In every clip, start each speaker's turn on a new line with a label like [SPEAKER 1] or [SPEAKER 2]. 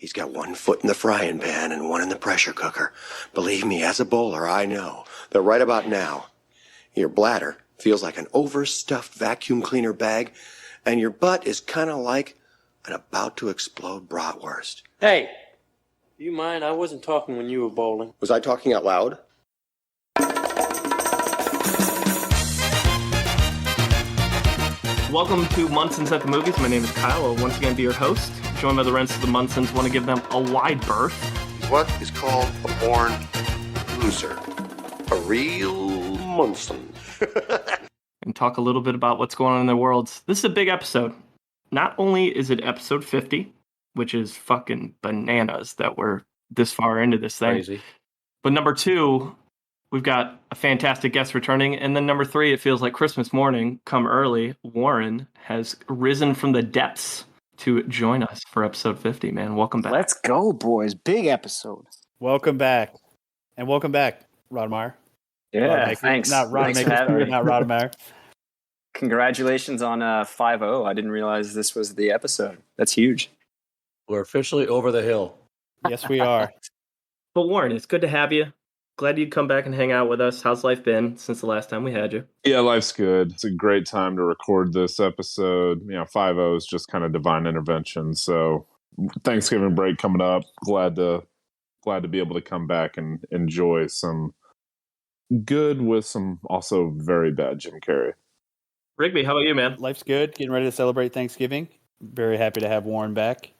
[SPEAKER 1] He's got one foot in the frying pan and one in the pressure cooker. Believe me, as a bowler, I know that right about now, your bladder feels like an overstuffed vacuum cleaner bag, and your butt is kind of like an about-to-explode bratwurst.
[SPEAKER 2] Hey, do you mind? I wasn't talking when you were bowling.
[SPEAKER 1] Was I talking out loud?
[SPEAKER 3] Welcome to Munsons at the Movies. My name is Kyle. I'll once again be your host. Joined by the rest of the Munsons. Want to give them a wide berth.
[SPEAKER 1] He's what is called a born loser. A real Munson.
[SPEAKER 3] And talk a little bit about what's going on in their worlds. This is a big episode. Not only is it episode 50, which is fucking bananas that we're this far into this thing.
[SPEAKER 2] Crazy.
[SPEAKER 3] But number two, we've got a fantastic guest returning. And then number three, it feels like Christmas morning, come early. Warren has risen from the depths to join us for episode 50, man. Welcome back.
[SPEAKER 4] Let's go, boys. Big episode.
[SPEAKER 5] Welcome back. And welcome back, Rodmaker.
[SPEAKER 4] Yeah,
[SPEAKER 5] Rodmaker.
[SPEAKER 4] thanks.
[SPEAKER 5] Not
[SPEAKER 4] Thanks for
[SPEAKER 5] Rodmaker,
[SPEAKER 4] having me.
[SPEAKER 5] not Rodmaker.
[SPEAKER 4] Congratulations on 5-0. I didn't realize this was the episode. That's huge.
[SPEAKER 2] We're officially over the hill.
[SPEAKER 5] Yes, we are.
[SPEAKER 3] But Warren, it's good to have you. Glad you'd come back and hang out with us. How's life been since the last time we had you?
[SPEAKER 6] Yeah, life's good. It's a great time to record this episode. 5-0 is just kind of divine intervention. So Thanksgiving break coming up. Glad to be able to come back and enjoy some good with some also very bad Jim Carrey.
[SPEAKER 3] Rigby, how about you, man?
[SPEAKER 5] Life's good. Getting ready to celebrate Thanksgiving. Very happy to have Warren back.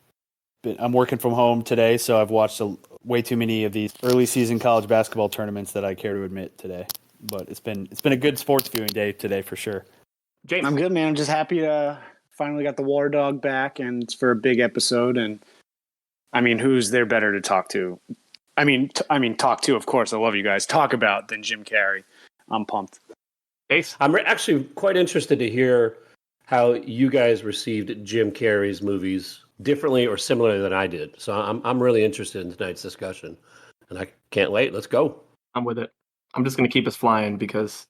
[SPEAKER 5] But I'm working from home today, so I've watched way too many of these early season college basketball tournaments that I care to admit today. But it's been a good sports viewing day today for sure.
[SPEAKER 3] James.
[SPEAKER 4] I'm good, man. I'm just happy to finally got the War Dog back, and it's for a big episode. And I mean, who's there better to talk to? I mean, talk to, of course. I love you guys. Talk about than Jim Carrey. I'm pumped.
[SPEAKER 3] Ace.
[SPEAKER 2] I'm actually quite interested to hear how you guys received Jim Carrey's movies differently or similarly than I did. So I'm really interested in tonight's discussion, and I can't wait. Let's go.
[SPEAKER 3] I'm with it. I'm just going to keep us flying because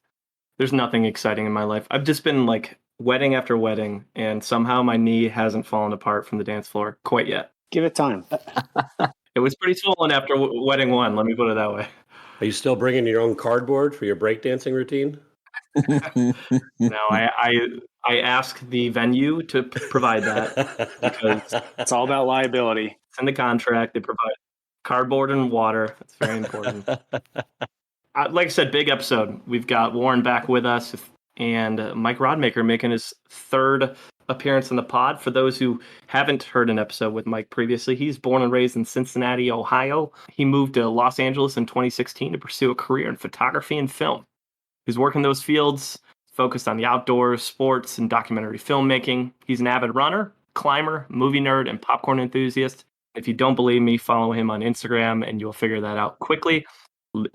[SPEAKER 3] there's nothing exciting in my life. I've just been like wedding after wedding, and somehow my knee hasn't fallen apart from the dance floor quite yet.
[SPEAKER 4] Give it time.
[SPEAKER 3] It was pretty swollen after wedding one. Let me put it that way.
[SPEAKER 2] Are you still bringing your own cardboard for your breakdancing routine?
[SPEAKER 3] No, I asked the venue to provide that because
[SPEAKER 4] It's all about liability.
[SPEAKER 3] it's in the contract. They provide cardboard and water. That's very important. Like I said, big episode. We've got Warren back with us and Mike Rodmaker making his third appearance in the pod. For those who haven't heard an episode with Mike previously, he's born and raised in Cincinnati, Ohio. He moved to Los Angeles in 2016 to pursue a career in photography and film. He's working those fields, focused on the outdoors, sports, and documentary filmmaking. He's an avid runner, climber, movie nerd, and popcorn enthusiast. If you don't believe me, follow him on Instagram, and you'll figure that out quickly.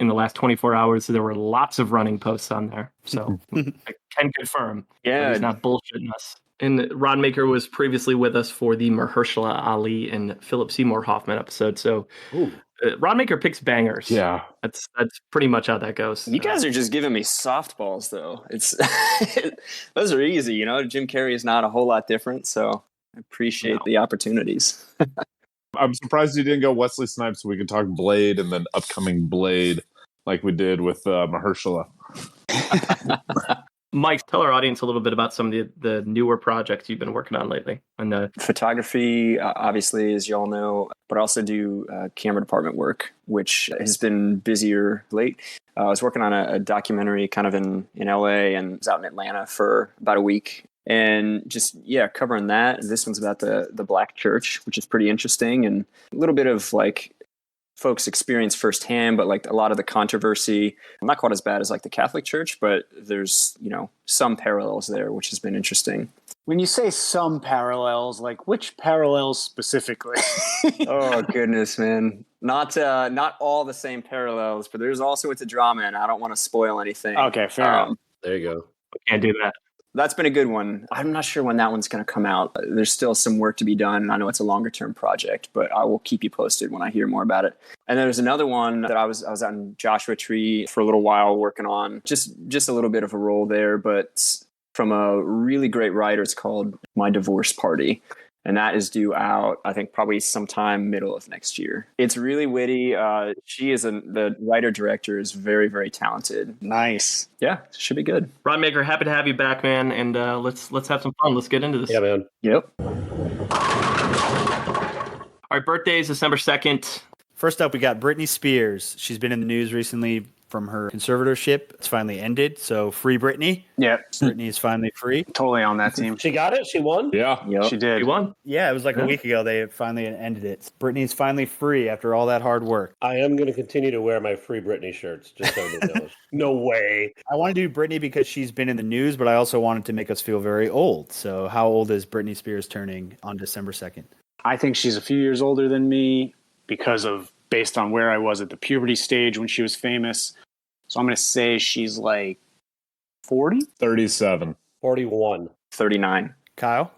[SPEAKER 3] In the last 24 hours, there were lots of running posts on there. So I can confirm that he's not bullshitting us. And Rodmaker was previously with us for the Mahershala Ali and Philip Seymour Hoffman episode. So Rodmaker picks bangers.
[SPEAKER 6] Yeah.
[SPEAKER 3] That's pretty much how that goes.
[SPEAKER 4] You guys are just giving me softballs, though. It's those are easy, you know. Jim Carrey is not a whole lot different, so I appreciate the opportunities.
[SPEAKER 6] I'm surprised you didn't go Wesley Snipes so we could talk Blade and then upcoming Blade like we did with Mahershala.
[SPEAKER 3] Mike, tell our audience a little bit about some of the newer projects you've been working on lately. And
[SPEAKER 4] Photography, obviously, as you all know, but I also do camera department work, which has been busier late. I was working on a documentary kind of in LA and was out in Atlanta for about a week. And just, covering that. This one's about the Black Church, which is pretty interesting, and a little bit of like folks experience firsthand, but like a lot of the controversy, not quite as bad as like the Catholic Church, but there's, some parallels there, which has been interesting.
[SPEAKER 7] When you say some parallels, like which parallels specifically?
[SPEAKER 4] Oh goodness, man. Not all the same parallels, but there's also it's a drama and I don't want to spoil anything.
[SPEAKER 7] Okay, fair enough.
[SPEAKER 2] There you go.
[SPEAKER 3] we can't do that.
[SPEAKER 4] That's been a good one. I'm not sure when that one's going to come out. There's still some work to be done, and I know it's a longer-term project, but I will keep you posted when I hear more about it. And there's another one that I was out in Joshua Tree for a little while working on, just a little bit of a role there, but from a really great writer. It's called My Divorce Party. And that is due out, I think, probably sometime middle of next year. It's really witty. She is the writer-director is very, very talented.
[SPEAKER 7] Nice.
[SPEAKER 4] Yeah, should be good.
[SPEAKER 3] Rodmaker, happy to have you back, man. And let's have some fun. Let's get into this.
[SPEAKER 2] Yeah, man.
[SPEAKER 4] Yep.
[SPEAKER 3] All right, birthdays, December 2nd.
[SPEAKER 5] First up, we got Britney Spears. She's been in the news recently from her conservatorship. It's finally ended, so free Britney.
[SPEAKER 7] Yep.
[SPEAKER 5] Britney is finally free.
[SPEAKER 7] Totally on that team.
[SPEAKER 2] She got it? She won?
[SPEAKER 6] Yeah.
[SPEAKER 4] Yep.
[SPEAKER 7] She did.
[SPEAKER 3] You won.
[SPEAKER 5] Yeah, it was like a week ago they finally ended it. Britney's finally free after all that hard work.
[SPEAKER 2] I am going to continue to wear my free Britney shirts, just so everybody knows. No way.
[SPEAKER 5] I want to do Britney because she's been in the news, but I also wanted to make us feel very old. So how old is Britney Spears turning on December 2nd?
[SPEAKER 7] I think she's a few years older than me based on where I was at the puberty stage when she was famous. So I'm going to say she's like 40?
[SPEAKER 6] 37.
[SPEAKER 2] 41.
[SPEAKER 4] 39.
[SPEAKER 5] Kyle?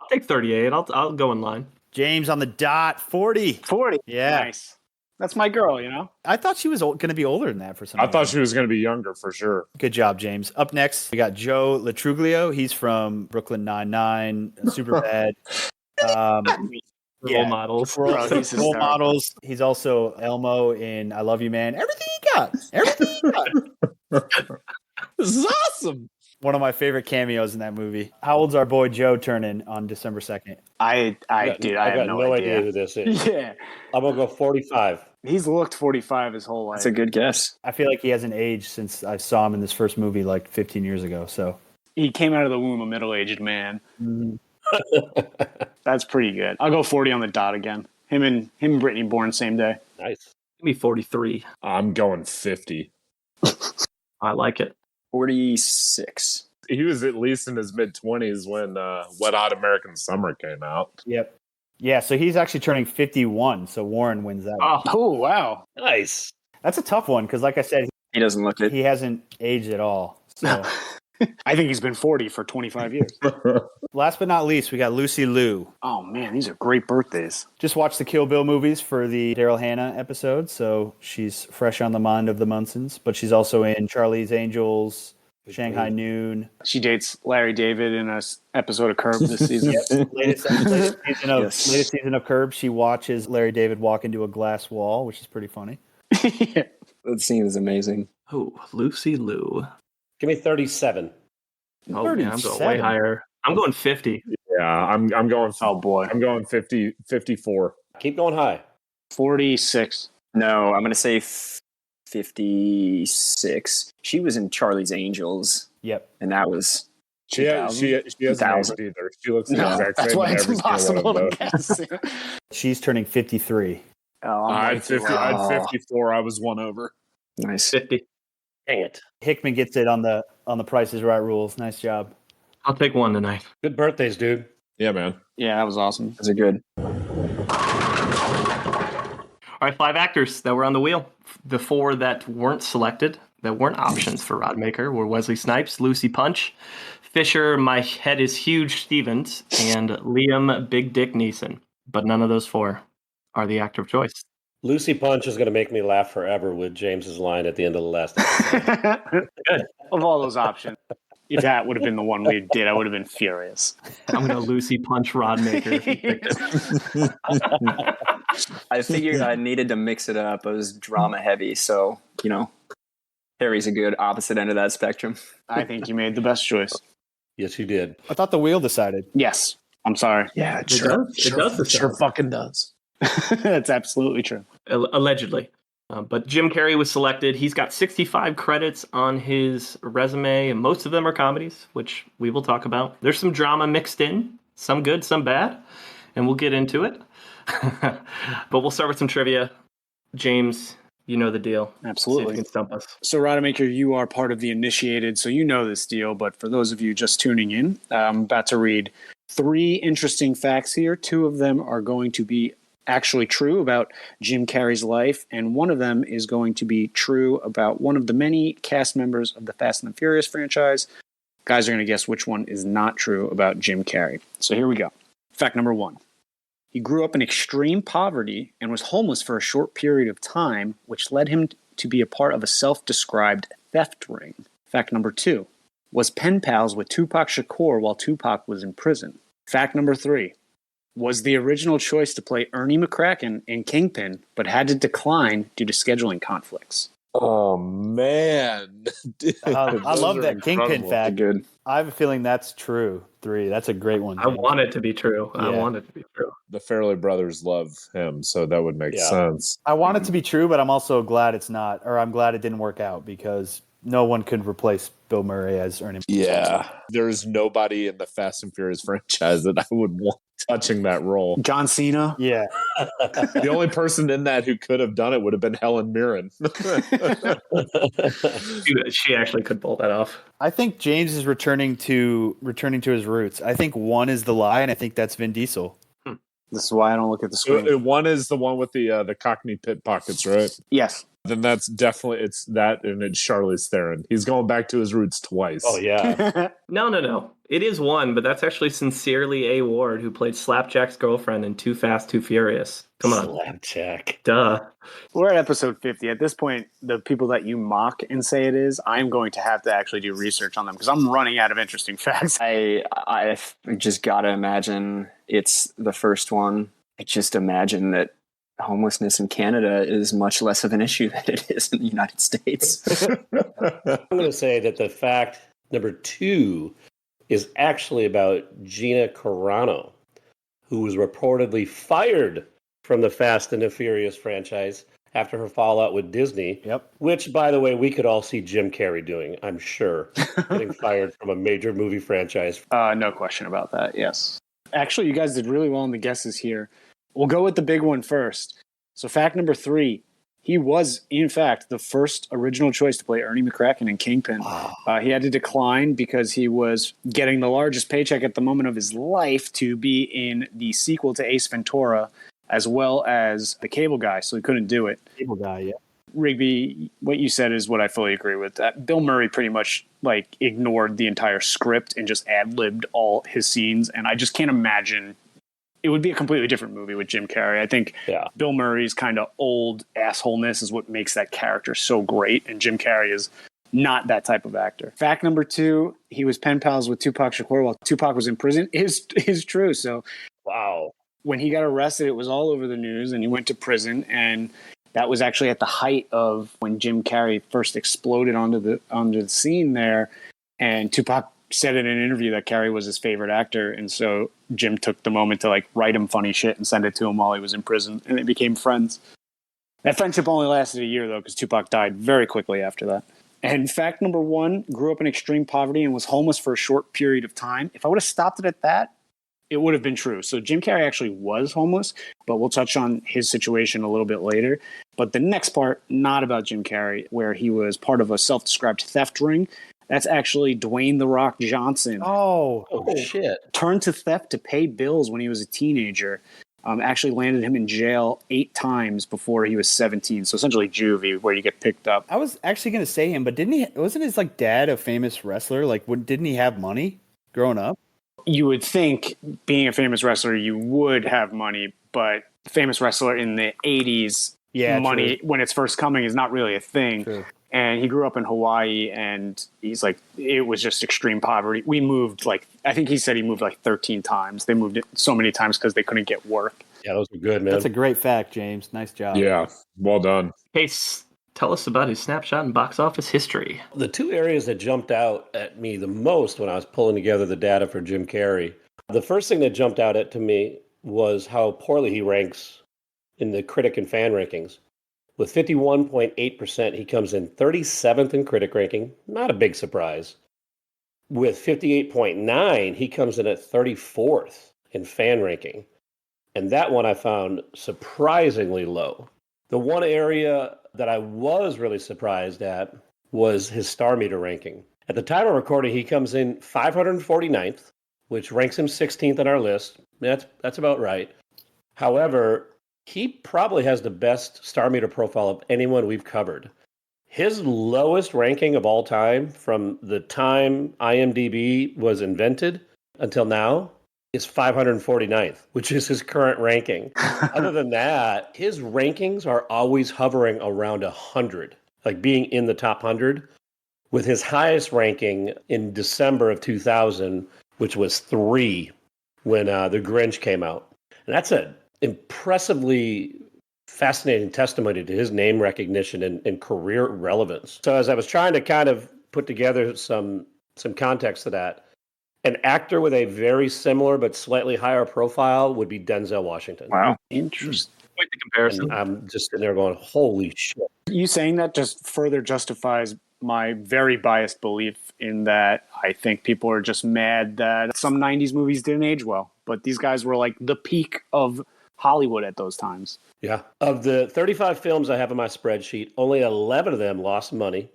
[SPEAKER 3] I'll take 38. I'll go in line.
[SPEAKER 5] James on the dot, 40.
[SPEAKER 7] 40.
[SPEAKER 5] Yeah.
[SPEAKER 7] Nice. That's my girl, you know?
[SPEAKER 5] I thought she was going to be older than that for some
[SPEAKER 6] I
[SPEAKER 5] reason.
[SPEAKER 6] thought she was going to be younger for sure.
[SPEAKER 5] Good job, James. Up next, we got Joe Latruglio. He's from Brooklyn Nine-Nine, Superbad.
[SPEAKER 3] Role models.
[SPEAKER 5] Role models. He's also Elmo in I Love You, Man. Everything he got. Everything he got.
[SPEAKER 6] This is awesome.
[SPEAKER 5] One of my favorite cameos in that movie. How old's our boy Joe turning on December 2nd?
[SPEAKER 7] I have no idea
[SPEAKER 2] who this is.
[SPEAKER 7] Yeah.
[SPEAKER 2] I'm going to go 45.
[SPEAKER 7] He's looked 45 his whole life.
[SPEAKER 4] That's a good guess.
[SPEAKER 5] I feel like he hasn't aged since I saw him in this first movie like 15 years ago. So
[SPEAKER 7] He came out of the womb a middle-aged man. That's pretty good. I'll go 40 on the dot again. Him and Brittany born same day.
[SPEAKER 2] Nice.
[SPEAKER 3] Give me 43.
[SPEAKER 6] I'm going 50.
[SPEAKER 3] I like it.
[SPEAKER 4] 46.
[SPEAKER 6] He was at least in his mid-20s when Wet Hot American Summer came out.
[SPEAKER 5] Yep. Yeah, so he's actually turning 51. So Warren wins that one.
[SPEAKER 7] Oh, wow.
[SPEAKER 2] Nice.
[SPEAKER 5] That's a tough one because, like I said,
[SPEAKER 4] He doesn't look it.
[SPEAKER 5] he hasn't aged at all. So
[SPEAKER 7] I think he's been 40 for 25 years.
[SPEAKER 5] last but not least, we got Lucy Liu.
[SPEAKER 7] Oh, man, these are great birthdays.
[SPEAKER 5] Just watched the Kill Bill movies for the Daryl Hannah episode, so she's fresh on the mind of the Munsons. But she's also in Charlie's Angels, Shanghai Noon.
[SPEAKER 7] She dates Larry David in an episode of Curb this season.
[SPEAKER 5] Latest season of Curb, she watches Larry David walk into a glass wall, which is pretty funny.
[SPEAKER 4] That scene is amazing.
[SPEAKER 3] Oh, Lucy Liu.
[SPEAKER 2] Give me 37.
[SPEAKER 3] Oh, man, I'm going
[SPEAKER 5] 37.
[SPEAKER 3] way higher. I'm going 50.
[SPEAKER 6] Yeah, I'm going.
[SPEAKER 7] Oh, boy.
[SPEAKER 6] I'm going 54.
[SPEAKER 2] Keep going high.
[SPEAKER 7] 46.
[SPEAKER 4] No, I'm going to say 56. She was in Charlie's Angels,
[SPEAKER 5] Yep.
[SPEAKER 4] and that was
[SPEAKER 6] She hasn't aged
[SPEAKER 4] 2000.
[SPEAKER 6] either. She looks the
[SPEAKER 7] No,
[SPEAKER 6] exact
[SPEAKER 7] that's
[SPEAKER 6] same.
[SPEAKER 7] why
[SPEAKER 6] in
[SPEAKER 7] it's
[SPEAKER 6] every single
[SPEAKER 7] impossible
[SPEAKER 6] one
[SPEAKER 7] to
[SPEAKER 6] of
[SPEAKER 7] guess.
[SPEAKER 5] She's turning 53.
[SPEAKER 7] Oh, I'm
[SPEAKER 6] I
[SPEAKER 7] way
[SPEAKER 6] had
[SPEAKER 7] too
[SPEAKER 6] 50.
[SPEAKER 7] low.
[SPEAKER 6] I had 54. I was one over.
[SPEAKER 4] nice.
[SPEAKER 3] 50.
[SPEAKER 2] Dang it.
[SPEAKER 5] Hickman gets it on the Price is Right rules. Nice job.
[SPEAKER 3] I'll take one tonight.
[SPEAKER 2] Good birthdays, dude.
[SPEAKER 6] Yeah, man.
[SPEAKER 7] Yeah, that was awesome.
[SPEAKER 4] Those are good.
[SPEAKER 3] All right, 5 actors that were on the wheel. The 4 that weren't selected, that weren't options for Rodmaker, were Wesley Snipes, Lucy Punch, Fisher, My Head is Huge Stevens, and Liam Big Dick Neeson. But none of those 4 are the actor of choice.
[SPEAKER 2] Lucy Punch is going to make me laugh forever with James's line at the end of the last episode.
[SPEAKER 7] Of all those options, if that would have been the one we did, I would have been furious.
[SPEAKER 3] I'm going to Lucy Punch Rodmaker if he picked it.
[SPEAKER 4] I figured I needed to mix it up. It was drama heavy, so, Harry's a good opposite end of that spectrum.
[SPEAKER 7] I think you made the best choice.
[SPEAKER 2] Yes, you did.
[SPEAKER 5] I thought the wheel decided.
[SPEAKER 7] Yes. I'm sorry.
[SPEAKER 1] Yeah,
[SPEAKER 3] It does this
[SPEAKER 1] sure
[SPEAKER 3] time.
[SPEAKER 1] fucking does.
[SPEAKER 7] That's absolutely true.
[SPEAKER 3] Allegedly. But Jim Carrey was selected. He's got 65 credits on his resume, and most of them are comedies, which we will talk about. There's some drama mixed in, some good, some bad, and we'll get into it. But we'll start with some trivia. James, you know the deal.
[SPEAKER 7] Absolutely.
[SPEAKER 3] See if you can stump us.
[SPEAKER 7] So, Rodmaker, you are part of the initiated, so you know this deal. But for those of you just tuning in, I'm about to read 3 interesting facts here. 2 of them are going to be actually true about Jim Carrey's life, and one of them is going to be true about one of the many cast members of the Fast and the Furious franchise. Guys are going to guess which one is not true about Jim Carrey. So here we go. Fact number 1. He grew up in extreme poverty and was homeless for a short period of time, which led him to be a part of a self-described theft ring. Fact number 2. Was pen pals with Tupac Shakur while Tupac was in prison. Fact number 3. was the original choice to play Ernie McCracken in Kingpin, but had to decline due to scheduling conflicts.
[SPEAKER 6] Oh man, Dude,
[SPEAKER 5] I
[SPEAKER 6] those
[SPEAKER 5] love
[SPEAKER 6] are
[SPEAKER 5] that Kingpin
[SPEAKER 6] incredible.
[SPEAKER 5] fact.
[SPEAKER 4] Good.
[SPEAKER 5] I have a feeling that's true. 3. That's a great one.
[SPEAKER 3] I
[SPEAKER 5] James.
[SPEAKER 3] want it to be true. I
[SPEAKER 5] Yeah.
[SPEAKER 3] want it to be true.
[SPEAKER 6] The Fairley brothers love him, so that would make
[SPEAKER 2] Yeah.
[SPEAKER 6] sense.
[SPEAKER 5] I want it to be true, but I'm also glad it's not, or I'm glad it didn't work out because no one could replace Bill Murray as Ernie.
[SPEAKER 6] Yeah, there's nobody in the Fast and Furious franchise that I would want touching that role.
[SPEAKER 7] John Cena.
[SPEAKER 5] Yeah.
[SPEAKER 6] The only person in that who could have done it would have been Helen Mirren.
[SPEAKER 3] She actually could pull that off.
[SPEAKER 5] I think James is returning to his roots. I think 1 is the lie, and I think that's Vin Diesel.
[SPEAKER 7] This is why I don't look at the screen.
[SPEAKER 6] One is the one with the Cockney pit pockets, right?
[SPEAKER 7] Yes.
[SPEAKER 6] Then that's definitely it's that, and it's Charlize Theron. He's going back to his roots twice.
[SPEAKER 2] Oh yeah.
[SPEAKER 3] No. It is 1, but that's actually Sincerely A. Ward, who played Slapjack's girlfriend in Too Fast, Too Furious. Come on.
[SPEAKER 2] Slapjack.
[SPEAKER 3] Duh.
[SPEAKER 7] We're at episode 50. At this point, the people that you mock and say it is, I'm going to have to actually do research on them because I'm running out of interesting facts.
[SPEAKER 4] I've just got to imagine it's the first one. I just imagine that homelessness in Canada is much less of an issue than it is in the United States.
[SPEAKER 2] I'm going to say that the fact number 2 is actually about Gina Carano, who was reportedly fired from the Fast and the Furious franchise after her fallout with Disney.
[SPEAKER 5] Yep.
[SPEAKER 2] Which, by the way, we could all see Jim Carrey doing, I'm sure, getting fired from a major movie franchise.
[SPEAKER 7] No question about that, yes. Actually, you guys did really well in the guesses here. We'll go with the big one first. So fact number 3, he was, in fact, the first original choice to play Ernie McCracken in Kingpin. He had to decline because he was getting the largest paycheck at the moment of his life to be in the sequel to Ace Ventura, as well as The Cable Guy, so he couldn't do it.
[SPEAKER 5] Cable Guy, yeah.
[SPEAKER 7] Rigby, what you said is what I fully agree with. Bill Murray pretty much ignored the entire script and just ad-libbed all his scenes, and I just can't imagine. It would be a completely different movie with Jim Carrey. I think Bill Murray's kind of old assholeness is what makes that character so great, and Jim Carrey is not that type of actor. Fact number 2, he was pen pals with Tupac Shakur while Tupac was in prison is true. So
[SPEAKER 2] Wow.
[SPEAKER 7] when he got arrested, it was all over the news, and he went to prison, and that was actually at the height of when Jim Carrey first exploded onto the scene there, and Tupac said in an interview that Carrey was his favorite actor, and so Jim took the moment to write him funny shit and send it to him while he was in prison, and they became friends. That friendship only lasted a year though, because Tupac died very quickly after that. And fact number 1, grew up in extreme poverty and was homeless for a short period of time. If I would have stopped it at that, it would have been true. So Jim Carrey actually was homeless, but we'll touch on his situation a little bit later. But the next part, not about Jim Carrey, where he was part of a self-described theft ring. That's actually Dwayne "The Rock" Johnson.
[SPEAKER 5] Oh,
[SPEAKER 2] shit.
[SPEAKER 7] Turned to theft to pay bills when he was a teenager. Actually landed him in jail 8 times before he was 17. So essentially juvie, where you get picked up.
[SPEAKER 5] I was actually going to say him, but wasn't his dad a famous wrestler? Didn't he have money growing up?
[SPEAKER 7] You would think being a famous wrestler, you would have money, but famous wrestler in the 80s, money when it's first coming is not really a thing.
[SPEAKER 5] True.
[SPEAKER 7] And he grew up in Hawaii, and he's it was just extreme poverty. We moved I think he said he moved 13 times. They moved it so many times because they couldn't get work.
[SPEAKER 2] Yeah, those are good, man.
[SPEAKER 5] That's a great fact, James. Nice job.
[SPEAKER 6] Yeah, well done.
[SPEAKER 3] Case, tell us about his snapshot and box office history.
[SPEAKER 2] The 2 areas that jumped out at me the most when I was pulling together the data for Jim Carrey, the first thing that jumped out to me was how poorly he ranks in the critic and fan rankings. With 51.8%, he comes in 37th in critic ranking. Not a big surprise. With 58.9%, he comes in at 34th in fan ranking. And that one I found surprisingly low. The one area that I was really surprised at was his star meter ranking. At the time of recording, he comes in 549th, which ranks him 16th on our list. That's about right. However, he probably has the best star meter profile of anyone we've covered. His lowest ranking of all time, from the time IMDb was invented until now, is 549th, which is his current ranking. Other than that, his rankings are always hovering around 100, being in the top 100, with his highest ranking in December of 2000, which was 3 when The Grinch came out. And that's an impressively fascinating testimony to his name recognition and career relevance. So as I was trying to kind of put together some context to that, an actor with a very similar but slightly higher profile would be Denzel Washington.
[SPEAKER 7] Wow. Interesting.
[SPEAKER 3] Quite the comparison.
[SPEAKER 2] And I'm just sitting there going, holy shit.
[SPEAKER 7] You saying that just further justifies my very biased belief in that I think people are just mad that some 90s movies didn't age well. But these guys were like the peak of Hollywood at those times.
[SPEAKER 2] Yeah. Of the 35 films I have in my spreadsheet, only 11 of them lost money.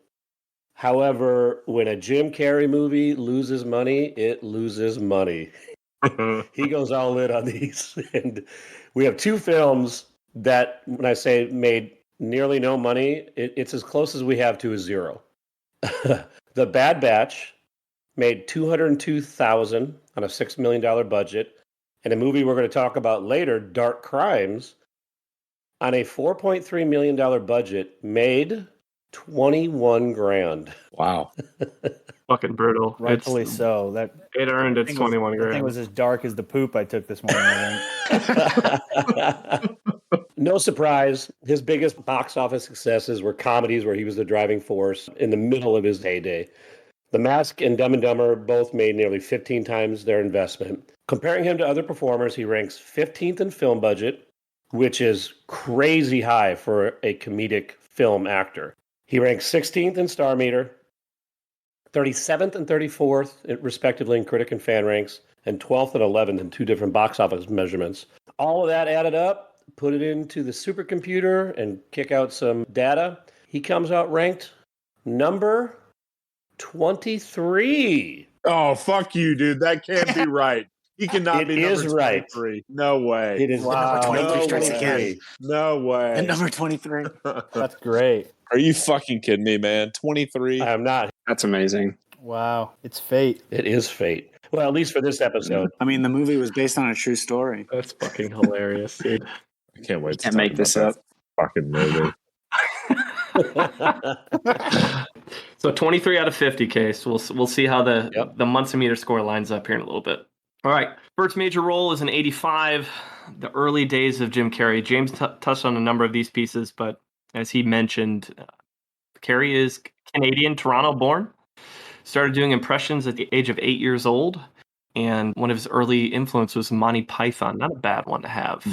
[SPEAKER 2] However, when a Jim Carrey movie loses money, it loses money. He goes all in on these. And we have 2 films that, when I say made nearly no money, it's as close as we have to a zero. The Bad Batch made $202,000 on a $6 million budget. And a movie we're going to talk about later, Dark Crimes, on a $4.3 million budget, made 21 grand.
[SPEAKER 1] Wow.
[SPEAKER 3] Fucking brutal.
[SPEAKER 5] Rightfully so.
[SPEAKER 3] It earned its 21
[SPEAKER 5] The
[SPEAKER 3] grand.
[SPEAKER 5] thing was as dark as the poop I took this morning. I think.
[SPEAKER 2] No surprise, his biggest box office successes were comedies where he was the driving force in the middle of his heyday. The Mask and Dumb and Dumber both made nearly 15 times their investment. Comparing him to other performers, he ranks 15th in film budget, which is crazy high for a comedic film actor. He ranks 16th in Star Meter, 37th and 34th, respectively, in critic and fan ranks, and 12th and 11th in 2 different box office measurements. All of that added up, put it into the supercomputer, and kick out some data. He comes out ranked number 23.
[SPEAKER 6] Oh, fuck you, dude. That can't be right. He cannot
[SPEAKER 2] It
[SPEAKER 6] be number
[SPEAKER 2] is right.
[SPEAKER 6] 23. No way.
[SPEAKER 2] It is
[SPEAKER 7] Wow.
[SPEAKER 2] number 23
[SPEAKER 7] No
[SPEAKER 2] strikes
[SPEAKER 7] way.
[SPEAKER 2] again.
[SPEAKER 6] No way.
[SPEAKER 7] And number 23.
[SPEAKER 5] That's great.
[SPEAKER 6] Are you fucking kidding me, man? 23?
[SPEAKER 2] I am not.
[SPEAKER 4] That's amazing.
[SPEAKER 5] Wow. It's fate.
[SPEAKER 2] It is fate. Well, at least for this episode.
[SPEAKER 7] I mean, the movie was based on a true story.
[SPEAKER 3] That's fucking hilarious, dude.
[SPEAKER 6] I can't wait to
[SPEAKER 4] Can't
[SPEAKER 6] talk
[SPEAKER 4] make this
[SPEAKER 6] about
[SPEAKER 4] up.
[SPEAKER 6] that fucking movie.
[SPEAKER 3] So 23 out of 50 case. We'll see how the Munson Meter score lines up here in a little bit. All right. First major role is in 85, the early days of Jim Carrey. James touched on a number of these pieces, but as he mentioned, Carrey is Canadian, Toronto born. Started doing impressions at the age of 8 years old. And one of his early influences was Monty Python. Not a bad one to have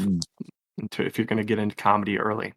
[SPEAKER 3] if you're going to get into comedy early.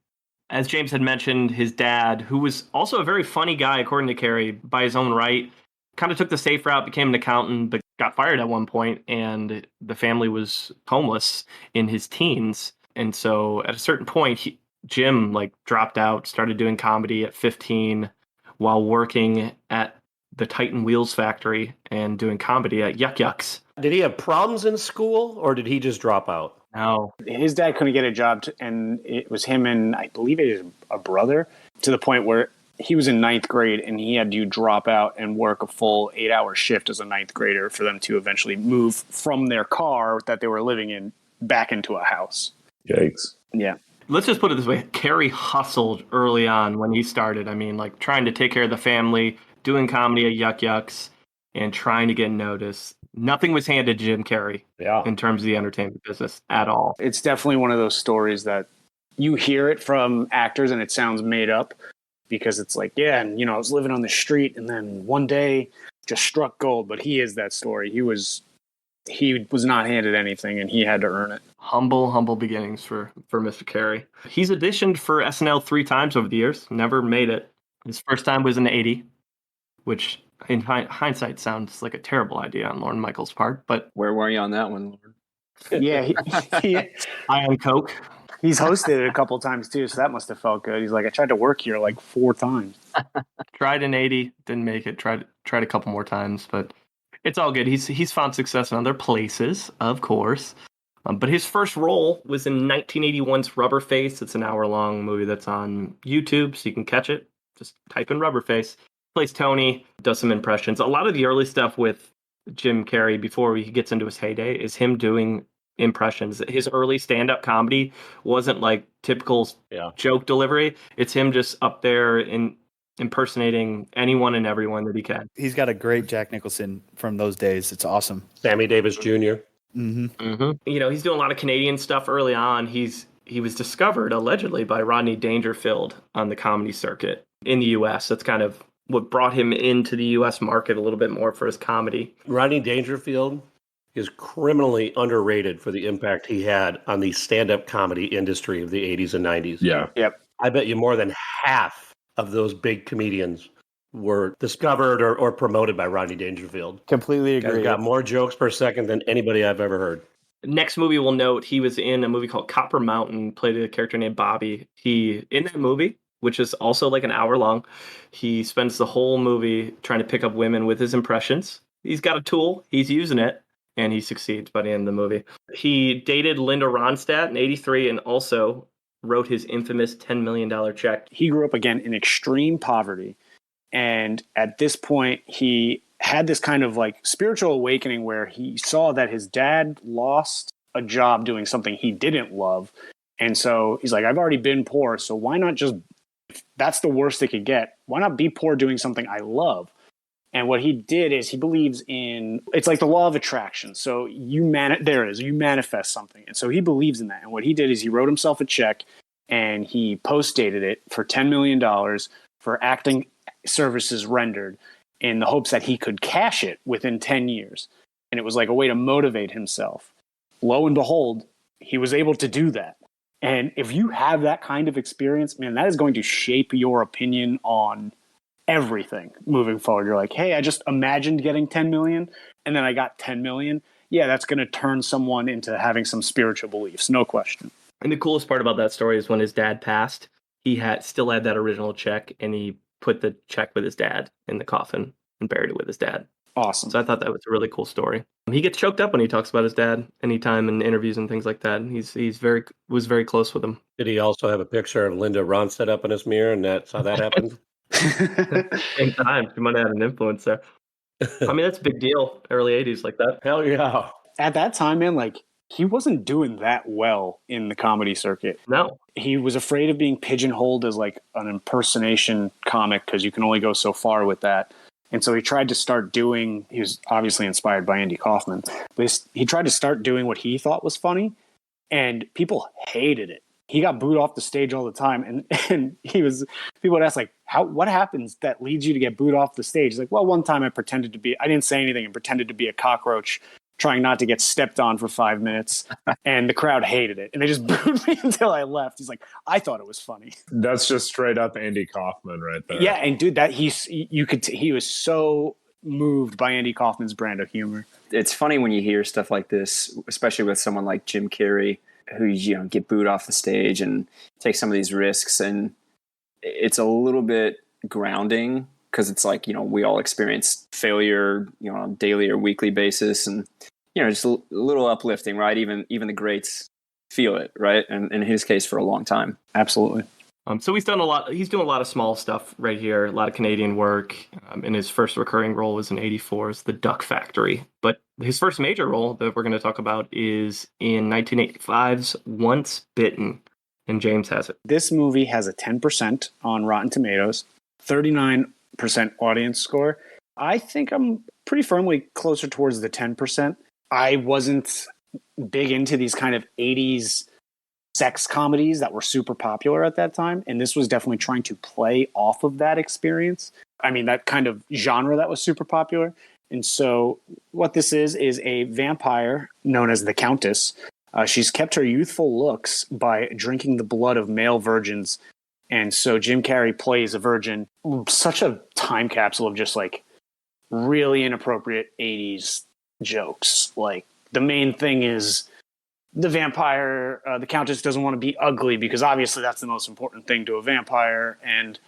[SPEAKER 3] As James had mentioned, his dad, who was also a very funny guy, according to Carrey, by his own right, kind of took the safe route, became an accountant, but got fired at one point, and the family was homeless in his teens. And so at a certain point, Jim dropped out, started doing comedy at 15 while working at the Titan Wheels factory and doing comedy at Yuck Yucks.
[SPEAKER 2] Did he have problems in school, or did he just drop out?
[SPEAKER 3] No.
[SPEAKER 7] His dad couldn't get a job, and it was him and I believe it was a brother, to the point where he was in 9th grade and he had to drop out and work a full 8-hour shift as a 9th grader for them to eventually move from their car that they were living in back into a house.
[SPEAKER 6] Yikes.
[SPEAKER 7] Yeah.
[SPEAKER 3] Let's just put it this way. Carrey hustled early on when he started. I mean, trying to take care of the family, doing comedy at Yuck Yucks, and trying to get noticed. Nothing was handed to Jim Carrey in terms of the entertainment business at all.
[SPEAKER 7] It's definitely one of those stories that you hear it from actors and it sounds made up because it's like, yeah, and I was living on the street and then one day just struck gold. But he is that story. He was not handed anything and he had to earn it.
[SPEAKER 3] Humble beginnings for Mr. Carrey. He's auditioned for SNL 3 times over the years. Never made it. His first time was in 80, which in hindsight sounds like a terrible idea on Lorne Michaels' part. But
[SPEAKER 4] Where were you on that one, Lord?
[SPEAKER 7] Yeah. He
[SPEAKER 3] I on coke.
[SPEAKER 7] he's hosted it a couple times too. So that must have felt good. He's like, I tried to work here 4 times.
[SPEAKER 3] Tried in 80, didn't make it. Tried a couple more times, but it's all good. He's found success in other places, of course. But his first role was in 1981's Rubberface. It's an hour-long movie that's on YouTube, so you can catch it. Just type in Rubberface. Plays Tony, does some impressions. A lot of the early stuff with Jim Carrey before he gets into his heyday is him doing impressions. His early stand-up comedy wasn't typical joke delivery. It's him just up there impersonating anyone and everyone that he can.
[SPEAKER 5] He's got a great Jack Nicholson from those days. It's awesome.
[SPEAKER 2] Sammy Davis Jr.
[SPEAKER 3] You know, he's doing a lot of Canadian stuff early on. He was discovered allegedly by Rodney Dangerfield on the comedy circuit in the U.S. That's kind of what brought him into the U.S. market a little bit more for his comedy.
[SPEAKER 2] Rodney Dangerfield is criminally underrated for the impact he had on the stand-up comedy industry of the 80s and 90s.
[SPEAKER 6] Yeah.
[SPEAKER 7] Yep.
[SPEAKER 2] I bet you more than half of those big comedians were discovered or promoted by Rodney Dangerfield.
[SPEAKER 5] Completely
[SPEAKER 2] Guy's
[SPEAKER 5] agree.
[SPEAKER 2] got more jokes per second than anybody I've ever heard.
[SPEAKER 3] Next movie we'll note, he was in a movie called Copper Mountain, played a character named Bobby. In that movie, which is also like an hour long, he spends the whole movie trying to pick up women with his impressions. He's got a tool, he's using it, and he succeeds by the end of the movie. He dated Linda Ronstadt in 1983 and also wrote his infamous $10 million check.
[SPEAKER 7] He grew up, again, in extreme poverty. And at this point, he had this kind of like spiritual awakening where he saw that his dad lost a job doing something he didn't love. And so he's like, I've already been poor, so why not just, if that's the worst it could get, why not be poor doing something I love? And what he did is he believes in, it's like the law of attraction. So you manifest something. And so he believes in that. And what he did is he wrote himself a check and he post-dated it for $10 million for acting services rendered in the hopes that he could cash it within 10 years. And it was like a way to motivate himself. Lo and behold, he was able to do that. And if you have that kind of experience, man, that is going to shape your opinion on everything moving forward. You're like, hey, I just imagined getting 10 million and then I got 10 million. Yeah, that's going to turn someone into having some spiritual beliefs. No question.
[SPEAKER 3] And the coolest part about that story is when his dad passed, he still had that original check, and he put the check with his dad in the coffin and buried it with his dad.
[SPEAKER 7] Awesome.
[SPEAKER 3] So I thought that was a really cool story. He gets choked up when he talks about his dad anytime in interviews and things like that. Was very close with him.
[SPEAKER 2] Did he also have a picture of Linda Ronstadt up in his mirror, and that's how that happened?
[SPEAKER 3] Same time, he might have had an influence there. I mean, that's a big deal. Early 80s like that.
[SPEAKER 2] Hell yeah.
[SPEAKER 7] At that time, man, like, he wasn't doing that well in the comedy circuit.
[SPEAKER 3] No.
[SPEAKER 7] He was afraid of being pigeonholed as like an impersonation comic because you can only go so far with that. And so he tried to start doing, he was obviously inspired by Andy Kaufman, but he tried to start doing what he thought was funny, and people hated it. He got booed off the stage all the time. And people would ask, like, what happens that leads you to get booed off the stage? He's like, well, one time I didn't say anything and pretended to be a cockroach trying not to get stepped on for 5 minutes, and the crowd hated it. And they just booed me until I left. He's like, I thought it was funny.
[SPEAKER 6] That's just straight up Andy Kaufman right there.
[SPEAKER 7] Yeah, and dude, he was so moved by Andy Kaufman's brand of humor.
[SPEAKER 4] It's funny when you hear stuff like this, especially with someone like Jim Carrey, who, you know, get booed off the stage and take some of these risks. And it's a little bit grounding because it's like, you know, we all experience failure, you know, on a daily or weekly basis, and, you know, just a little uplifting, right? Even the greats feel it, right? And in his case, for a long time.
[SPEAKER 7] Absolutely.
[SPEAKER 3] So he's doing a lot of small stuff right here, a lot of Canadian work. And his first recurring role was in 1984's The Duck Factory. But his first major role that we're going to talk about is in 1985's Once Bitten. And James has it.
[SPEAKER 7] This movie has a 10% on Rotten Tomatoes, 39% audience score. I think I'm pretty firmly closer towards the 10%. I wasn't big into these kind of 80s sex comedies that were super popular at that time, and this was definitely trying to play off of that experience. I mean, that kind of genre that was super popular. And so what this is a vampire known as the Countess. She's kept her youthful looks by drinking the blood of male virgins. And so Jim Carrey plays a virgin. Such a time capsule of just like really inappropriate 80s jokes. Like, the main thing is the vampire, the Countess, doesn't want to be ugly because obviously that's the most important thing to a vampire. And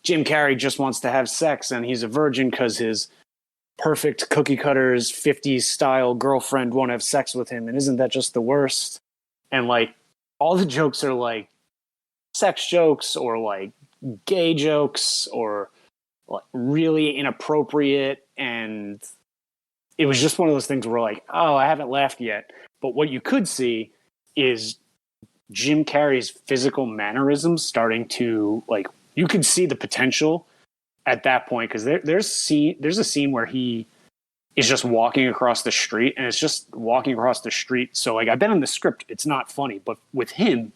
[SPEAKER 7] Jim Carrey just wants to have sex, and he's a virgin because his perfect cookie cutters 50s style girlfriend won't have sex with him. And isn't that just the worst? And like, all the jokes are like sex jokes or like gay jokes or like really inappropriate. And it was just one of those things where like, oh, I haven't laughed yet. But what you could see is Jim Carrey's physical mannerisms starting to, like, you could see the potential at that point, because there's a scene where he is just walking across the street, and it's just walking across the street. So like, I've been in the script, it's not funny, but with him,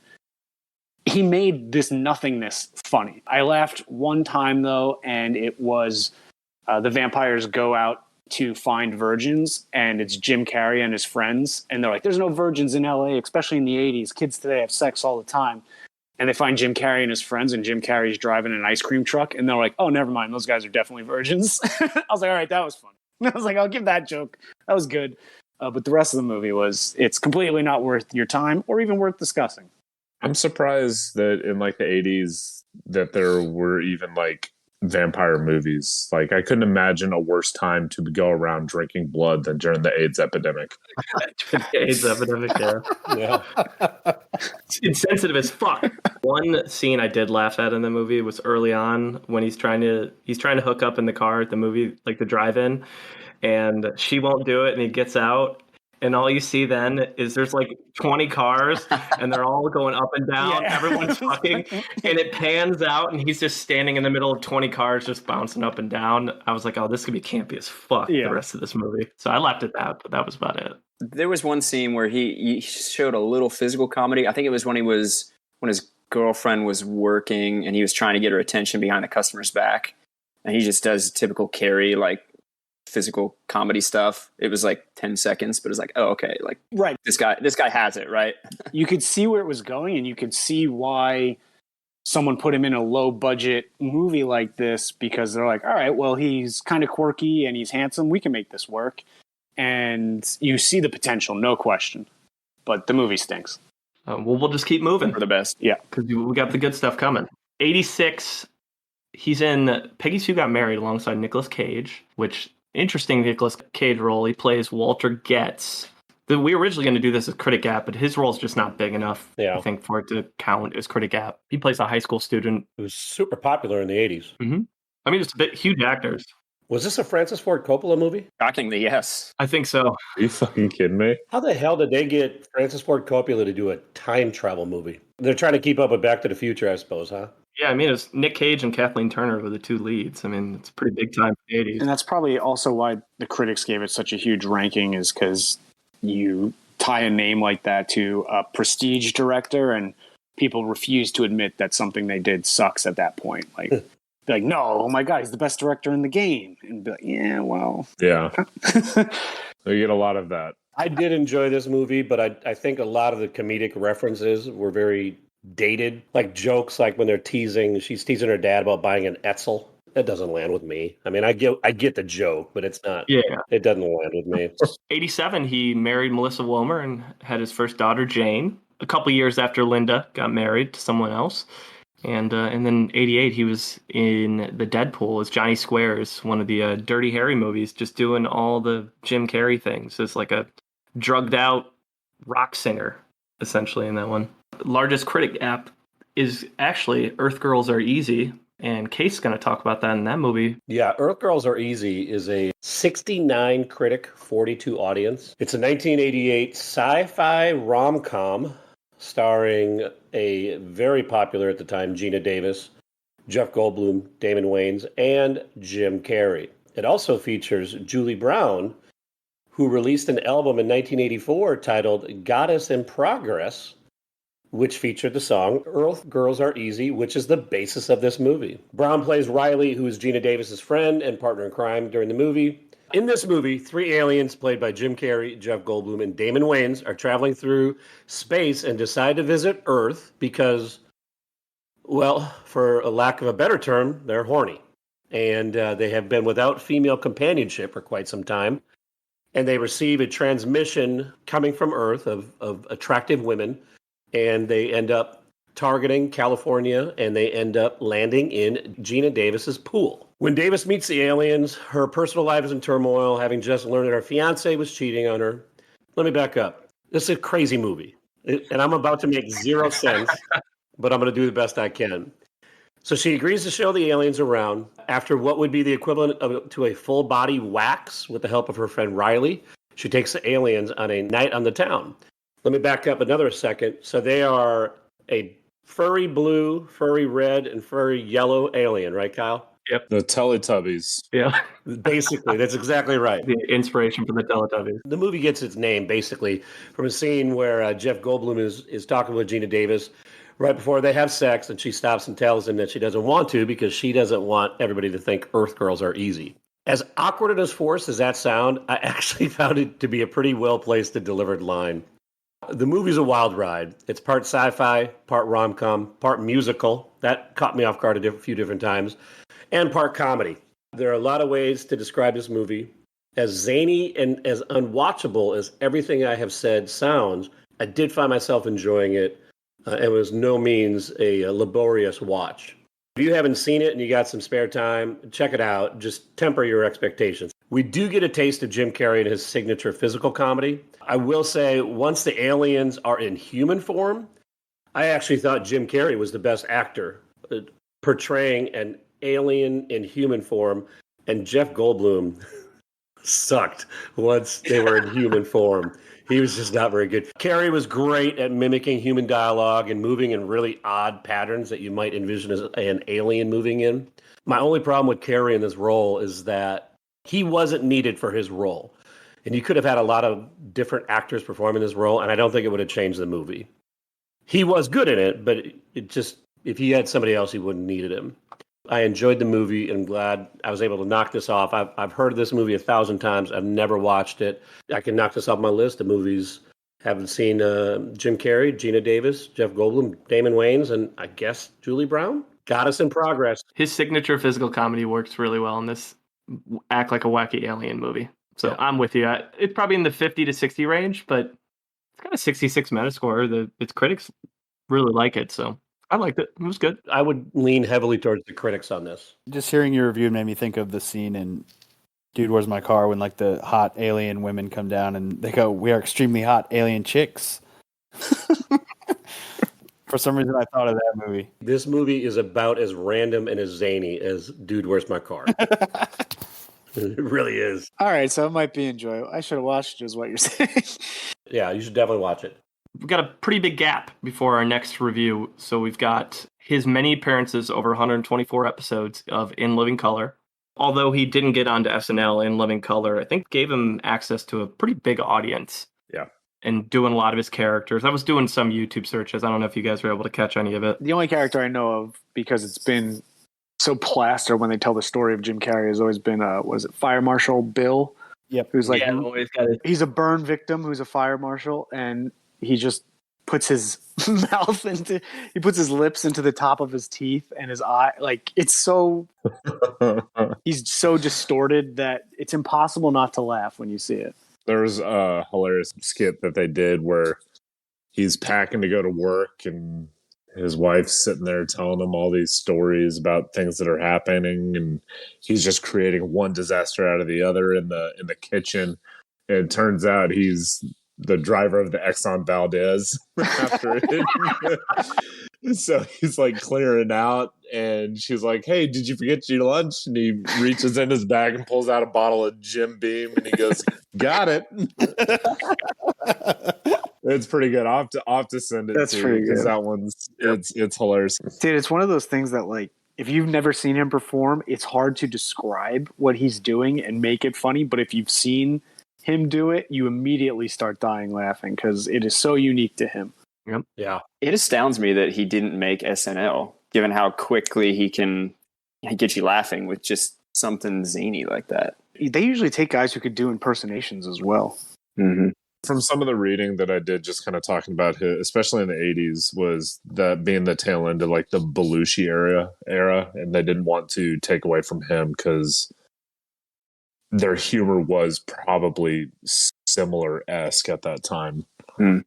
[SPEAKER 7] he made this nothingness funny. I laughed one time though, and it was the vampires go out to find virgins, and it's Jim Carrey and his friends, and they're like, there's no virgins in LA, especially in the 80s. Kids today have sex all the time. And they find Jim Carrey and his friends, and Jim Carrey's driving an ice cream truck, and they're like, oh, never mind, those guys are definitely virgins. I was like, all right, that was fun. I was like, I'll give that joke. That was good. But the rest of the movie it's completely not worth your time or even worth discussing.
[SPEAKER 6] I'm surprised that in like the 80s that there were even like vampire movies. Like, I couldn't imagine a worse time to go around drinking blood than during the AIDS epidemic.
[SPEAKER 3] AIDS epidemic, yeah. It's insensitive as fuck. One scene I did laugh at in the movie was early on when he's trying to hook up in the car at the movie, like the drive-in, and she won't do it, and he gets out. And all you see then is there's like 20 cars and they're all going up and down. Yeah. Everyone's fucking. And it pans out and he's just standing in the middle of 20 cars just bouncing up and down. I was like, oh, this could be campy as fuck the rest of this movie. So I laughed at that, but that was about it.
[SPEAKER 4] There was one scene where he showed a little physical comedy. I think it was when his girlfriend was working and he was trying to get her attention behind the customer's back. And he just does typical Carrey, like, physical comedy stuff. It was like 10 seconds, but it was like, oh, okay, like,
[SPEAKER 7] right,
[SPEAKER 4] this guy has it, right?
[SPEAKER 7] You could see where it was going, and you could see why someone put him in a low budget movie like this, because they're like, all right, well, he's kind of quirky and he's handsome, we can make this work. And you see the potential, no question, but the movie stinks.
[SPEAKER 3] Well, we'll just keep moving
[SPEAKER 4] for the best.
[SPEAKER 7] Yeah,
[SPEAKER 3] because we got the good stuff coming. 86, he's in Peggy Sue Got Married alongside Nicolas Cage, which interesting Nicolas Cage role. He plays Walter Getz. We were originally going to do this as Critic Gap, but his role's just not big enough, I think, for it to count as Critic Gap. He plays a high school student.
[SPEAKER 2] It was super popular in the 80s.
[SPEAKER 3] Mm-hmm. I mean, it's a bit huge actors.
[SPEAKER 2] Was this a Francis Ford Coppola movie?
[SPEAKER 4] Shockingly, yes.
[SPEAKER 3] I think so.
[SPEAKER 6] Are you fucking kidding me?
[SPEAKER 2] How the hell did they get Francis Ford Coppola to do a time travel movie? They're trying to keep up with Back to the Future, I suppose, huh?
[SPEAKER 3] Yeah, I mean, it's Nick Cage and Kathleen Turner were the two leads. I mean, it's a pretty big time for the 80s.
[SPEAKER 7] And that's probably also why the critics gave it such a huge ranking, is because you tie a name like that to a prestige director, and people refuse to admit that something they did sucks at that point. Like, they're like, no, oh my God, he's the best director in the game. And be like, yeah, well.
[SPEAKER 6] Yeah. You get a lot of that.
[SPEAKER 2] I did enjoy this movie, but I think a lot of the comedic references were very dated, like jokes like when she's teasing her dad about buying an Etzel. That doesn't land with me. I mean, I get the joke, but it's not.
[SPEAKER 3] Yeah,
[SPEAKER 2] it doesn't land with me.
[SPEAKER 3] 87, he married Melissa Wilmer and had his first daughter, Jane. A couple years after Linda got married to someone else, and then 88, he was in the Deadpool as Johnny Squares, one of the Dirty Harry movies, just doing all the Jim Carrey things. It's like a drugged out rock singer, essentially, in that one. Largest critic app is actually Earth Girls Are Easy, and Kate's going to talk about that in that movie.
[SPEAKER 2] Yeah, Earth Girls Are Easy is a 69 critic, 42 audience. It's a 1988 sci-fi rom-com starring a very popular at the time Gina Davis, Jeff Goldblum, Damon Wayans, and Jim Carrey. It also features Julie Brown, who released an album in 1984 titled Goddess in Progress, which featured the song Earth Girls Are Easy, which is the basis of this movie. Brown plays Riley, who is Gina Davis's friend and partner in crime during the movie. In this movie, 3 aliens played by Jim Carrey, Jeff Goldblum, and Damon Wayans are traveling through space and decide to visit Earth because, well, for a lack of a better term, they're horny. And they have been without female companionship for quite some time. And they receive a transmission coming from Earth of attractive women. And they end up targeting California, and they end up landing in Gina Davis's pool. When Davis meets the aliens, her personal life is in turmoil, having just learned that her fiancé was cheating on her. Let me back up. This is a crazy movie, and I'm about to make zero sense, but I'm going to do the best I can. So she agrees to show the aliens around after what would be the equivalent to a full-body wax with the help of her friend Riley. She takes the aliens on a night on the town. Let me back up another second. So they are a furry blue, furry red, and furry yellow alien, right, Kyle?
[SPEAKER 3] Yep.
[SPEAKER 6] The Teletubbies.
[SPEAKER 3] Yeah.
[SPEAKER 2] Basically, that's exactly right.
[SPEAKER 3] The inspiration for the Teletubbies.
[SPEAKER 2] The movie gets its name basically from a scene where Jeff Goldblum is talking with Gina Davis right before they have sex, and she stops and tells him that she doesn't want to because she doesn't want everybody to think Earth girls are easy. As awkward and as forced as that sound, I actually found it to be a pretty well-placed and delivered line. The movie's a wild ride. It's part sci-fi, part rom-com, part musical. That caught me off guard a few different times. And part comedy. There are a lot of ways to describe this movie. As zany and as unwatchable as everything I have said sounds, I did find myself enjoying it. It was no means a laborious watch. If you haven't seen it and you got some spare time, check it out. Just temper your expectations. We do get a taste of Jim Carrey and his signature physical comedy. I will say, once the aliens are in human form, I actually thought Jim Carrey was the best actor portraying an alien in human form, and Jeff Goldblum sucked once they were in human form. He was just not very good. Carrey was great at mimicking human dialogue and moving in really odd patterns that you might envision as an alien moving in. My only problem with Carrey in this role is that he wasn't needed for his role. And you could have had a lot of different actors performing this role, and I don't think it would have changed the movie. He was good in it, but it just, if he had somebody else, he wouldn't have needed him. I enjoyed the movie and glad I was able to knock this off. I've heard of this movie 1,000 times. I've never watched it. I can knock this off my list of movies. Haven't seen Jim Carrey, Gina Davis, Jeff Goldblum, Damon Wayans, and I guess Julie Brown. Got us in progress.
[SPEAKER 3] His signature physical comedy works really well in this act like a wacky alien movie. So yeah. I'm with you. It's probably in the 50 to 60 range, but it's got a 66 Metascore. Its critics really like it, so I liked it. It was good.
[SPEAKER 2] I would lean heavily towards the critics on this.
[SPEAKER 5] Just hearing your review made me think of the scene in Dude, Where's My Car when like the hot alien women come down and they go, "We are extremely hot alien chicks." For some reason, I thought of that movie.
[SPEAKER 2] This movie is about as random and as zany as Dude, Where's My Car? It really is.
[SPEAKER 7] All right, so it might be enjoyable. I should have watched it, is what you're saying.
[SPEAKER 2] Yeah, you should definitely watch it.
[SPEAKER 3] We've got a pretty big gap before our next review. So we've got his many appearances over 124 episodes of In Living Color. Although he didn't get onto SNL, In Living Color, I think gave him access to a pretty big audience.
[SPEAKER 6] Yeah.
[SPEAKER 3] And doing a lot of his characters. I was doing some YouTube searches. I don't know if you guys were able to catch any of it.
[SPEAKER 7] The only character I know of, because it's been so plastered when they tell the story of Jim Carrey, has always been, was it Fire Marshal Bill?
[SPEAKER 5] Yep.
[SPEAKER 7] Who's like,
[SPEAKER 3] he's
[SPEAKER 7] a burn victim who's a fire marshal, and he just puts his he puts his lips into the top of his teeth and his eye. Like, it's so, he's so distorted that it's impossible not to laugh when you see it.
[SPEAKER 6] There's a hilarious skit that they did where he's packing to go to work and his wife's sitting there telling him all these stories about things that are happening, and he's just creating one disaster out of the other in the kitchen. And it turns out he's the driver of the Exxon Valdez after it. So he's like clearing out, and she's like, "Hey, did you forget your lunch?" And he reaches in his bag and pulls out a bottle of Jim Beam, and he goes, "Got it." It's pretty good. I'll have to send it
[SPEAKER 7] That's
[SPEAKER 6] to you
[SPEAKER 7] pretty
[SPEAKER 6] because
[SPEAKER 7] good.
[SPEAKER 6] that one's it's hilarious.
[SPEAKER 7] Dude, it's one of those things that, like, if you've never seen him perform, it's hard to describe what he's doing and make it funny. But if you've seen him do it, you immediately start dying laughing because it is so unique to him.
[SPEAKER 3] Yep.
[SPEAKER 2] Yeah.
[SPEAKER 4] It astounds me that he didn't make SNL, given how quickly he can get you laughing with just something zany like that.
[SPEAKER 7] They usually take guys who could do impersonations as well.
[SPEAKER 4] Mm-hmm.
[SPEAKER 6] From some of the reading that I did, just kind of talking about his, especially in the 80s, was that being the tail end of like the Belushi era, and they didn't want to take away from him because their humor was probably similar-esque at that time.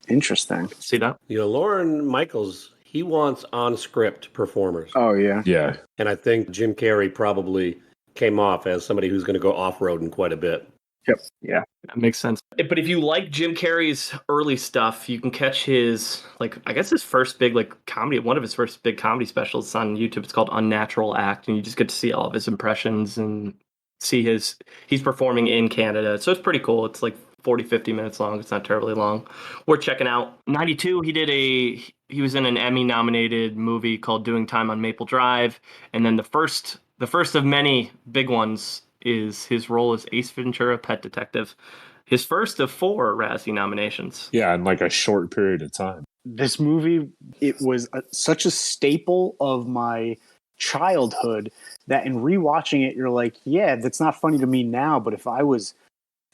[SPEAKER 7] Interesting.
[SPEAKER 3] See that?
[SPEAKER 2] You know, Lorne Michaels, he wants on-script performers.
[SPEAKER 7] Oh, yeah.
[SPEAKER 6] Yeah.
[SPEAKER 2] And I think Jim Carrey probably came off as somebody who's going to go off-roading quite a bit.
[SPEAKER 7] Yep.
[SPEAKER 4] Yeah.
[SPEAKER 3] That makes sense. But if you like Jim Carrey's early stuff, you can catch his, like, I guess his first big, like, comedy, one of his first big comedy specials on YouTube. It's called Unnatural Act, and you just get to see all of his impressions and see he's performing in Canada. So it's pretty cool. It's like 40, 50 minutes long. It's not terribly long. We're checking out. 92, he was in an Emmy-nominated movie called Doing Time on Maple Drive, and then the first The first of many big ones is his role as Ace Ventura, Pet Detective. His first of 4 Razzie nominations.
[SPEAKER 6] Yeah, in like a short period of time.
[SPEAKER 7] This movie, it was such a staple of my childhood that in rewatching it, you're like, yeah, that's not funny to me now, but if I was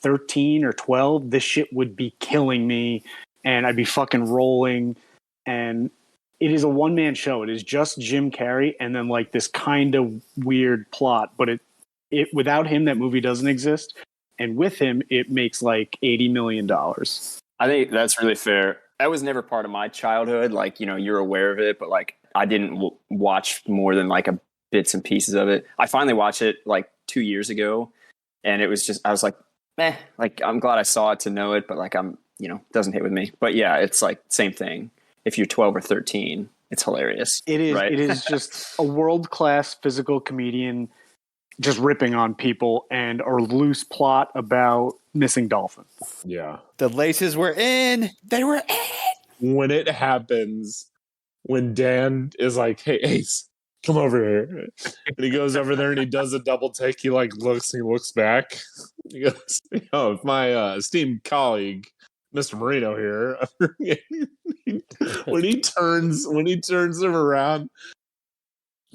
[SPEAKER 7] 13 or 12, this shit would be killing me and I'd be fucking rolling. And it is a one-man show. It is just Jim Carrey and then like this kind of weird plot, but it without him, that movie doesn't exist. And with him, it makes like $80 million.
[SPEAKER 4] I think that's really fair. That was never part of my childhood. Like, you're aware of it, but like I didn't watch more than like a bits and pieces of it. I finally watched it like 2 years ago, and it was just, I was like, like I'm glad I saw it to know it, but like doesn't hit with me. But yeah, it's like same thing. If you're 12 or 13, it's hilarious.
[SPEAKER 7] It is.
[SPEAKER 4] Right?
[SPEAKER 7] It is just a world-class physical comedian just ripping on people and a loose plot about missing dolphins.
[SPEAKER 6] Yeah.
[SPEAKER 5] The laces were in. They were in.
[SPEAKER 6] When it happens, when Dan is like, hey, Ace, come over here. And he goes over there and he does a double take. He like looks and he looks back. He goes, if my esteemed colleague, Mr. Marino here, when he turns him around,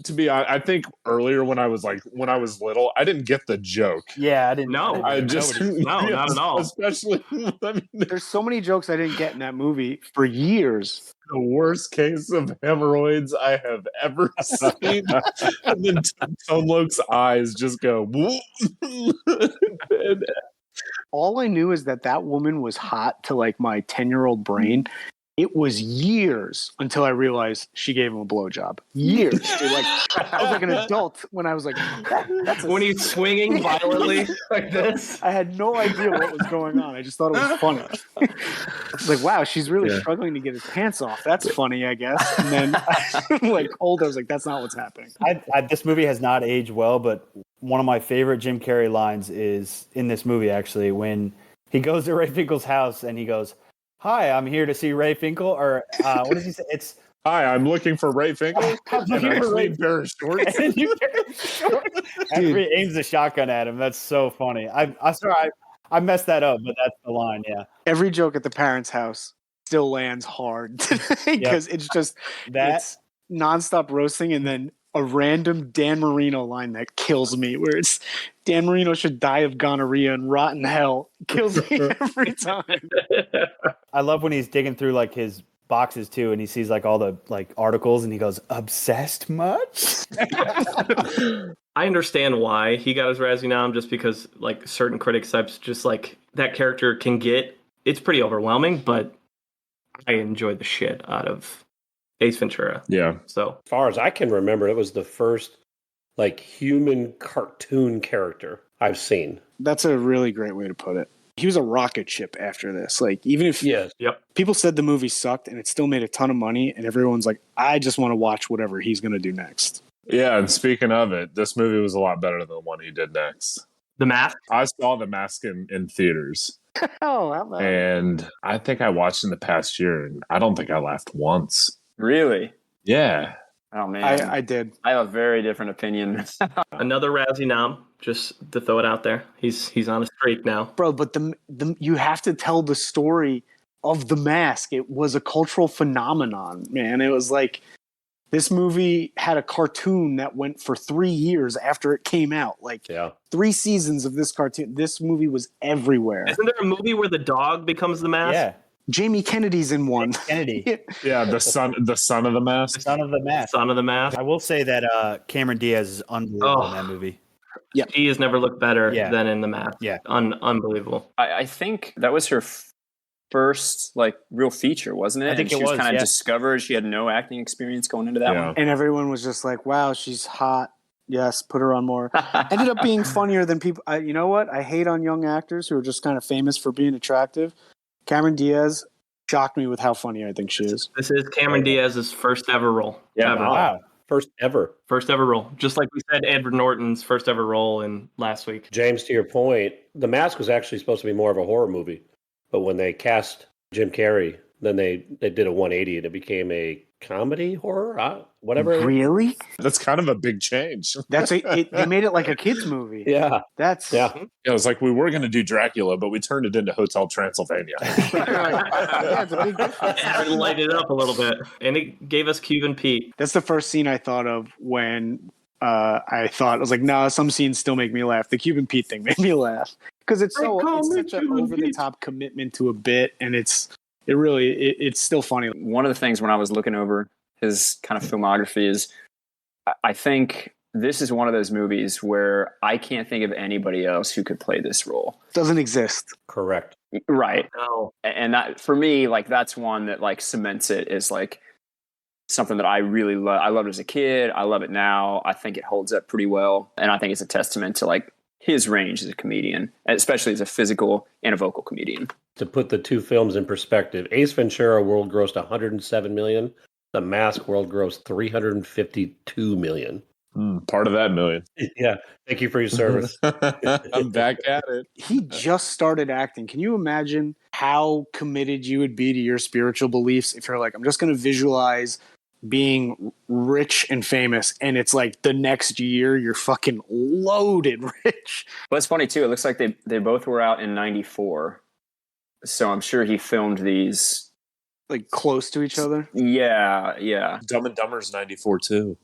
[SPEAKER 6] to be honest, I think earlier when I was little, I didn't get the joke.
[SPEAKER 5] Yeah, I didn't.
[SPEAKER 3] No,
[SPEAKER 6] I just
[SPEAKER 3] not at all.
[SPEAKER 6] Especially,
[SPEAKER 7] There's so many jokes I didn't get in that movie for years.
[SPEAKER 6] the worst case of hemorrhoids I have ever seen. And then Tone Loke's eyes just go.
[SPEAKER 7] All I knew is that woman was hot to like my 10-year-old brain. It was years until I realized she gave him a blowjob. Years. Dude, like I was like an adult when I was like, that's
[SPEAKER 3] When he's swinging violently like this.
[SPEAKER 7] I had no idea what was going on. I just thought it was funny. It's like, wow, she's really struggling to get his pants off. That's funny, I guess. And then like older, I was like, that's not what's happening.
[SPEAKER 5] This movie has not aged well, but one of my favorite Jim Carrey lines is in this movie, actually, when he goes to Ray Finkel's house and he goes, hi, I'm here to see Ray Finkel. Or what does he say? It's
[SPEAKER 6] hi, I'm looking for Ray Finkel.
[SPEAKER 5] I'm looking for Ray
[SPEAKER 6] pair of shorts.
[SPEAKER 5] and you After he aims the shotgun at him. That's so funny. I'm sorry, I messed that up, but that's the line. Yeah.
[SPEAKER 7] Every joke at the parents' house still lands hard today because it's just it's nonstop roasting and then a random Dan Marino line that kills me where it's Dan Marino should die of gonorrhea and rot in hell. Kills me every time.
[SPEAKER 5] I love when he's digging through like his boxes too and he sees like all the like articles and he goes, obsessed much?
[SPEAKER 3] I understand why he got his Razzie nom, just because like certain critic types just like that character can get, it's pretty overwhelming, but I enjoyed the shit out of Ace Ventura.
[SPEAKER 6] Yeah.
[SPEAKER 3] So
[SPEAKER 2] As far as I can remember, it was the first like human cartoon character I've seen.
[SPEAKER 7] That's a really great way to put it. He was a rocket ship after this. Like, even if people said the movie sucked and it still made a ton of money and everyone's like, I just want to watch whatever he's going to do next.
[SPEAKER 6] Yeah, and speaking of it, this movie was a lot better than the one he did next.
[SPEAKER 3] The Mask?
[SPEAKER 6] I saw The Mask in theaters.
[SPEAKER 7] Oh, how about
[SPEAKER 6] And I think I watched in the past year and I don't think I laughed once.
[SPEAKER 4] Really?
[SPEAKER 6] Yeah.
[SPEAKER 4] Oh man,
[SPEAKER 7] I did.
[SPEAKER 4] I have a very different opinion.
[SPEAKER 3] Another Razzie nom, just to throw it out there. He's on a streak now.
[SPEAKER 7] Bro, but the you have to tell the story of The Mask. It was a cultural phenomenon, man. It was like this movie had a cartoon that went for 3 years after it came out. Like 3 seasons of this cartoon. This movie was everywhere.
[SPEAKER 3] Isn't there a movie where the dog becomes the mask?
[SPEAKER 5] Yeah.
[SPEAKER 7] Jamie Kennedy's in one.
[SPEAKER 5] Kennedy.
[SPEAKER 6] Yeah, the son of the Mask.
[SPEAKER 5] Son of the Mask.
[SPEAKER 3] Son of the Mask.
[SPEAKER 5] I will say that Cameron Diaz is unbelievable in that movie.
[SPEAKER 7] Yeah.
[SPEAKER 3] He has never looked better than in The Mask.
[SPEAKER 5] Yeah.
[SPEAKER 3] Unbelievable.
[SPEAKER 4] I think that was her first like real feature, wasn't it?
[SPEAKER 5] I think
[SPEAKER 4] and
[SPEAKER 5] it
[SPEAKER 4] she was kind of
[SPEAKER 5] yeah.
[SPEAKER 4] discovered. She had no acting experience going into that one.
[SPEAKER 7] And everyone was just like, wow, she's hot. Yes, put her on more. Ended up being funnier than people. You know what? I hate on young actors who are just kind of famous for being attractive. Cameron Diaz shocked me with how funny I think she is.
[SPEAKER 3] This is Cameron Diaz's first ever role.
[SPEAKER 4] Yeah.
[SPEAKER 3] Ever.
[SPEAKER 2] Wow. First ever.
[SPEAKER 3] First ever role. Just like we said, Edward Norton's first ever role in last week.
[SPEAKER 2] James, to your point, The Mask was actually supposed to be more of a horror movie. But when they cast Jim Carrey, Then they did a 180 and it became a comedy horror, whatever.
[SPEAKER 7] Really?
[SPEAKER 6] That's kind of a big change.
[SPEAKER 7] They made it like a kids movie.
[SPEAKER 2] Yeah.
[SPEAKER 7] Yeah.
[SPEAKER 6] It was like we were going to do Dracula, but we turned it into Hotel Transylvania.
[SPEAKER 7] Yeah, it's a big difference.
[SPEAKER 3] And lighten it up a little bit. And it gave us Cuban Pete.
[SPEAKER 7] That's the first scene I thought of when I was like, nah, some scenes still make me laugh. The Cuban Pete thing made me laugh because it's such an over the top commitment to a bit, and it's still funny.
[SPEAKER 4] One of the things when I was looking over his kind of filmography is I think this is one of those movies where I can't think of anybody else who could play this role.
[SPEAKER 7] Doesn't exist.
[SPEAKER 2] Correct.
[SPEAKER 4] Right.
[SPEAKER 3] No.
[SPEAKER 4] And that, for me, like, that's one that like cements it as like something that I really love. I loved it as a kid. I love it now. I think it holds up pretty well. And I think it's a testament to like his range as a comedian, especially as a physical and a vocal comedian.
[SPEAKER 2] To put the two films in perspective, Ace Ventura world grossed 107 million. The Mask world grossed 352 million.
[SPEAKER 6] Part of that million.
[SPEAKER 2] Yeah. Thank you for your service.
[SPEAKER 6] I'm back at it.
[SPEAKER 7] He just started acting. Can you imagine how committed you would be to your spiritual beliefs if you're like, I'm just going to visualize being rich and famous, and it's like the next year you're fucking loaded rich.
[SPEAKER 4] But it's funny too. It looks like they both were out in '94, so I'm sure he filmed these
[SPEAKER 7] like close to each other.
[SPEAKER 4] Yeah.
[SPEAKER 6] Dumb and Dumber's '94 too.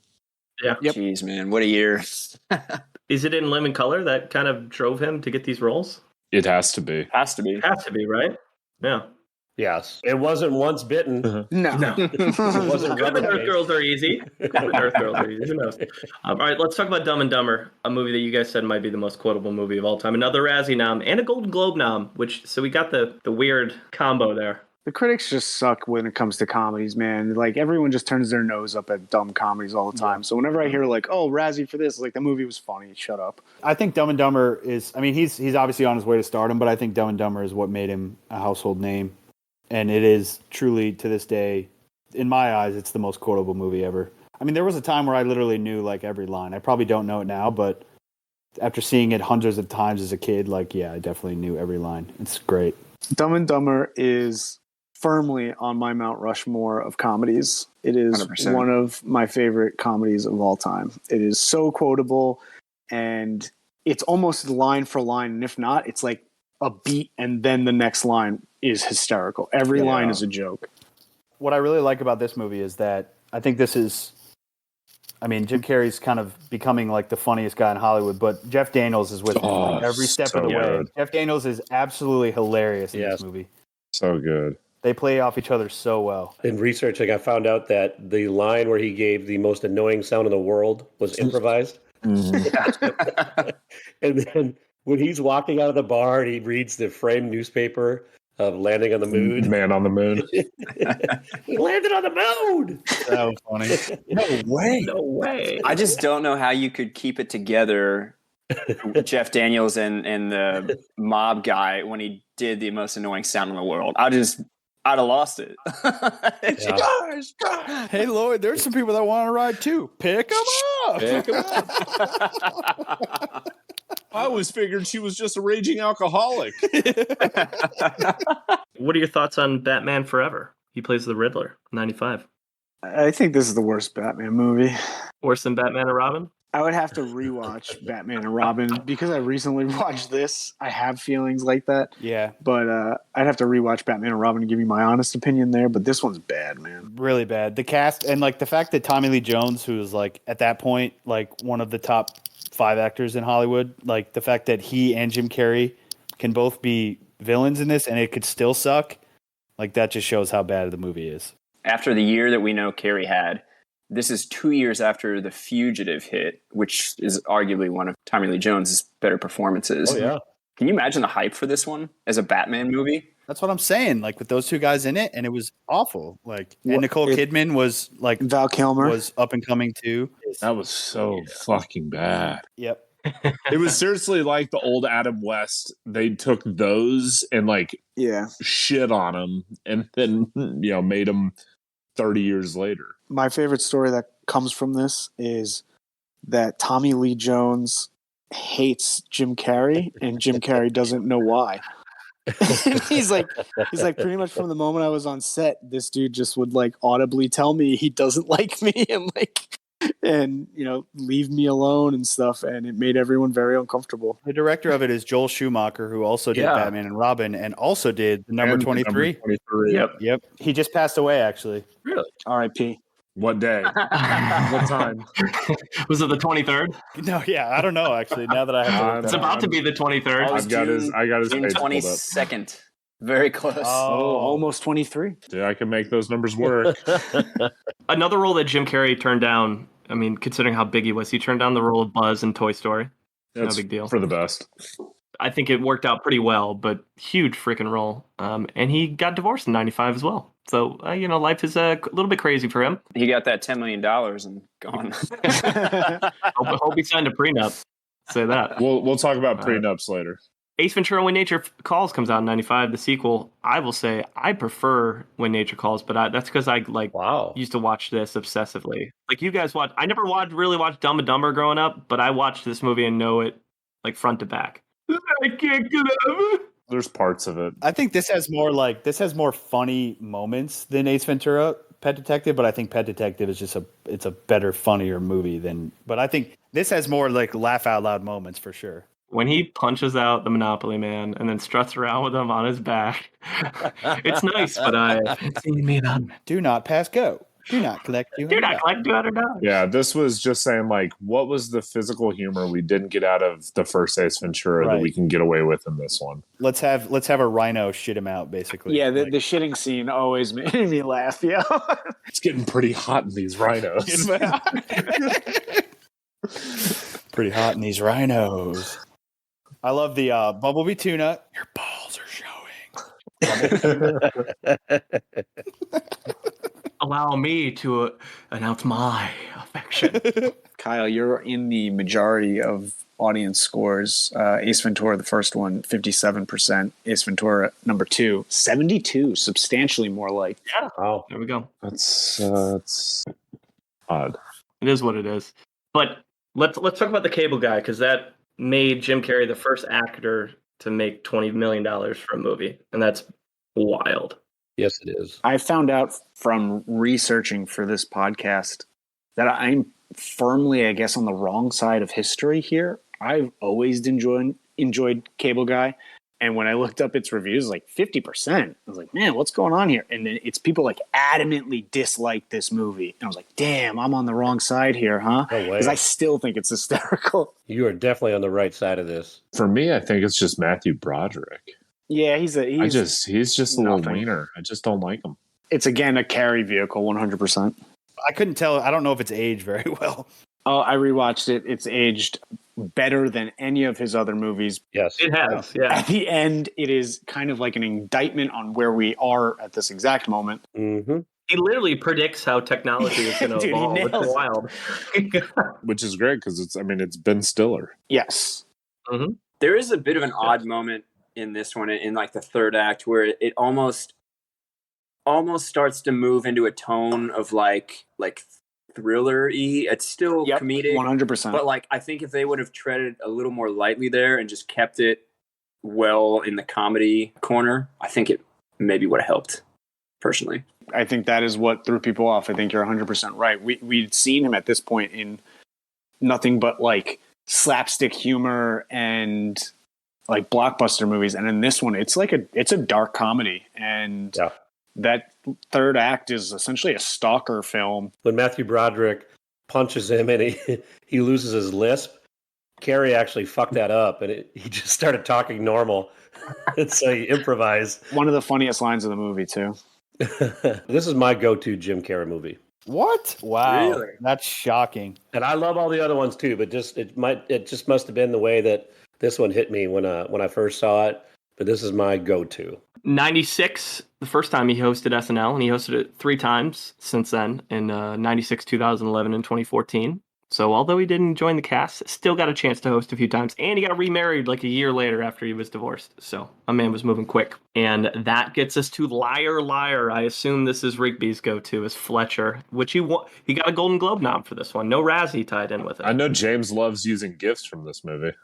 [SPEAKER 3] Yeah.
[SPEAKER 7] Yep.
[SPEAKER 4] Jeez, man, what a year!
[SPEAKER 3] Is it in Living Color that kind of drove him to get these roles?
[SPEAKER 6] It has to be.
[SPEAKER 4] Has to be.
[SPEAKER 3] Has to be, right? Yeah.
[SPEAKER 2] Yes. It wasn't Once Bitten.
[SPEAKER 7] No.
[SPEAKER 2] It wasn't
[SPEAKER 3] Good
[SPEAKER 2] Rubber
[SPEAKER 3] Earth
[SPEAKER 2] Face.
[SPEAKER 3] Girls are easy. Good Earth Girls are easy. Who knows? All right, let's talk about Dumb and Dumber, a movie that you guys said might be the most quotable movie of all time. Another Razzie nom and a Golden Globe nom, so we got the weird combo there.
[SPEAKER 7] The critics just suck when it comes to comedies, man. Like, everyone just turns their nose up at dumb comedies all the time. So whenever I hear like, oh, Razzie for this, like, the movie was funny. Shut up.
[SPEAKER 5] I think Dumb and Dumber is, I mean, he's obviously on his way to stardom, but I think Dumb and Dumber is what made him a household name. And it is truly, to this day, in my eyes, it's the most quotable movie ever. I mean, there was a time where I literally knew like every line. I probably don't know it now, but after seeing it hundreds of times as a kid, like, yeah, I definitely knew every line. It's great.
[SPEAKER 7] Dumb and Dumber is firmly on my Mount Rushmore of comedies. It is
[SPEAKER 4] 100%.
[SPEAKER 7] one of my favorite comedies of all time. It is so quotable, and it's almost line for line. And if not, it's like a beat, and then the next line is hysterical. Every line is a joke.
[SPEAKER 5] What I really like about this movie is that I think this is, I mean, Jim Carrey's kind of becoming like the funniest guy in Hollywood, but Jeff Daniels is with him like every step of the way.
[SPEAKER 6] good.
[SPEAKER 5] Jeff Daniels is absolutely hilarious in this movie.
[SPEAKER 6] So good.
[SPEAKER 5] They play off each other so well.
[SPEAKER 2] In researching, I found out that the line where he gave the most annoying sound in the world was improvised. And then when he's walking out of the bar and he reads the framed newspaper of Landing on the Moon.
[SPEAKER 6] Man on the Moon.
[SPEAKER 2] He landed on the moon!
[SPEAKER 5] So funny.
[SPEAKER 6] No way.
[SPEAKER 3] No way.
[SPEAKER 4] I just don't know how you could keep it together, Jeff Daniels and the mob guy, when he did the most annoying sound in the world. I'd have lost it. Guys.
[SPEAKER 5] Hey, Lloyd, there's some people that want to ride too. Pick them up.
[SPEAKER 6] I always figured she was just a raging alcoholic.
[SPEAKER 3] What are your thoughts on Batman Forever? He plays the Riddler, 95.
[SPEAKER 7] I think this is the worst Batman movie.
[SPEAKER 3] Worse than Batman and Robin?
[SPEAKER 7] I would have to rewatch Batman and Robin because I recently watched this. I have feelings like that.
[SPEAKER 5] Yeah.
[SPEAKER 7] But I'd have to rewatch Batman and Robin to give you my honest opinion there. But this one's bad, man.
[SPEAKER 5] Really bad. The cast and like the fact that Tommy Lee Jones, who was like at that point like one of the top 5 actors in Hollywood, like the fact that he and Jim Carrey can both be villains in this and it could still suck, like that just shows how bad the movie is.
[SPEAKER 4] After the year that we know Carrey had, this is 2 years after The Fugitive hit, which is arguably one of Tommy Lee Jones' better performances.
[SPEAKER 2] Oh, yeah.
[SPEAKER 4] Can you imagine the hype for this one as a Batman movie?
[SPEAKER 5] That's what I'm saying. Like with those two guys in it, and it was awful. Like, and Nicole Kidman was like
[SPEAKER 7] Val Kilmer
[SPEAKER 5] was up and coming too.
[SPEAKER 6] That was so fucking bad.
[SPEAKER 5] Yep.
[SPEAKER 6] It was seriously like the old Adam West. They took those and like shit on them, and then made them 30 years later.
[SPEAKER 7] My favorite story that comes from this is that Tommy Lee Jones hates Jim Carrey, and Jim Carrey doesn't know why. he's like pretty much from the moment I was on set, this dude just would like audibly tell me he doesn't like me and leave me alone and stuff, and it made everyone very uncomfortable.
[SPEAKER 5] The director of it is Joel Schumacher, who also did Batman and Robin, and also did number 23. Yep. He just passed away, actually.
[SPEAKER 3] Really?
[SPEAKER 7] R.I.P.
[SPEAKER 6] What day? What time?
[SPEAKER 3] Was it the 23rd?
[SPEAKER 5] No, yeah, I don't know, actually, now that I have to look
[SPEAKER 3] It's
[SPEAKER 5] that
[SPEAKER 3] about
[SPEAKER 5] up.
[SPEAKER 3] to be the 23rd.
[SPEAKER 6] I got his
[SPEAKER 4] June
[SPEAKER 6] page pulled up.
[SPEAKER 4] 22nd. Very close.
[SPEAKER 7] Oh, almost 23.
[SPEAKER 6] Yeah, I can make those numbers work.
[SPEAKER 3] Another role that Jim Carrey turned down, I mean, considering how big he was, he turned down the role of Buzz in Toy Story.
[SPEAKER 6] That's
[SPEAKER 3] no big deal.
[SPEAKER 6] For the best.
[SPEAKER 3] I think it worked out pretty well, but huge freaking role. And he got divorced in 95 as well. So, life is a little bit crazy for him.
[SPEAKER 4] He got that $10 million and gone.
[SPEAKER 3] Hope he signed a prenup. Say that.
[SPEAKER 6] We'll talk about prenups later.
[SPEAKER 3] Ace Ventura: When Nature Calls comes out in 95, the sequel. I will say I prefer When Nature Calls, but that's because I used to watch this obsessively. Like you guys watch. I never really watched Dumb and Dumber growing up, but I watched this movie and know it like front to back. I can't get up.
[SPEAKER 6] There's parts of it.
[SPEAKER 5] I think this has more funny moments than Ace Ventura: Pet Detective, but I think Pet Detective is it's a better, funnier movie but I think this has more like laugh out loud moments for sure.
[SPEAKER 3] When he punches out the Monopoly Man and then struts around with him on his back, it's nice, but I haven't seen me on.
[SPEAKER 5] Do not pass go. Do not collect $200.
[SPEAKER 3] Do not collect $200.
[SPEAKER 6] Yeah, this was just saying like, what was the physical humor we didn't get out of the first Ace Ventura that we can get away with in this one?
[SPEAKER 5] Let's have a rhino shit him out, basically.
[SPEAKER 7] Yeah, the shitting scene always made me laugh. Yeah,
[SPEAKER 6] it's getting pretty hot in these rhinos.
[SPEAKER 5] Pretty hot in these rhinos. I love the Bumblebee tuna. Your balls are showing.
[SPEAKER 3] Allow me to announce my affection.
[SPEAKER 7] Kyle, you're in the majority of audience scores. Ace Ventura, the first one, 57%. Ace Ventura, number 2, 72, substantially more like.
[SPEAKER 3] Yeah. Oh, there we go.
[SPEAKER 6] That's odd.
[SPEAKER 3] It is what it is. But let's talk about the Cable Guy, because that made Jim Carrey the first actor to make $20 million for a movie, and that's wild.
[SPEAKER 2] Yes, it is.
[SPEAKER 7] I found out from researching for this podcast that I'm firmly, I guess, on the wrong side of history here. I've always enjoyed Cable Guy, and when I looked up its reviews, like 50%, I was like, man, what's going on here? And then it's people like adamantly dislike this movie, and I was like, damn, I'm on the wrong side here, huh?
[SPEAKER 2] No way.
[SPEAKER 7] Because I still think it's hysterical.
[SPEAKER 2] You are definitely on the right side of this.
[SPEAKER 6] For me, I think it's just Matthew Broderick.
[SPEAKER 7] Yeah, he's
[SPEAKER 6] just a little wiener. I just don't like him.
[SPEAKER 7] It's again a Carrey vehicle, 100%.
[SPEAKER 5] I couldn't tell. I don't know if it's aged very well.
[SPEAKER 7] Oh, I rewatched it. It's aged better than any of his other movies.
[SPEAKER 2] Yes,
[SPEAKER 3] it has. Yeah.
[SPEAKER 7] At the end, it is kind of like an indictment on where we are at this exact moment.
[SPEAKER 2] Mm-hmm.
[SPEAKER 3] He literally predicts how technology is going to evolve. It's wild.
[SPEAKER 6] Which is great because it's Ben Stiller.
[SPEAKER 7] Yes.
[SPEAKER 3] Mm-hmm.
[SPEAKER 4] There is a bit of an odd moment in this one, in like the third act, where it almost starts to move into a tone of like thriller-y. It's still comedic,
[SPEAKER 7] 100%.
[SPEAKER 4] But like, I think if they would have treaded a little more lightly there and just kept it well in the comedy corner, I think it maybe would have helped. Personally,
[SPEAKER 7] I think that is what threw people off. I think you're 100% right. We'd seen him at this point in nothing but like slapstick humor and like blockbuster movies, and in this one, it's a dark comedy, and that third act is essentially a stalker film.
[SPEAKER 2] When Matthew Broderick punches him and he loses his lisp, Carrey actually fucked that up, and he just started talking normal, and so he improvised.
[SPEAKER 7] One of the funniest lines of the movie, too.
[SPEAKER 2] This is my go-to Jim Carrey movie.
[SPEAKER 5] What? Wow,
[SPEAKER 4] really?
[SPEAKER 5] That's shocking.
[SPEAKER 2] And I love all the other ones too, but it just must have been the way that this one hit me when I first saw it. But this is my go-to. 96, the first time he hosted SNL, and he hosted it 3 times since then, in 96, 2011, and 2014. So although he didn't join the cast, still got a chance to host a few times, and he got remarried like a year later after he was divorced. So a man was moving quick. And that gets us to Liar Liar. I assume this is Rigby's go-to, is Fletcher, which he got a Golden Globe nom for this one. No Razzie tied in with it.
[SPEAKER 6] I know James loves using gifs from this movie.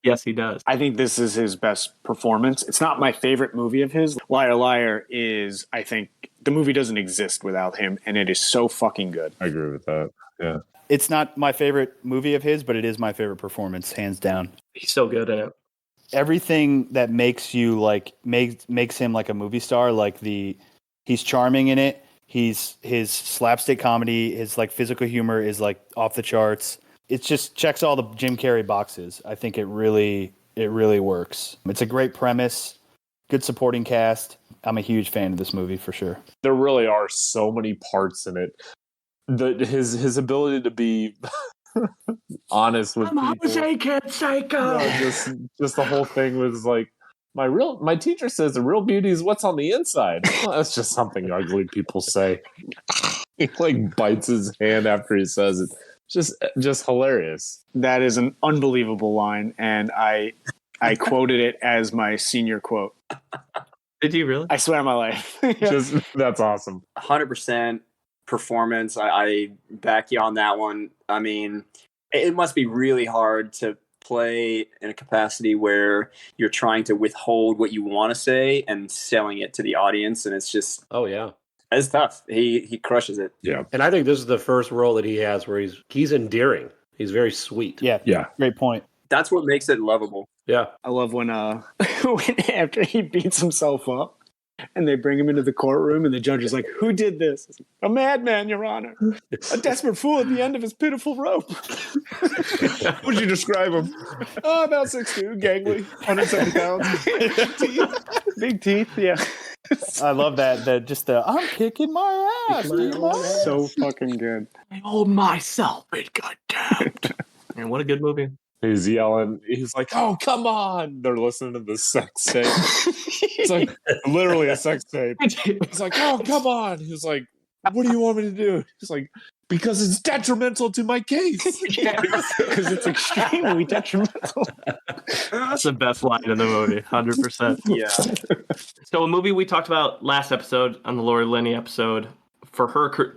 [SPEAKER 3] Yes, he does.
[SPEAKER 7] I think this is his best performance. It's not my favorite movie of his. Liar Liar is, I think, the movie doesn't exist without him, and it is so fucking good.
[SPEAKER 6] I agree with that. Yeah.
[SPEAKER 5] It's not my favorite movie of his, but it is my favorite performance, hands down.
[SPEAKER 3] He's so good in it.
[SPEAKER 5] Everything that makes you like makes him like a movie star, like he's charming in it. His slapstick comedy, his like physical humor is like off the charts. It just checks all the Jim Carrey boxes. I think it really works. It's a great premise, good supporting cast. I'm a huge fan of this movie for sure.
[SPEAKER 6] There really are so many parts in it. His ability to be honest with people.
[SPEAKER 3] Jose Canseco.
[SPEAKER 6] No, just the whole thing was like, my teacher says the real beauty is what's on the inside. Well, that's just something ugly people say. He like bites his hand after he says it. Just hilarious.
[SPEAKER 7] That is an unbelievable line, and I quoted it as my senior quote.
[SPEAKER 3] Did you really?
[SPEAKER 7] I swear on my life.
[SPEAKER 6] That's awesome.
[SPEAKER 4] 100% performance. I back you on that one. I mean, it must be really hard to play in a capacity where you're trying to withhold what you want to say and selling it to the audience, and it's just it's tough. He crushes it.
[SPEAKER 6] Yeah.
[SPEAKER 2] And I think this is the first role that he has where he's endearing. He's very sweet.
[SPEAKER 5] Yeah. Great point.
[SPEAKER 4] That's what makes it lovable.
[SPEAKER 2] Yeah.
[SPEAKER 7] I love when after he beats himself up and they bring him into the courtroom and the judge is like, "Who did this?" Like, "A madman, Your Honor. A desperate fool at the end of his pitiful rope."
[SPEAKER 6] Would you describe him? About 6'2", gangly, 170 pounds.
[SPEAKER 7] Big teeth, yeah.
[SPEAKER 5] I love that. I'm kicking my ass.
[SPEAKER 7] So fucking good.
[SPEAKER 3] I owe myself in contempt. And what a good movie.
[SPEAKER 6] He's yelling. He's like, "Oh, come on!" They're listening to the sex tape. It's like literally a sex tape. It's like, "Oh, come on!" He's like, "What do you want me to do?" He's like, "Because it's detrimental to my case."
[SPEAKER 7] Because it's extremely detrimental.
[SPEAKER 3] That's the best line in the movie, 100%.
[SPEAKER 4] Yeah.
[SPEAKER 3] So a movie we talked about last episode on the Laura Linney episode, for her,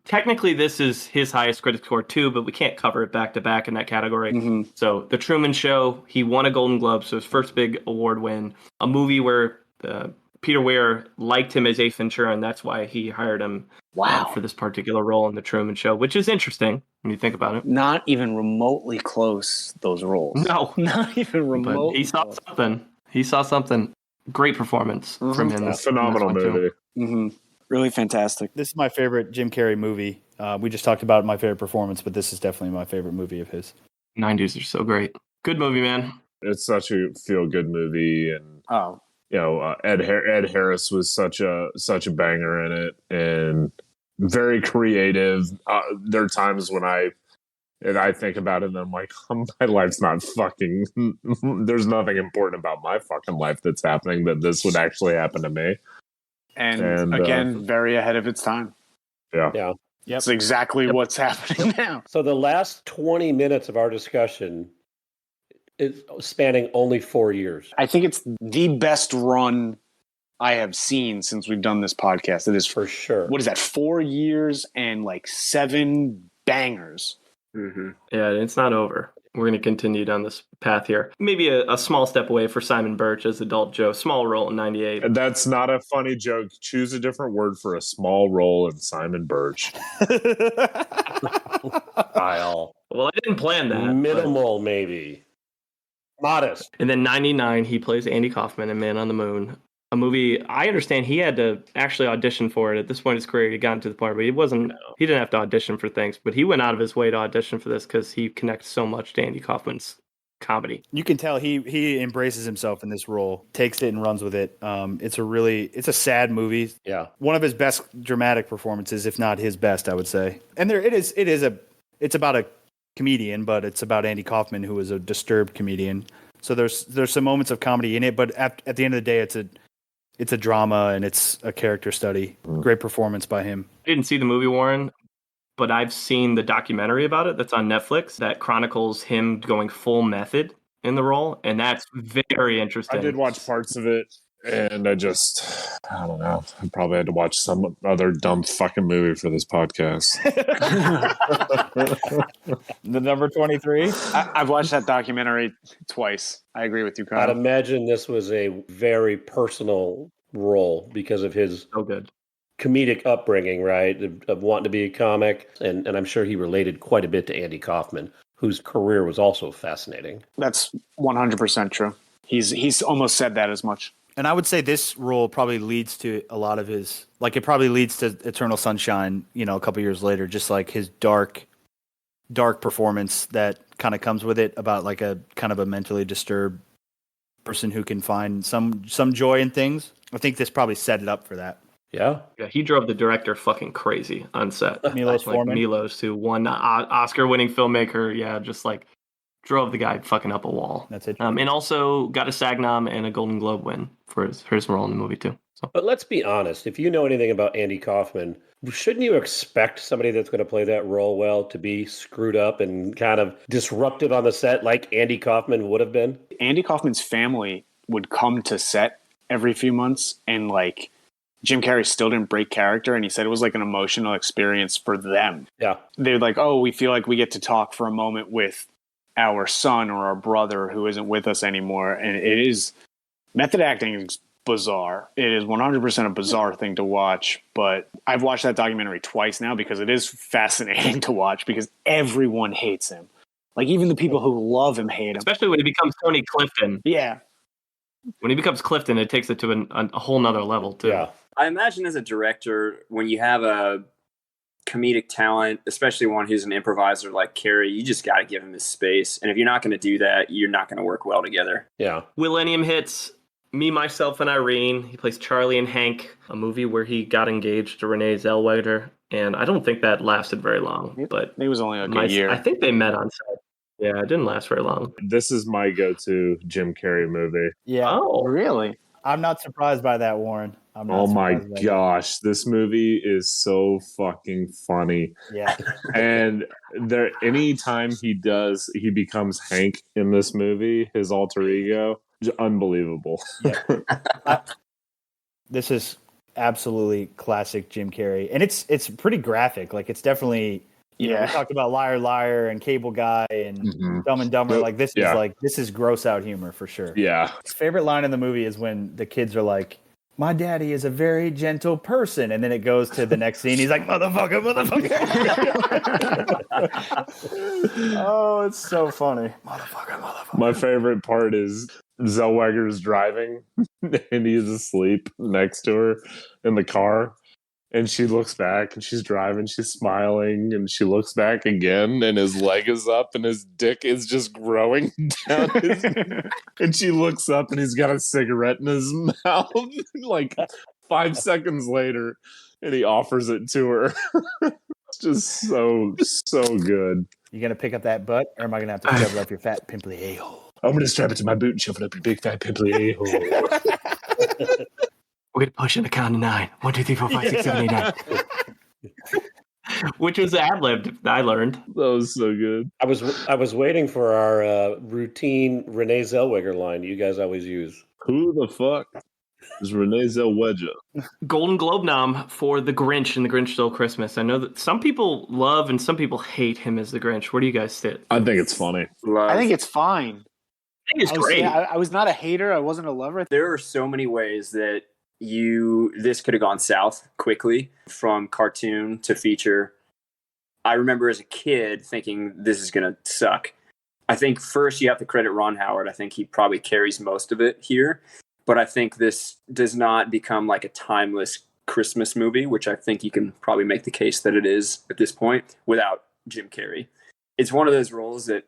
[SPEAKER 3] technically this is his highest critic score too, but we can't cover it back to back in that category.
[SPEAKER 7] Mm-hmm.
[SPEAKER 3] So The Truman Show, he won a Golden Globe, so his first big award win. A movie where Peter Weir liked him as Ace Ventura, and that's why he hired him for this particular role in The Truman Show, which is interesting when you think about it.
[SPEAKER 7] Not even remotely close, those roles.
[SPEAKER 3] No.
[SPEAKER 7] Not even remotely.
[SPEAKER 3] But he saw something. He saw something. Great performance from him.
[SPEAKER 6] A phenomenal movie.
[SPEAKER 7] Mm-hmm. Really fantastic.
[SPEAKER 5] This is my favorite Jim Carrey movie. We just talked about my favorite performance, but this is definitely my favorite movie of his.
[SPEAKER 3] 90s are so great. Good movie, man.
[SPEAKER 6] It's such a feel-good movie, and Ed Harris was such a banger in it, and very creative. There are times when I think about it and I'm like, my life's not fucking. There's nothing important about my fucking life that's happening that this would actually happen to me.
[SPEAKER 7] And again, very ahead of its time.
[SPEAKER 6] Yeah.
[SPEAKER 2] Yep.
[SPEAKER 7] That's exactly what's happening now.
[SPEAKER 2] So the last 20 minutes of our discussion is spanning only 4 years.
[SPEAKER 7] I think it's the best run I have seen since we've done this podcast. It is
[SPEAKER 2] For sure.
[SPEAKER 7] What is that? 4 years and like 7 bangers.
[SPEAKER 4] Mm-hmm.
[SPEAKER 3] Yeah, it's not over. We're going to continue down this path here. Maybe a small step away for Simon Birch as Adult Joe. Small role in 98.
[SPEAKER 6] That's not a funny joke. Choose a different word for a small role in Simon Birch.
[SPEAKER 2] Kyle.
[SPEAKER 3] Well, I didn't plan that.
[SPEAKER 2] Minimal, maybe. Modest.
[SPEAKER 3] And then 99, he plays Andy Kaufman in Man on the Moon. A movie, I understand he had to actually audition for it. At this point in his career, he gotten to the point where he didn't have to audition for things, but he went out of his way to audition for this because he connects so much to Andy Kaufman's comedy.
[SPEAKER 5] You can tell he embraces himself in this role, takes it and runs with it. It's a sad movie.
[SPEAKER 2] Yeah.
[SPEAKER 5] One of his best dramatic performances, if not his best, I would say. And it's about a comedian, but it's about Andy Kaufman, who is a disturbed comedian. So there's some moments of comedy in it, but at the end of the day, it's a drama and it's a character study. Great performance by him.
[SPEAKER 3] I didn't see the movie, Warren, but I've seen the documentary about it that's on Netflix that chronicles him going full method in the role, and that's very interesting.
[SPEAKER 6] I did watch parts of it. And I don't know. I probably had to watch some other dumb fucking movie for this podcast.
[SPEAKER 5] The number 23.
[SPEAKER 7] I've watched that documentary twice. I agree with you, Kyle.
[SPEAKER 2] I'd imagine this was a very personal role because of his
[SPEAKER 3] So good.
[SPEAKER 2] comedic upbringing, right? Of wanting to be a comic. And I'm sure he related quite a bit to Andy Kaufman, whose career was also fascinating.
[SPEAKER 7] That's 100% true. He's almost said that as much.
[SPEAKER 5] And I would say this role probably leads to a lot of his, like it probably leads to Eternal Sunshine, you know, a couple years later, just like his dark performance that kind of comes with it about like a kind of a mentally disturbed person who can find some joy in things. I think this probably set it up for that.
[SPEAKER 2] Yeah.
[SPEAKER 3] Yeah, he drove the director fucking crazy on set.
[SPEAKER 5] Milos
[SPEAKER 3] like
[SPEAKER 5] Forman.
[SPEAKER 3] Milos, who won Oscar-winning filmmaker. Yeah, just like drove the guy fucking up a wall.
[SPEAKER 5] That's it.
[SPEAKER 3] And also got a SAG nom and a Golden Globe win for his role in the movie too. So.
[SPEAKER 2] But let's be honest. If you know anything about Andy Kaufman, shouldn't you expect somebody that's going to play that role well to be screwed up and kind of disruptive on the set like Andy Kaufman would have been?
[SPEAKER 7] Andy Kaufman's family would come to set every few months, and like Jim Carrey still didn't break character, and he said it was like an emotional experience for them.
[SPEAKER 2] Yeah.
[SPEAKER 7] They're like, oh, we feel like we get to talk for a moment with our son or our brother who isn't with us anymore. And it is, method acting is bizarre. It is 100% a bizarre thing to watch, but I've watched that documentary twice now because it is fascinating to watch because everyone hates him. Like even the people who love him hate him.
[SPEAKER 3] Especially when he becomes Tony Clifton.
[SPEAKER 7] Yeah.
[SPEAKER 3] When he becomes Clifton, it takes it to a whole nother level too.
[SPEAKER 2] Yeah.
[SPEAKER 4] I imagine as a director, when you have a comedic talent, especially one who's an improviser like Carrey, you just got to give him his space. And if you're not going to do that, you're not going to work well together.
[SPEAKER 2] Yeah.
[SPEAKER 3] Millennium hits Me, Myself, and Irene. He plays Charlie and Hank, a movie where he got engaged to Renee Zellweger. And I don't think that lasted very long. But
[SPEAKER 7] It was only like a year.
[SPEAKER 3] I think they met on set. Yeah, it didn't last very long.
[SPEAKER 6] This is my go-to Jim Carrey movie.
[SPEAKER 5] Yeah.
[SPEAKER 3] Oh,
[SPEAKER 7] Really?
[SPEAKER 5] I'm not surprised by that, Warren. I'm not
[SPEAKER 6] Oh my
[SPEAKER 5] surprised by that.
[SPEAKER 6] gosh, this movie is so fucking funny.
[SPEAKER 5] Yeah.
[SPEAKER 6] And anytime he becomes Hank in this movie, his alter ego, unbelievable.
[SPEAKER 5] This is absolutely classic Jim Carrey. And it's pretty graphic. Like it's definitely we talked about Liar Liar and Cable Guy and Dumb and Dumber. Like this is gross out humor for sure.
[SPEAKER 6] Yeah.
[SPEAKER 5] His favorite line in the movie is when the kids are like, "My daddy is a very gentle person," and then it goes to the next scene. He's like, "Motherfucker." Oh, it's so funny. Motherfucker.
[SPEAKER 6] My favorite part is Zellweger's driving and he's asleep next to her in the car. And she looks back and she's driving, she's smiling, and she looks back again and his leg is up and his dick is just growing down his and she looks up and he's got a cigarette in his mouth like 5 seconds later and he offers it to her. It's just so good.
[SPEAKER 5] You gonna pick up that butt, or am I gonna have to shove it up your fat pimply a-hole?
[SPEAKER 6] I'm gonna strap it to my boot and shove it up your big fat pimply a-hole.
[SPEAKER 3] we're going to push in a count of 9. 1, 2, 3, 4, 5, 6, 7, 8, 9. Which was ad-libbed, I learned.
[SPEAKER 6] That was so good.
[SPEAKER 2] I was waiting for our routine Renee Zellweger line you guys always use.
[SPEAKER 6] Who the fuck is Renee Zellweger?
[SPEAKER 3] Golden Globe nom for The Grinch and The Grinch Stole Christmas. I know that some people love and some people hate him as the Grinch. Where do you guys sit?
[SPEAKER 6] I think it's funny.
[SPEAKER 7] I think it's fine.
[SPEAKER 3] I think it's great.
[SPEAKER 7] I was not a hater. I wasn't a lover.
[SPEAKER 4] There are so many ways that this could have gone south quickly, from cartoon to feature. I remember as a kid thinking this is going to suck. I think first you have to credit Ron Howard. I think he probably carries most of it here. But I think this does not become like a timeless Christmas movie, which I think you can probably make the case that it is at this point, without Jim Carrey. It's one of those roles that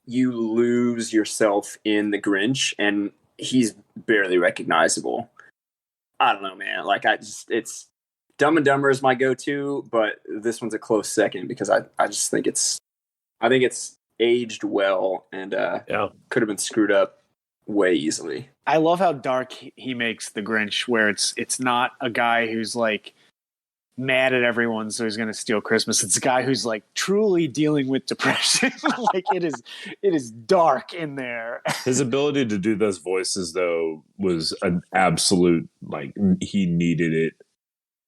[SPEAKER 4] you lose yourself in the Grinch, and he's barely recognizable. I don't know, man. Like it's Dumb and Dumber is my go-to, but this one's a close second because I just think it's aged well and could have been screwed up way easily.
[SPEAKER 7] I love how dark he makes the Grinch, where it's not a guy who's like mad at everyone, so he's going to steal Christmas. It's a guy who's like truly dealing with depression. Like it is dark in there.
[SPEAKER 6] His ability to do those voices, though, was an absolute, like, he needed it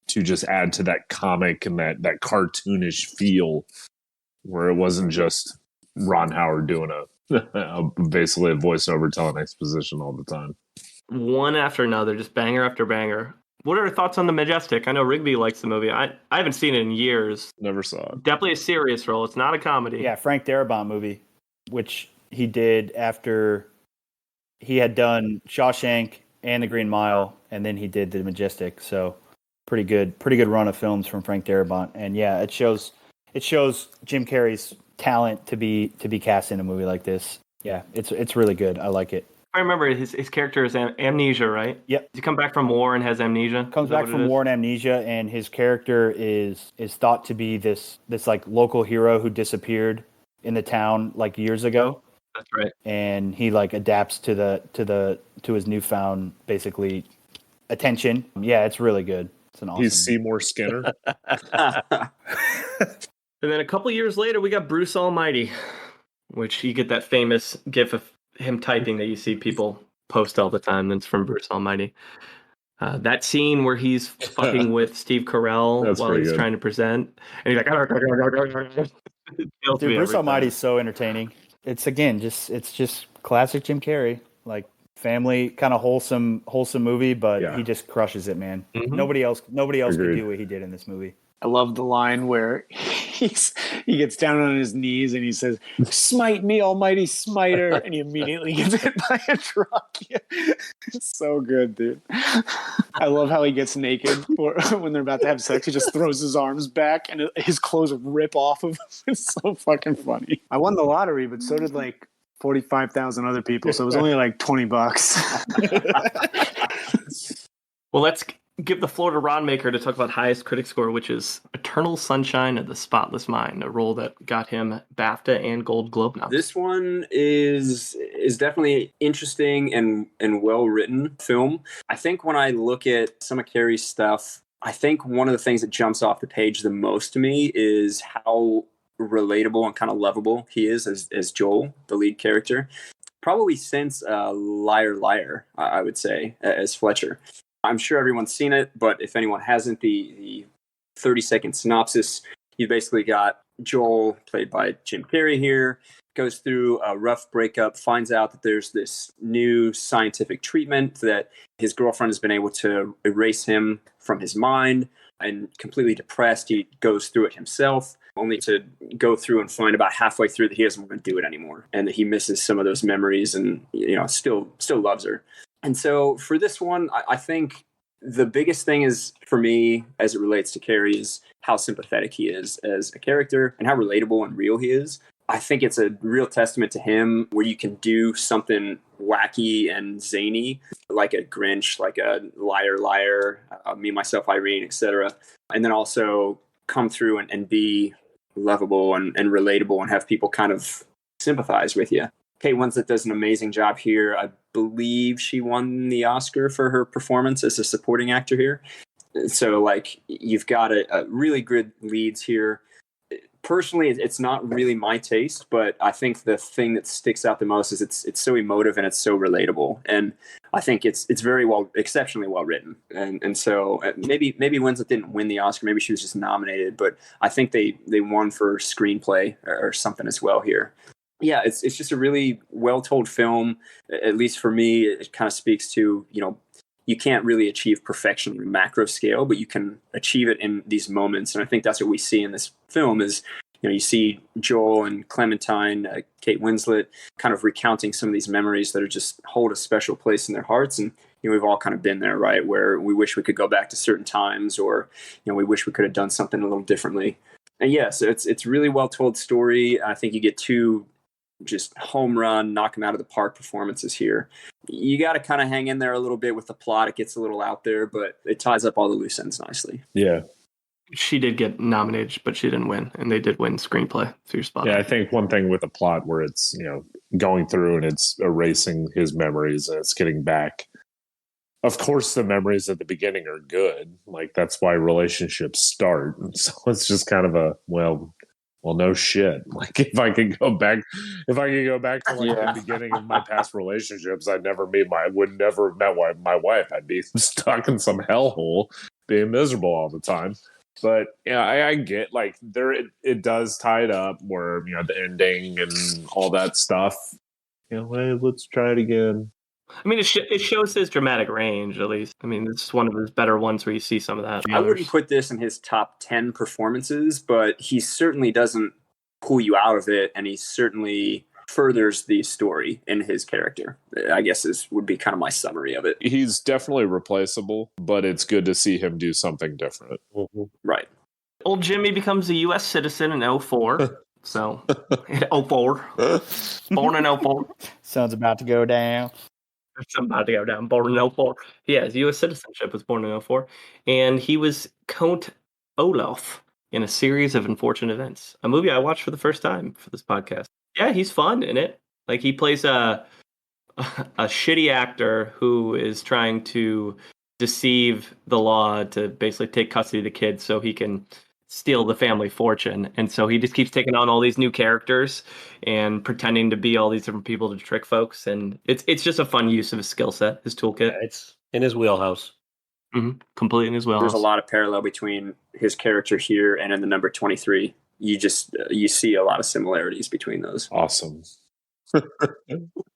[SPEAKER 6] to just add to that comic and that cartoonish feel, where it wasn't just Ron Howard doing basically a voiceover telling exposition all the time.
[SPEAKER 3] One after another, just banger after banger. What are your thoughts on The Majestic? I know Rigby likes the movie. I haven't seen it in years.
[SPEAKER 6] Never saw it.
[SPEAKER 3] Definitely a serious role. It's not a comedy.
[SPEAKER 5] Yeah, Frank Darabont movie, which he did after he had done Shawshank and The Green Mile, and then he did The Majestic. So pretty good run of films from Frank Darabont. And yeah, it shows Jim Carrey's talent to be cast in a movie like this. Yeah, it's really good. I like it.
[SPEAKER 3] I remember his character is amnesia, right?
[SPEAKER 5] Yep.
[SPEAKER 3] Does he come back from war and has amnesia?
[SPEAKER 5] Comes back from war and amnesia, and his character is thought to be this like local hero who disappeared in the town like years ago.
[SPEAKER 3] That's right.
[SPEAKER 5] And he like adapts to his newfound basically attention. Yeah, it's really good. It's an awesome.
[SPEAKER 6] He's Seymour Skinner.
[SPEAKER 3] And then a couple years later, we got Bruce Almighty, which you get that famous gif of him typing that you see people post all the time. That's from Bruce Almighty. That scene where he's fucking with Steve Carell while he's trying to present, and he's like,
[SPEAKER 5] dude, Bruce Almighty's so entertaining. It's just classic Jim Carrey, like family kind of wholesome movie, but he just crushes it, man. Mm-hmm. Nobody else could do what he did in this movie.
[SPEAKER 7] I love the line where he gets down on his knees and he says, "Smite me, almighty smiter," and he immediately gets hit by a truck. Yeah. It's so good, dude. I love how he gets naked when they're about to have sex. He just throws his arms back and his clothes rip off of him. It's so fucking funny. I won the lottery, but so did like 45,000 other people, so it was only like $20.
[SPEAKER 3] Well, let's give the floor to Rodmaker to talk about highest critic score, which is Eternal Sunshine of the Spotless Mind, a role that got him BAFTA and Gold Globe noms.
[SPEAKER 4] This one is definitely interesting and well written film. I think when I look at some of Carrey's stuff, I think one of the things that jumps off the page the most to me is how relatable and kind of lovable he is as Joel, the lead character. Probably since Liar Liar, I would say, as Fletcher. I'm sure everyone's seen it, but if anyone hasn't, the 30-second synopsis, you basically got Joel, played by Jim Carrey here, goes through a rough breakup, finds out that there's this new scientific treatment that his girlfriend has been able to erase him from his mind, and completely depressed, he goes through it himself, only to go through and find about halfway through that he doesn't want to do it anymore, and that he misses some of those memories and, still loves her. And so for this one, I think the biggest thing is, for me, as it relates to Carrey, is how sympathetic he is as a character and how relatable and real he is. I think it's a real testament to him where you can do something wacky and zany, like a Grinch, like a Liar Liar, Me, Myself, Irene, etc. And then also come through and be lovable and relatable and have people kind of sympathize with you. Kate Winslet does an amazing job here. I believe she won the Oscar for her performance as a supporting actor here. So, you've got a really good leads here. Personally, it's not really my taste, but I think the thing that sticks out the most is it's so emotive and it's so relatable. And I think it's exceptionally well written. And so maybe Winslet didn't win the Oscar. Maybe she was just nominated, but I think they won for screenplay or something as well here. Yeah, it's just a really well-told film. At least for me, it kind of speaks to, you can't really achieve perfection on a macro scale, but you can achieve it in these moments. And I think that's what we see in this film is, you see Joel and Clementine, Kate Winslet, kind of recounting some of these memories that are just hold a special place in their hearts. And, we've all kind of been there, right, where we wish we could go back to certain times, or, we wish we could have done something a little differently. And yes, it's really well-told story. I think you get two just home run, knock them out of the park performances here. You got to kind of hang in there a little bit with the plot. It gets a little out there, but it ties up all the loose ends nicely.
[SPEAKER 6] Yeah.
[SPEAKER 3] She did get nominated, but she didn't win, and they did win screenplay. So you're spot on.
[SPEAKER 6] Yeah, I think one thing with the plot where it's, going through and it's erasing his memories and it's getting back of course, the memories at the beginning are good. Like, that's why relationships start. And so it's just kind of a, well, no shit. Like, if I could go back to like the beginning of my past relationships, would never have met my wife. I'd be stuck in some hellhole, being miserable all the time. But yeah, I get like it does tie it up where, the ending and all that stuff. Hey, let's try it again.
[SPEAKER 3] I mean, it shows his dramatic range, at least. I mean, it's one of his better ones where you see some of that.
[SPEAKER 4] I wouldn't put this in his top 10 performances, but he certainly doesn't pull you out of it, and he certainly furthers the story in his character, I guess would be kind of my summary of it.
[SPEAKER 6] He's definitely replaceable, but it's good to see him do something different.
[SPEAKER 3] Mm-hmm.
[SPEAKER 4] Right.
[SPEAKER 3] Old Jimmy becomes a U.S. citizen in 2004. So, 2004. Born in 2004.
[SPEAKER 5] Sounds about to go down.
[SPEAKER 3] It's about to go down. Born in 2004. Yeah, his U.S. citizenship was born in 2004. And he was Count Olaf in A Series of Unfortunate Events, a movie I watched for the first time for this podcast. Yeah, he's fun in it. Like, he plays a shitty actor who is trying to deceive the law to basically take custody of the kids so he can steal the family fortune. And so he just keeps taking on all these new characters and pretending to be all these different people to trick folks. And it's just a fun use of his skill set, his toolkit.
[SPEAKER 2] It's in his wheelhouse.
[SPEAKER 3] Mm-hmm. Completely in his wheelhouse.
[SPEAKER 4] There's a lot of parallel between his character here and in the number 23. You see a lot of similarities between those.
[SPEAKER 6] Awesome.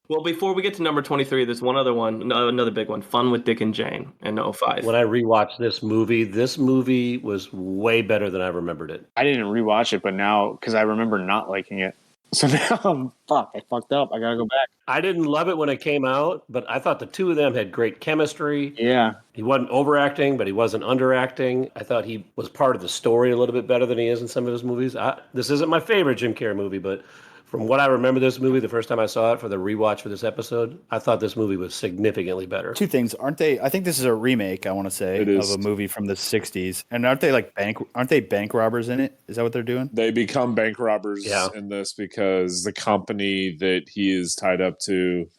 [SPEAKER 3] Well, before we get to number 23, there's one other one, another big one, Fun with Dick and Jane in 2005.
[SPEAKER 2] When I rewatched this movie was way better than I remembered it.
[SPEAKER 7] I didn't rewatch it, but now, because I remember not liking it. So now I fucked up. I got to go back.
[SPEAKER 2] I didn't love it when it came out, but I thought the two of them had great chemistry.
[SPEAKER 7] Yeah.
[SPEAKER 2] He wasn't overacting, but he wasn't underacting. I thought he was part of the story a little bit better than he is in some of his movies. This isn't my favorite Jim Carrey movie, but from what I remember this movie, the first time I saw it for the rewatch for this episode, I thought this movie was significantly better.
[SPEAKER 5] Two things, aren't they? I think this is a remake, I want to say, of a movie from the 60s. And aren't they bank robbers in it? Is that what they're doing?
[SPEAKER 6] They become bank robbers in this because the company that he is tied up to,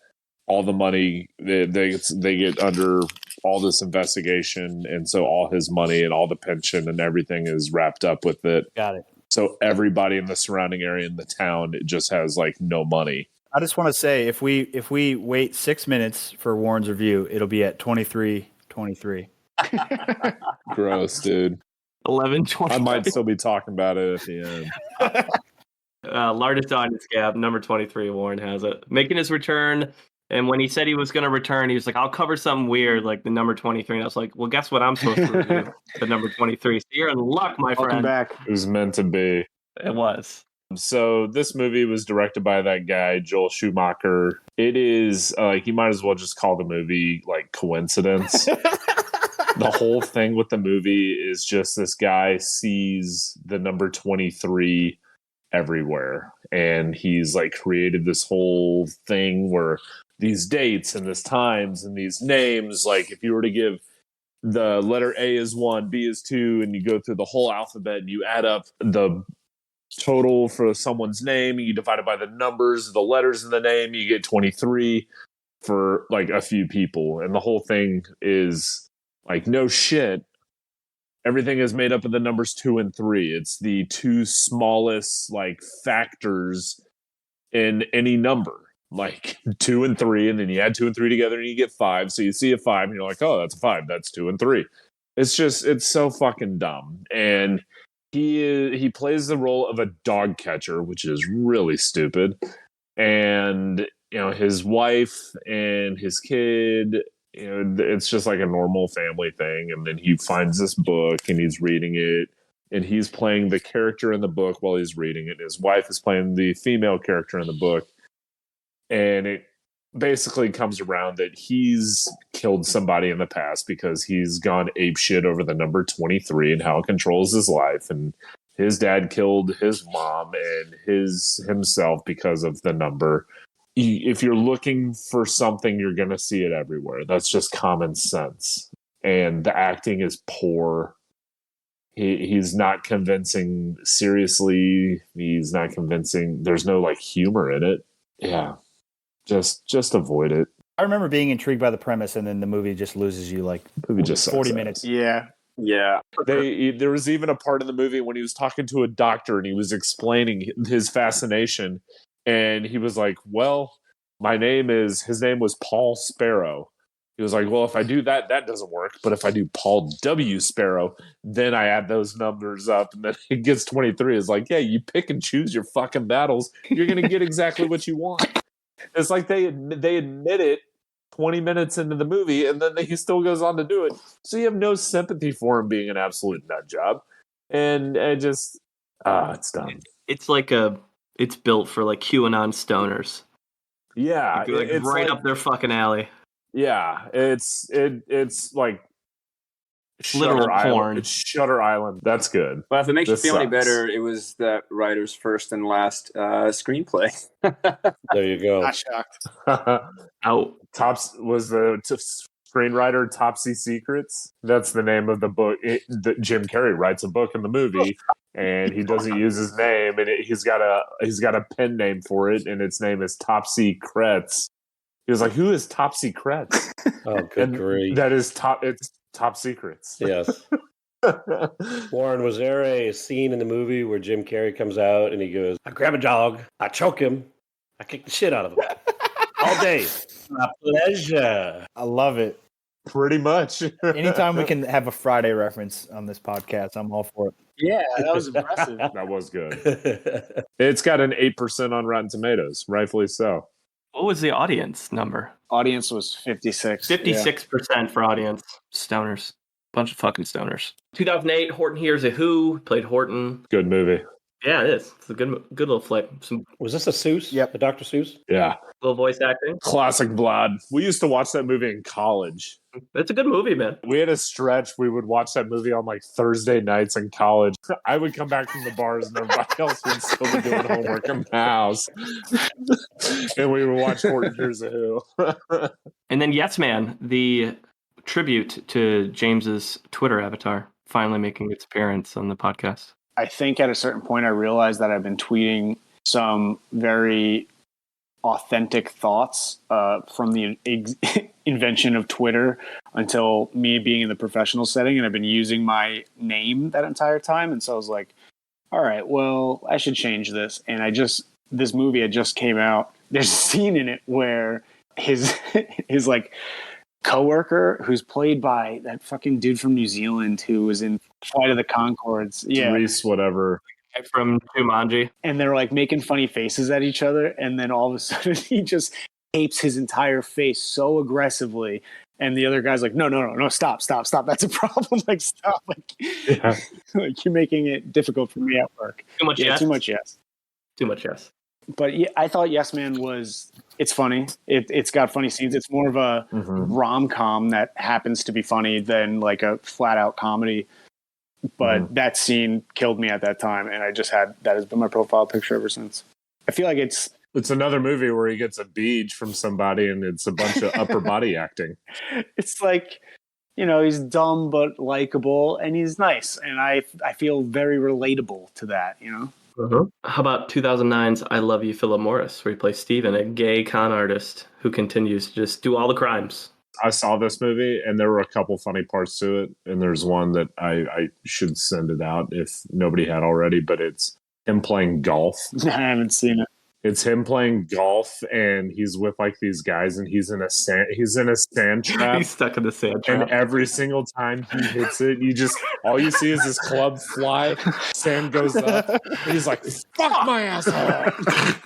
[SPEAKER 6] all the money, they get under all this investigation. And so all his money and all the pension and everything is wrapped up with it.
[SPEAKER 5] Got it.
[SPEAKER 6] So everybody in the surrounding area in the town just has like no money.
[SPEAKER 5] I just want to say, if we wait 6 minutes for Warren's review, it'll be at 23:23.
[SPEAKER 6] Gross, dude.
[SPEAKER 3] 11:20.
[SPEAKER 6] I might still be talking about it at the end.
[SPEAKER 3] Largest audience gap, number 23. Warren has it, making his return. And when he said he was going to return, he was like, I'll cover something weird like the number 23. And I was like, well, guess what I'm supposed to review? The number 23. So you're in luck, my friend.
[SPEAKER 7] Welcome back.
[SPEAKER 6] It was meant to be.
[SPEAKER 3] It was.
[SPEAKER 6] So this movie was directed by that guy, Joel Schumacher. It is, you might as well just call the movie, like, coincidence. The whole thing with the movie is just this guy sees the number 23 everywhere. And he's, like, created this whole thing where these dates and this times and these names, like if you were to give the letter A is 1, B is 2, and you go through the whole alphabet and you add up the total for someone's name, you divide it by the numbers, the letters in the name, you get 23 for like a few people. And the whole thing is like, no shit. Everything is made up of the numbers 2 and 3. It's the two smallest like factors in any number. Like 2 and 3, and then you add 2 and 3 together and you get 5. So you see a 5 and you're like, oh, that's a 5. That's 2 and 3. It's so fucking dumb. And he plays the role of a dog catcher, which is really stupid. And, his wife and his kid, it's just like a normal family thing. And then he finds this book and he's reading it. And he's playing the character in the book while he's reading it. His wife is playing the female character in the book. And it basically comes around that he's killed somebody in the past because he's gone apeshit over the number 23 and how it controls his life. And his dad killed his mom and himself because of the number. If you're looking for something, you're going to see it everywhere. That's just common sense. And the acting is poor. He's not convincing. Seriously, he's not convincing. There's no like humor in it. Yeah. Just avoid it.
[SPEAKER 5] I remember being intrigued by the premise, and then the movie just loses you like
[SPEAKER 6] Movie just
[SPEAKER 5] 40
[SPEAKER 6] sucks
[SPEAKER 5] minutes.
[SPEAKER 7] Yeah.
[SPEAKER 4] Yeah.
[SPEAKER 6] There was even a part in the movie when he was talking to a doctor and he was explaining his fascination, and he was like, well, his name was Paul Sparrow. He was like, well, if I do that, that doesn't work. But if I do Paul W. Sparrow, then I add those numbers up. And then it gets 23. It's like, yeah, you pick and choose your fucking battles. You're going to get exactly what you want. It's like they admit it 20 minutes into the movie, and then he still goes on to do it. So you have no sympathy for him being an absolute nut job. And it just, it's dumb.
[SPEAKER 3] It's like it's built for like QAnon stoners.
[SPEAKER 6] Yeah.
[SPEAKER 3] Like
[SPEAKER 6] it's
[SPEAKER 3] right
[SPEAKER 6] like,
[SPEAKER 3] up their fucking alley.
[SPEAKER 6] Yeah. It's like
[SPEAKER 3] Literal porn.
[SPEAKER 6] It's Shutter Island. That's good.
[SPEAKER 4] Well, if it makes
[SPEAKER 6] This
[SPEAKER 4] you feel any
[SPEAKER 6] sucks.
[SPEAKER 4] better, it was that writer's first and last screenplay.
[SPEAKER 2] There you go.
[SPEAKER 7] Not shocked.
[SPEAKER 3] Out.
[SPEAKER 6] Was the screenwriter Topsy Secrets? That's the name of the book. Jim Carrey writes a book in the movie, and he doesn't use his name, and he's got a pen name for it, and its name is Topsy Kretz. He was like, "Who is Topsy Kretz?"
[SPEAKER 2] Oh, good grief.
[SPEAKER 6] That is It's Top Secrets.
[SPEAKER 2] Yes. Warren, was there a scene in the movie where Jim Carrey comes out and he goes, I grab a dog, I choke him, I kick the shit out of him. All day. My pleasure.
[SPEAKER 5] I love it.
[SPEAKER 6] Pretty much.
[SPEAKER 5] Anytime we can have a Friday reference on this podcast, I'm all for it.
[SPEAKER 7] Yeah, that was impressive.
[SPEAKER 6] That was good. It's got an 8% on Rotten Tomatoes, rightfully so.
[SPEAKER 3] What was the audience number?
[SPEAKER 7] Audience was 56.
[SPEAKER 3] 56% for audience. Stoners. Bunch of fucking stoners. 2008, Horton Hears a Who. Played Horton.
[SPEAKER 6] Good movie.
[SPEAKER 3] Yeah, it is. It's a good little flick. Some
[SPEAKER 2] Was this a Seuss?
[SPEAKER 5] Yep.
[SPEAKER 2] A Dr. Seuss?
[SPEAKER 6] Yeah.
[SPEAKER 3] little voice acting.
[SPEAKER 6] Classic blood. We used to watch that movie in college.
[SPEAKER 3] It's a good movie, man.
[SPEAKER 6] We had a stretch. We would watch that movie on like Thursday nights in college. I would come back from the bars and everybody else would still be doing homework in the house. And we would watch Horton Hears a Who.
[SPEAKER 3] And then Yes Man, the tribute to James's Twitter avatar, finally making its appearance on the podcast.
[SPEAKER 7] I think at a certain point I realized that I've been tweeting some very authentic thoughts from the invention of Twitter until me being in the professional setting, and I've been using my name that entire time. And so I was like, all right, well, I should change this. And this movie had just came out. There's a scene in it where his like coworker, who's played by that fucking dude from New Zealand who was in Flight of the Conchords. Yeah.
[SPEAKER 6] Reese, whatever.
[SPEAKER 3] From Jumanji.
[SPEAKER 7] And they're like making funny faces at each other. And then all of a sudden he just apes his entire face so aggressively. And the other guy's like, no, stop. That's a problem. Like, stop. Like,
[SPEAKER 6] Yeah.
[SPEAKER 7] like you're making it difficult for me at work.
[SPEAKER 3] Too much yes.
[SPEAKER 7] Too much yes.
[SPEAKER 3] Too much yes.
[SPEAKER 7] But yeah, I thought Yes Man it's funny. It's got funny scenes. It's more of a rom-com that happens to be funny than like a flat out comedy. But that scene killed me at that time. And that has been my profile picture ever since. I feel like it's
[SPEAKER 6] another movie where he gets a beach from somebody and it's a bunch of upper body acting.
[SPEAKER 7] It's like, he's dumb but likable and he's nice. And I feel very relatable to that,
[SPEAKER 3] How about 2009's I Love You, Philip Morris, where he plays Steven, a gay con artist who continues to just do all the crimes.
[SPEAKER 6] I saw this movie and there were a couple funny parts to it. And there's one that I should send it out if nobody had already, but it's him playing golf.
[SPEAKER 7] I haven't seen it.
[SPEAKER 6] It's him playing golf and he's with like these guys and he's in a sand trap.
[SPEAKER 3] He's stuck in the sand trap.
[SPEAKER 6] And every single time he hits it, all you see is his club fly, sand goes up, and he's like, fuck my asshole.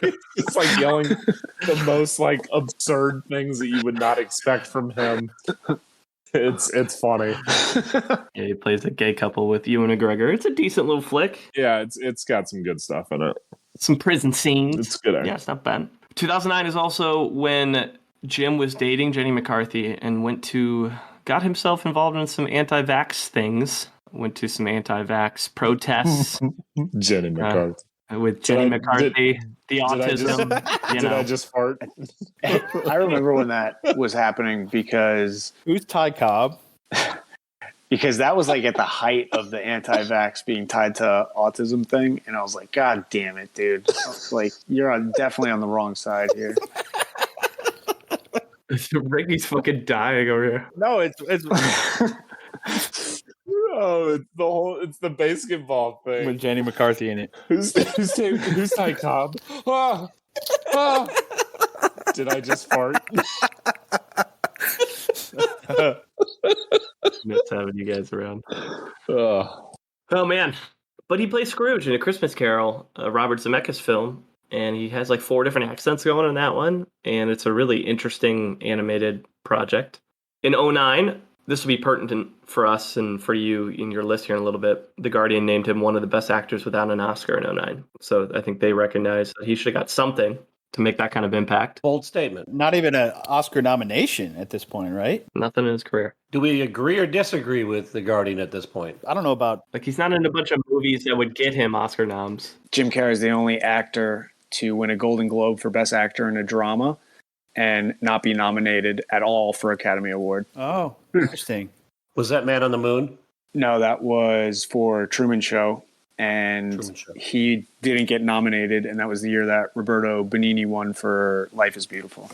[SPEAKER 6] He's like yelling the most like absurd things that you would not expect from him. It's funny.
[SPEAKER 3] Yeah, he plays a gay couple with Ewan McGregor. It's a decent little flick.
[SPEAKER 6] Yeah, it's got some good stuff in it.
[SPEAKER 3] Some prison scenes.
[SPEAKER 6] It's good.
[SPEAKER 3] Yeah, it's not bad. 2009 is also when Jim was dating Jenny McCarthy and got himself involved in some anti-vax things. Went to some anti-vax protests.
[SPEAKER 6] Jenny McCarthy.
[SPEAKER 3] With Jenny McCarthy, the autism.
[SPEAKER 6] Did I just fart?
[SPEAKER 7] I remember when that was happening because...
[SPEAKER 5] Who's Ty Cobb?
[SPEAKER 7] Because that was like at the height of the anti-vax being tied to autism thing. And I was like, God damn it, dude. Like, you're definitely on the wrong side here.
[SPEAKER 3] Ricky's fucking dying over here.
[SPEAKER 5] No, it's
[SPEAKER 6] Oh, it's the basketball thing
[SPEAKER 5] with Jenny McCarthy in it.
[SPEAKER 6] Who's Ty Cobb? Ah, ah. Did I just fart?
[SPEAKER 3] Miss having you guys around.
[SPEAKER 6] Oh
[SPEAKER 3] Man, but he plays Scrooge in A Christmas Carol, a Robert Zemeckis film, and he has like 4 different accents going in that one, and it's a really interesting animated project. In 2009, this will be pertinent for us and for you in your list here in a little bit. The Guardian named him one of the best actors without an Oscar in 2009. So I think they recognize that he should have got something to make that kind of impact.
[SPEAKER 2] Bold statement.
[SPEAKER 5] Not even an Oscar nomination at this point, right?
[SPEAKER 3] Nothing in his career.
[SPEAKER 2] Do we agree or disagree with The Guardian at this point?
[SPEAKER 5] I don't know about.
[SPEAKER 3] Like, he's not in a bunch of movies that would get him Oscar noms.
[SPEAKER 7] Jim Carrey is the only actor to win a Golden Globe for Best Actor in a Drama and not be nominated at all for Academy Award.
[SPEAKER 5] Oh, interesting.
[SPEAKER 2] Was that Man on the Moon?
[SPEAKER 7] No, that was for Truman Show, and
[SPEAKER 2] Truman Show.
[SPEAKER 7] he didn't get nominated, and that was the year that Roberto Benigni won for Life is Beautiful.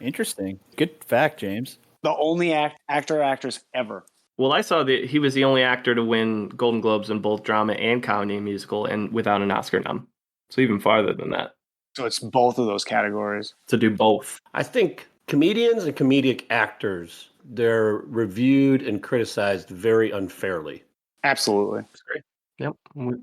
[SPEAKER 5] Interesting. Good fact, James.
[SPEAKER 7] The only actress ever.
[SPEAKER 3] Well, I saw that he was the only actor to win Golden Globes in both drama and comedy and musical, and without an Oscar nom. So even farther than that.
[SPEAKER 7] So it's both of those categories.
[SPEAKER 3] To do both.
[SPEAKER 2] I think comedians and comedic actors, they're reviewed and criticized very unfairly.
[SPEAKER 7] Absolutely.
[SPEAKER 3] That's great. Yep.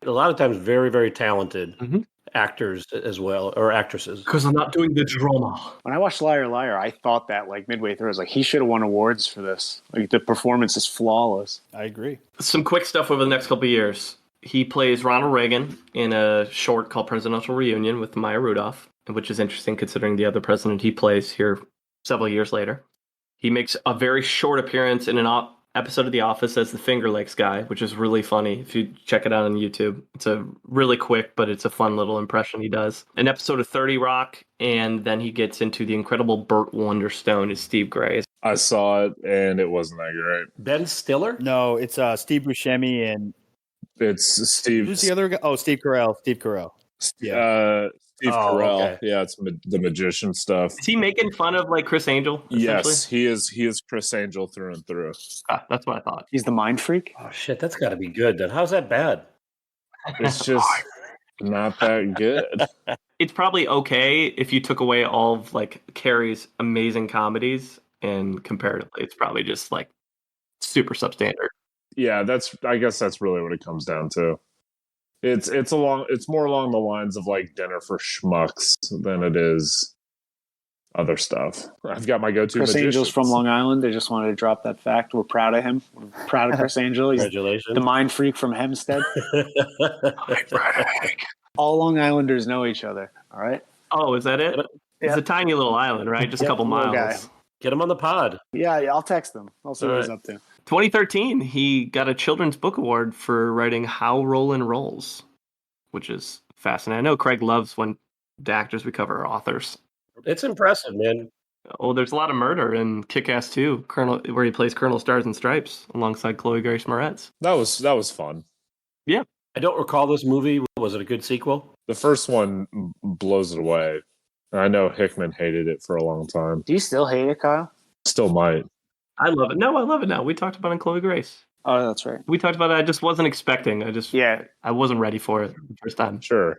[SPEAKER 2] A lot of times very, very talented
[SPEAKER 3] Mhm.
[SPEAKER 2] actors as well, or actresses.
[SPEAKER 3] Because I'm not doing the drama.
[SPEAKER 7] When I watched Liar Liar, I thought that like midway through, I was like, he should have won awards for this. Like the performance is flawless.
[SPEAKER 5] I agree.
[SPEAKER 3] Some quick stuff over the next couple of years. He plays Ronald Reagan in a short called Presidential Reunion with Maya Rudolph, which is interesting considering the other president he plays here several years later. He makes a very short appearance in an episode of The Office as the Finger Lakes guy, which is really funny. If you check it out on YouTube, it's a really quick, but it's a fun little impression he does. An episode of 30 Rock, and then he gets into the incredible Burt Wonderstone as Steve Gray.
[SPEAKER 6] I saw it and it wasn't that great.
[SPEAKER 2] Ben Stiller?
[SPEAKER 5] No, it's Steve Buscemi and
[SPEAKER 6] It's Steve.
[SPEAKER 5] who's the other guy? Oh, Steve Carell. Steve Carell.
[SPEAKER 6] Steve
[SPEAKER 2] Oh,
[SPEAKER 6] Carell.
[SPEAKER 2] okay.
[SPEAKER 6] Yeah, it's the magician stuff.
[SPEAKER 3] Is he making fun of like Chris Angel?
[SPEAKER 6] Yes, he is. He is Chris Angel through and through.
[SPEAKER 3] That's what I thought.
[SPEAKER 7] He's the mind freak.
[SPEAKER 2] Oh, shit, that's got to be good then. How's that bad?
[SPEAKER 6] It's just not that good.
[SPEAKER 3] It's probably okay if you took away all of like Carrey's amazing comedies, and comparatively, it's probably just like super substandard.
[SPEAKER 6] Yeah, I guess that's really what it comes down to. It's more along the lines of like Dinner for Schmucks than it is other stuff. I've got my go-to.
[SPEAKER 7] Chris
[SPEAKER 6] magicians.
[SPEAKER 7] Angel's from Long Island. They just wanted to drop that fact. We're proud of him. We're proud of Chris Angel. He's
[SPEAKER 2] Congratulations.
[SPEAKER 7] the mind freak from Hempstead. All Long Islanders know each other. All right.
[SPEAKER 3] Oh, is that it? It's a tiny little island, right? Just a couple
[SPEAKER 7] little
[SPEAKER 3] miles.
[SPEAKER 7] guy.
[SPEAKER 2] Get him on the pod.
[SPEAKER 7] Yeah, I'll text him. I'll see what he's
[SPEAKER 3] All
[SPEAKER 7] up to.
[SPEAKER 3] 2013, he got a Children's Book Award for writing How Rollin' Rolls, which is fascinating. I know Craig loves when the actors we cover are authors.
[SPEAKER 2] It's impressive, man.
[SPEAKER 3] Oh, there's a lot of murder in Kick-Ass 2, where he plays Colonel Stars and Stripes alongside Chloe Grace Moretz.
[SPEAKER 6] That was fun.
[SPEAKER 3] Yeah.
[SPEAKER 2] I don't recall this movie. Was it a good sequel?
[SPEAKER 6] The first one blows it away. I know Hickman hated it for a long time.
[SPEAKER 7] Do you still hate it, Kyle?
[SPEAKER 6] Still might.
[SPEAKER 3] I love it. No, I love it now. We talked about it in Chloe Grace.
[SPEAKER 7] Oh, that's right.
[SPEAKER 3] We talked about it. I just wasn't expecting. I wasn't ready for it the first time.
[SPEAKER 6] Sure.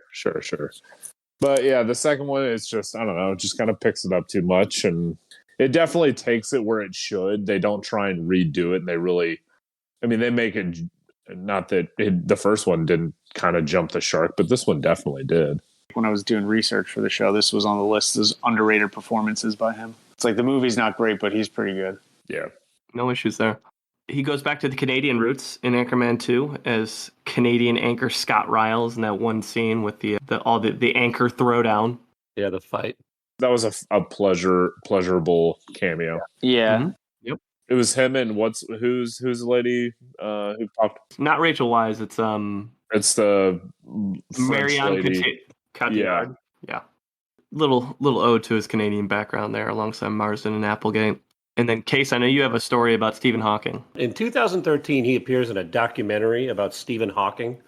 [SPEAKER 6] But yeah, the second one is just, I don't know, it just kind of picks it up too much, and it definitely takes it where it should. They don't try and redo it, and they make it, not that the first one didn't kind of jump the shark, but this one definitely did.
[SPEAKER 7] When I was doing research for the show, this was on the list as underrated performances by him. It's like the movie's not great, but he's pretty good.
[SPEAKER 6] Yeah.
[SPEAKER 3] No issues there. He goes back to the Canadian roots in Anchorman 2 as Canadian anchor Scott Riles in that one scene with the anchor throwdown.
[SPEAKER 2] Yeah, the fight.
[SPEAKER 6] That was a pleasurable cameo.
[SPEAKER 7] Yeah.
[SPEAKER 3] Mm-hmm. Yep.
[SPEAKER 6] It was him and who's the lady who popped?
[SPEAKER 3] Not Rachel Wise. It's
[SPEAKER 6] the French
[SPEAKER 3] Marianne
[SPEAKER 6] lady.
[SPEAKER 3] Cotillard. Yeah. Little ode to his Canadian background there, alongside Marsden and Applegate. And then, Case, I know you have a story about Stephen Hawking.
[SPEAKER 2] In 2013, he appears in a documentary about Stephen Hawking.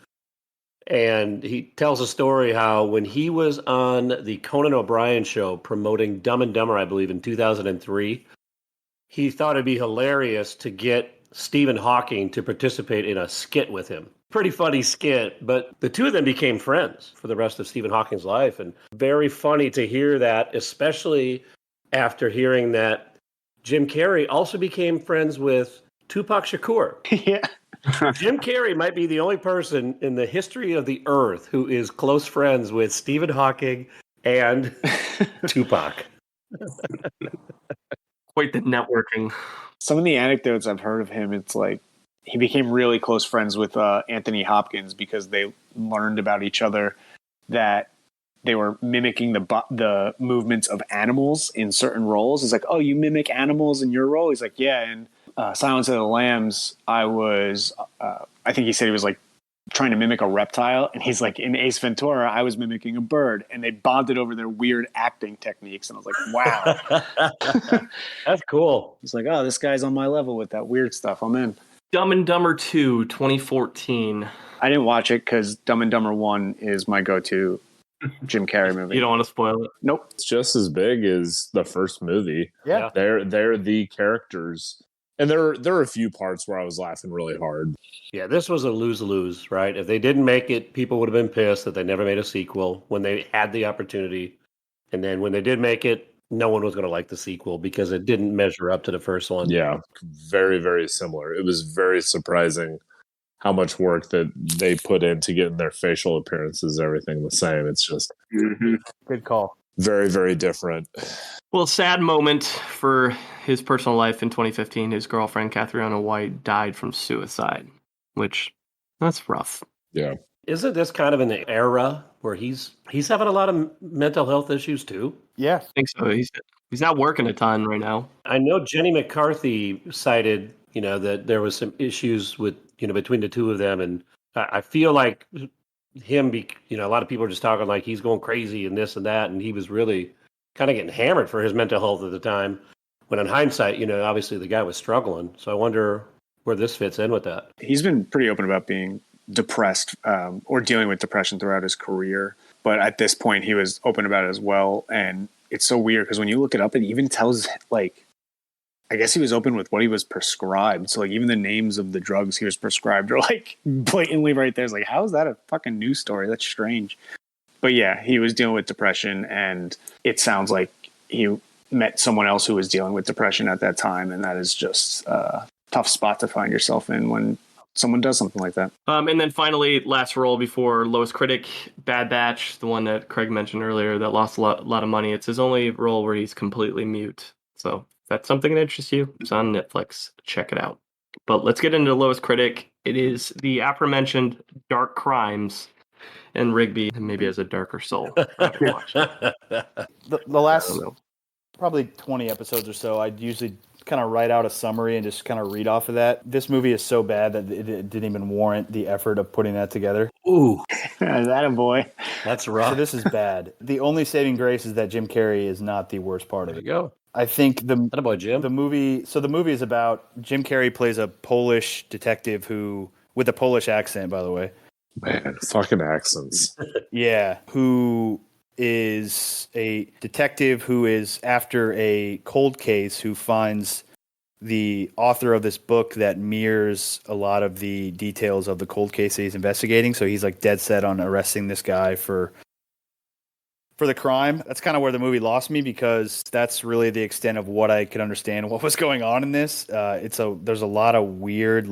[SPEAKER 2] And he tells a story how when he was on the Conan O'Brien show promoting Dumb and Dumber, I believe, in 2003, he thought it'd be hilarious to get Stephen Hawking to participate in a skit with him. Pretty funny skit, but the two of them became friends for the rest of Stephen Hawking's life. And very funny to hear that, especially after hearing that Jim Carrey also became friends with Tupac Shakur.
[SPEAKER 7] Yeah.
[SPEAKER 2] Jim Carrey might be the only person in the history of the earth who is close friends with Stephen Hawking and Tupac.
[SPEAKER 3] Quite the networking.
[SPEAKER 7] Some of the anecdotes I've heard of him, it's like he became really close friends with Anthony Hopkins because they learned about each other, that they were mimicking the movements of animals in certain roles. It's like, oh, you mimic animals in your role? He's like, yeah. And Silence of the Lambs, I think he said he was like trying to mimic a reptile. And he's like, in Ace Ventura, I was mimicking a bird. And they bonded over their weird acting techniques. And I was like, wow.
[SPEAKER 2] That's cool.
[SPEAKER 7] He's like, oh, this guy's on my level with that weird stuff. I'm in.
[SPEAKER 3] Dumb and Dumber 2, 2014.
[SPEAKER 7] I didn't watch it because Dumb and Dumber 1 is my go-to Jim Carrey movie.
[SPEAKER 3] You don't want to spoil it?
[SPEAKER 7] Nope.
[SPEAKER 6] It's just as big as the first movie.
[SPEAKER 5] Yeah.
[SPEAKER 6] They're the characters. And there are a few parts where I was laughing really hard.
[SPEAKER 2] Yeah, this was a lose-lose, right? If they didn't make it, people would have been pissed that they never made a sequel when they had the opportunity. And then when they did make it, no one was going to like the sequel because it didn't measure up to the first one.
[SPEAKER 6] Yeah, very, very similar. It was very surprising how much work that they put into getting their facial appearances, everything the same. It's just
[SPEAKER 5] Good call.
[SPEAKER 6] very, very different.
[SPEAKER 3] Well, sad moment for his personal life in 2015. His girlfriend, Catriona White, died from suicide, which that's rough.
[SPEAKER 6] Yeah.
[SPEAKER 2] Isn't this kind of an era where he's having a lot of mental health issues too?
[SPEAKER 5] Yeah.
[SPEAKER 3] I think so. He's not working a ton right now.
[SPEAKER 2] I know Jenny McCarthy cited, that there was some issues with, between the two of them. And I feel like him, a lot of people are just talking like he's going crazy and this and that. And he was really kind of getting hammered for his mental health at the time. When in hindsight, obviously the guy was struggling. So I wonder where this fits in with that.
[SPEAKER 7] He's been pretty open about being depressed or dealing with depression throughout his career. But at this point, he was open about it as well. And it's so weird because when you look it up, it even tells, I guess he was open with what he was prescribed. So, even the names of the drugs he was prescribed are, blatantly right there. It's like, how is that a fucking news story? That's strange. But yeah, he was dealing with depression, and it sounds like he met someone else who was dealing with depression at that time. And that is just a tough spot to find yourself in when someone does something like that.
[SPEAKER 3] And then finally, last role before Lowest Critic, Bad Batch, the one that Craig mentioned earlier that lost a lot of money. It's his only role where he's completely mute. So if that's something that interests you, it's on Netflix. Check it out. But let's get into Lowest Critic. It is the aforementioned Dark Crimes, and Rigby maybe has a darker soul. After watching.
[SPEAKER 5] The last probably 20 episodes or so, I'd usually kind of write out a summary and just kind of read off of that. This movie is so bad that it didn't even warrant the effort of putting that together.
[SPEAKER 2] Ooh,
[SPEAKER 7] that a boy.
[SPEAKER 2] that's rough.
[SPEAKER 5] So this is bad. The only saving grace is that Jim Carrey is not the worst part of
[SPEAKER 2] There
[SPEAKER 5] it.
[SPEAKER 2] you go.
[SPEAKER 5] I think
[SPEAKER 2] Attaboy, Jim.
[SPEAKER 5] the movie is about Jim Carrey plays a Polish detective who, with a Polish accent, by the way.
[SPEAKER 6] Man, fucking accents.
[SPEAKER 5] Yeah, who is a detective who is after a cold case who finds the author of this book that mirrors a lot of the details of the cold case that he's investigating. So he's dead set on arresting this guy for the crime. That's kind of where the movie lost me because that's really the extent of what I could understand what was going on in this. There's a lot of weird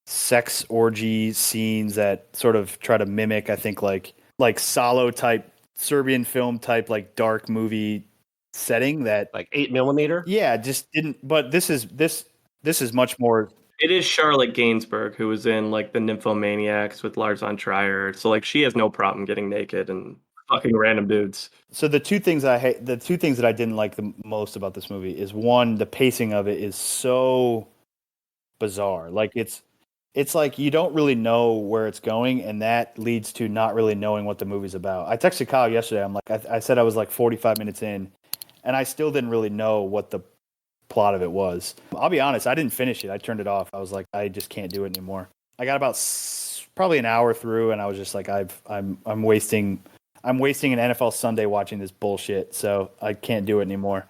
[SPEAKER 5] sex orgy scenes that sort of try to mimic, I think, like Salo type Serbian film type dark movie setting that
[SPEAKER 2] 8mm.
[SPEAKER 5] Yeah, just didn't. But this is much more.
[SPEAKER 3] It is Charlotte Gainsbourg who was in the Nymphomaniacs with Lars von Trier. So she has no problem getting naked and fucking random dudes.
[SPEAKER 5] So the two things that I didn't like the most about this movie is, one, the pacing of it is so bizarre. It's like you don't really know where it's going, and that leads to not really knowing what the movie's about. I texted Kyle yesterday. I'm I said I was 45 minutes in, and I still didn't really know what the plot of it was. I'll be honest, I didn't finish it. I turned it off. I was like, I just can't do it anymore. I got about probably an hour through, and I was just like, I'm wasting an NFL Sunday watching this bullshit, so I can't do it anymore.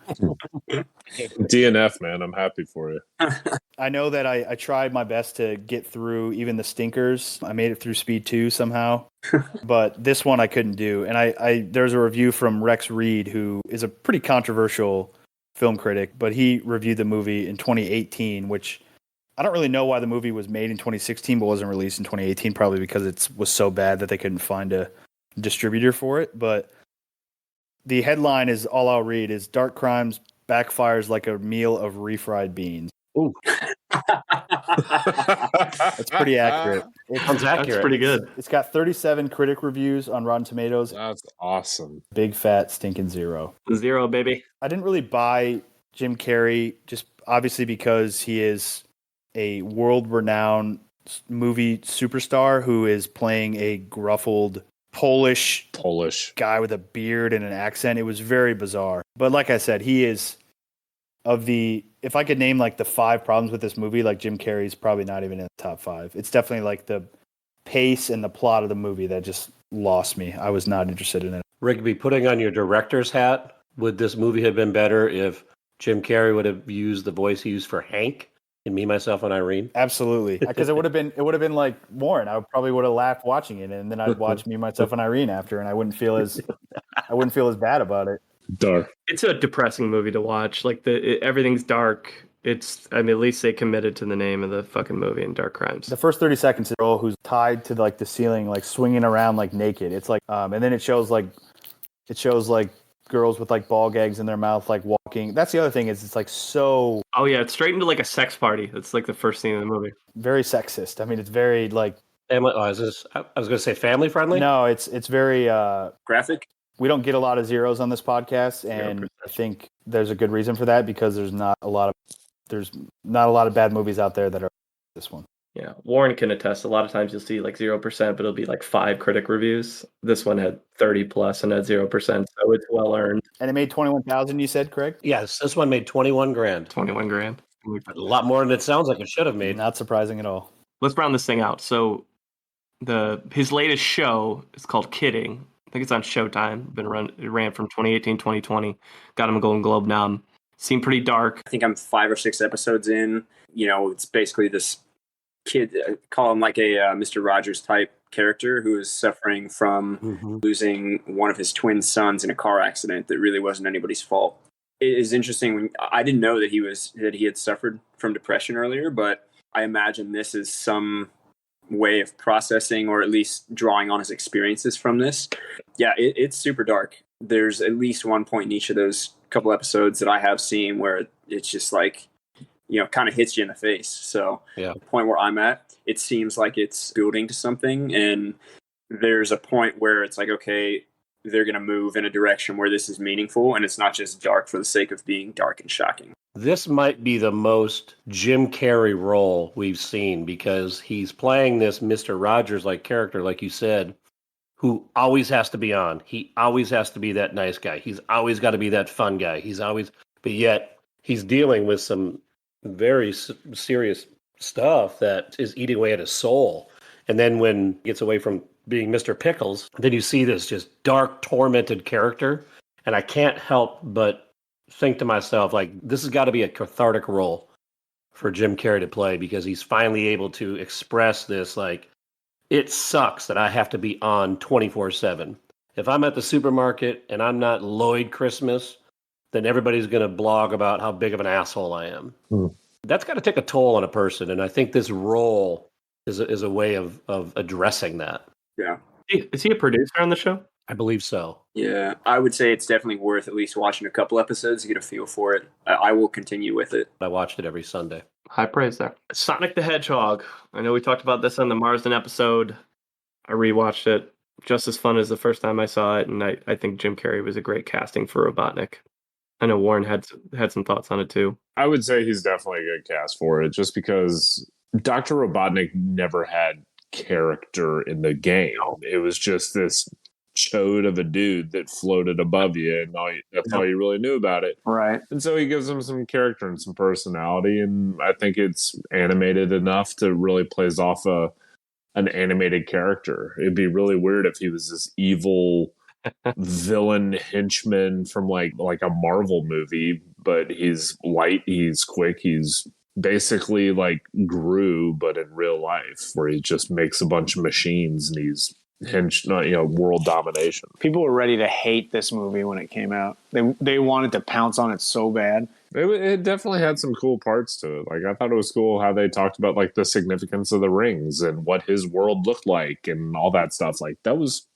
[SPEAKER 6] DNF, man. I'm happy for you.
[SPEAKER 5] I know that I tried my best to get through even the stinkers. I made it through Speed 2 somehow, but this one I couldn't do. And there's a review from Rex Reed, who is a pretty controversial film critic, but he reviewed the movie in 2018, which I don't really know why the movie was made in 2016 but wasn't released in 2018, probably because it was so bad that they couldn't find a distributor for it. But the headline is, all I'll read is, Dark Crimes backfires like a meal of refried beans.
[SPEAKER 2] Ooh.
[SPEAKER 5] That's pretty accurate.
[SPEAKER 3] That's pretty good.
[SPEAKER 5] It's got 37 critic reviews on Rotten Tomatoes.
[SPEAKER 6] That's awesome.
[SPEAKER 5] Big fat stinking 0.
[SPEAKER 3] 0, baby.
[SPEAKER 5] I didn't really buy Jim Carrey, just obviously because he is a world-renowned movie superstar who is playing a gruffled Polish guy with a beard and an accent. It was very bizarre. But like I said, he is if I could name like the 5 problems with this movie, like Jim Carrey's probably not even in the top 5. It's definitely like the pace and the plot of the movie that just lost me. I was not interested in it.
[SPEAKER 2] Rigby, putting on your director's hat, would this movie have been better if Jim Carrey would have used the voice he used for Hank in Me, Myself, and Irene?
[SPEAKER 5] Absolutely, because it would have been like Warren. I probably would have laughed watching it, and then I'd watch Me, Myself, and Irene after, and I wouldn't feel as bad about it.
[SPEAKER 6] Dark.
[SPEAKER 3] It's a depressing movie to watch. Like everything's dark. At least they committed to the name of the fucking movie in Dark Crimes.
[SPEAKER 5] The first 30 seconds, is a girl who's tied to like the ceiling, like swinging around like naked. It's like, and then it shows like girls with like ball gags in their mouth, like walking. That's the other thing, is it's like so.
[SPEAKER 3] Oh yeah, it's straight into like a sex party. That's like the first scene in the movie.
[SPEAKER 5] Very sexist. I mean, it's very like.
[SPEAKER 2] I was going to say family friendly.
[SPEAKER 5] No, it's very
[SPEAKER 4] Graphic.
[SPEAKER 5] We don't get a lot of zeros on this podcast, and 0%. I think there's a good reason for that, because there's not a lot of bad movies out there that are this one.
[SPEAKER 3] Yeah, Warren can attest. A lot of times you'll see like 0%, but it'll be like 5 critic reviews. This one had 30 plus and had 0%, so it's well earned.
[SPEAKER 5] And it made 21,000. You said, Craig?
[SPEAKER 2] Yes, this one made 21 grand.
[SPEAKER 3] 21 grand.
[SPEAKER 2] A lot more than it sounds like it should have made.
[SPEAKER 5] Not surprising at all.
[SPEAKER 3] Let's round this thing out. So his latest show is called Kidding. I think it's on Showtime. It ran from 2018, 2020. Got him a Golden Globe nom. Seemed pretty dark.
[SPEAKER 4] I think I'm 5 or 6 episodes in. You know, it's basically this kid, call him like a Mr. Rogers type character who is suffering from losing one of his twin sons in a car accident that really wasn't anybody's fault. It is interesting. I didn't know that he had suffered from depression earlier, but I imagine this is some way of processing, or at least drawing on his experiences from this. Yeah, it's super dark. There's at least one point in each of those couple episodes that I have seen where it's just like, you know, kind of hits you in the face. So
[SPEAKER 2] yeah,
[SPEAKER 4] the point where I'm at, it seems like it's building to something, and there's a point where it's like, okay, they're going to move in a direction where this is meaningful, and it's not just dark for the sake of being dark and shocking.
[SPEAKER 2] This might be the most Jim Carrey role we've seen, because he's playing this Mr. Rogers-like character, like you said, who always has to be on. He always has to be that nice guy. He's always got to be that fun guy. But yet he's dealing with some very serious stuff that is eating away at his soul. And then when he gets away from being Mr. Pickles, then you see this just dark, tormented character. And I can't help but think to myself, like, this has got to be a cathartic role for Jim Carrey to play, because he's finally able to express this, like, it sucks that I have to be on 24/7. If I'm at the supermarket and I'm not Lloyd Christmas, then everybody's going to blog about how big of an asshole I am. That's got to take a toll on a person. And I think this role is a way of addressing that.
[SPEAKER 4] Yeah.
[SPEAKER 3] Is he a producer on the show?
[SPEAKER 2] I believe so.
[SPEAKER 4] Yeah, I would say it's definitely worth at least watching a couple episodes to get a feel for it. I will continue with it.
[SPEAKER 2] I watched it every Sunday.
[SPEAKER 3] High praise there. Sonic the Hedgehog. I know we talked about this on the Marsden episode. I rewatched it. Just as fun as the first time I saw it, and I think Jim Carrey was a great casting for Robotnik. I know Warren had some thoughts on it too.
[SPEAKER 6] I would say he's definitely a good cast for it, just because Dr. Robotnik never had character in the game. It was just this chode of a dude that floated above you, and that's all you really knew about it.
[SPEAKER 4] Right.
[SPEAKER 6] And so he gives him some character and some personality, and I think it's animated enough to really plays off a an animated character. It'd be really weird if he was this evil villain henchman from like a Marvel movie, but he's light, he's quick, he's basically like Gru, but in real life, where he just makes a bunch of machines and he's world domination.
[SPEAKER 7] People were ready to hate this movie when it came out. They wanted to pounce on it so bad.
[SPEAKER 6] It definitely had some cool parts to it. Like, I thought it was cool how they talked about like the significance of the rings and what his world looked like and all that stuff. Like, that was,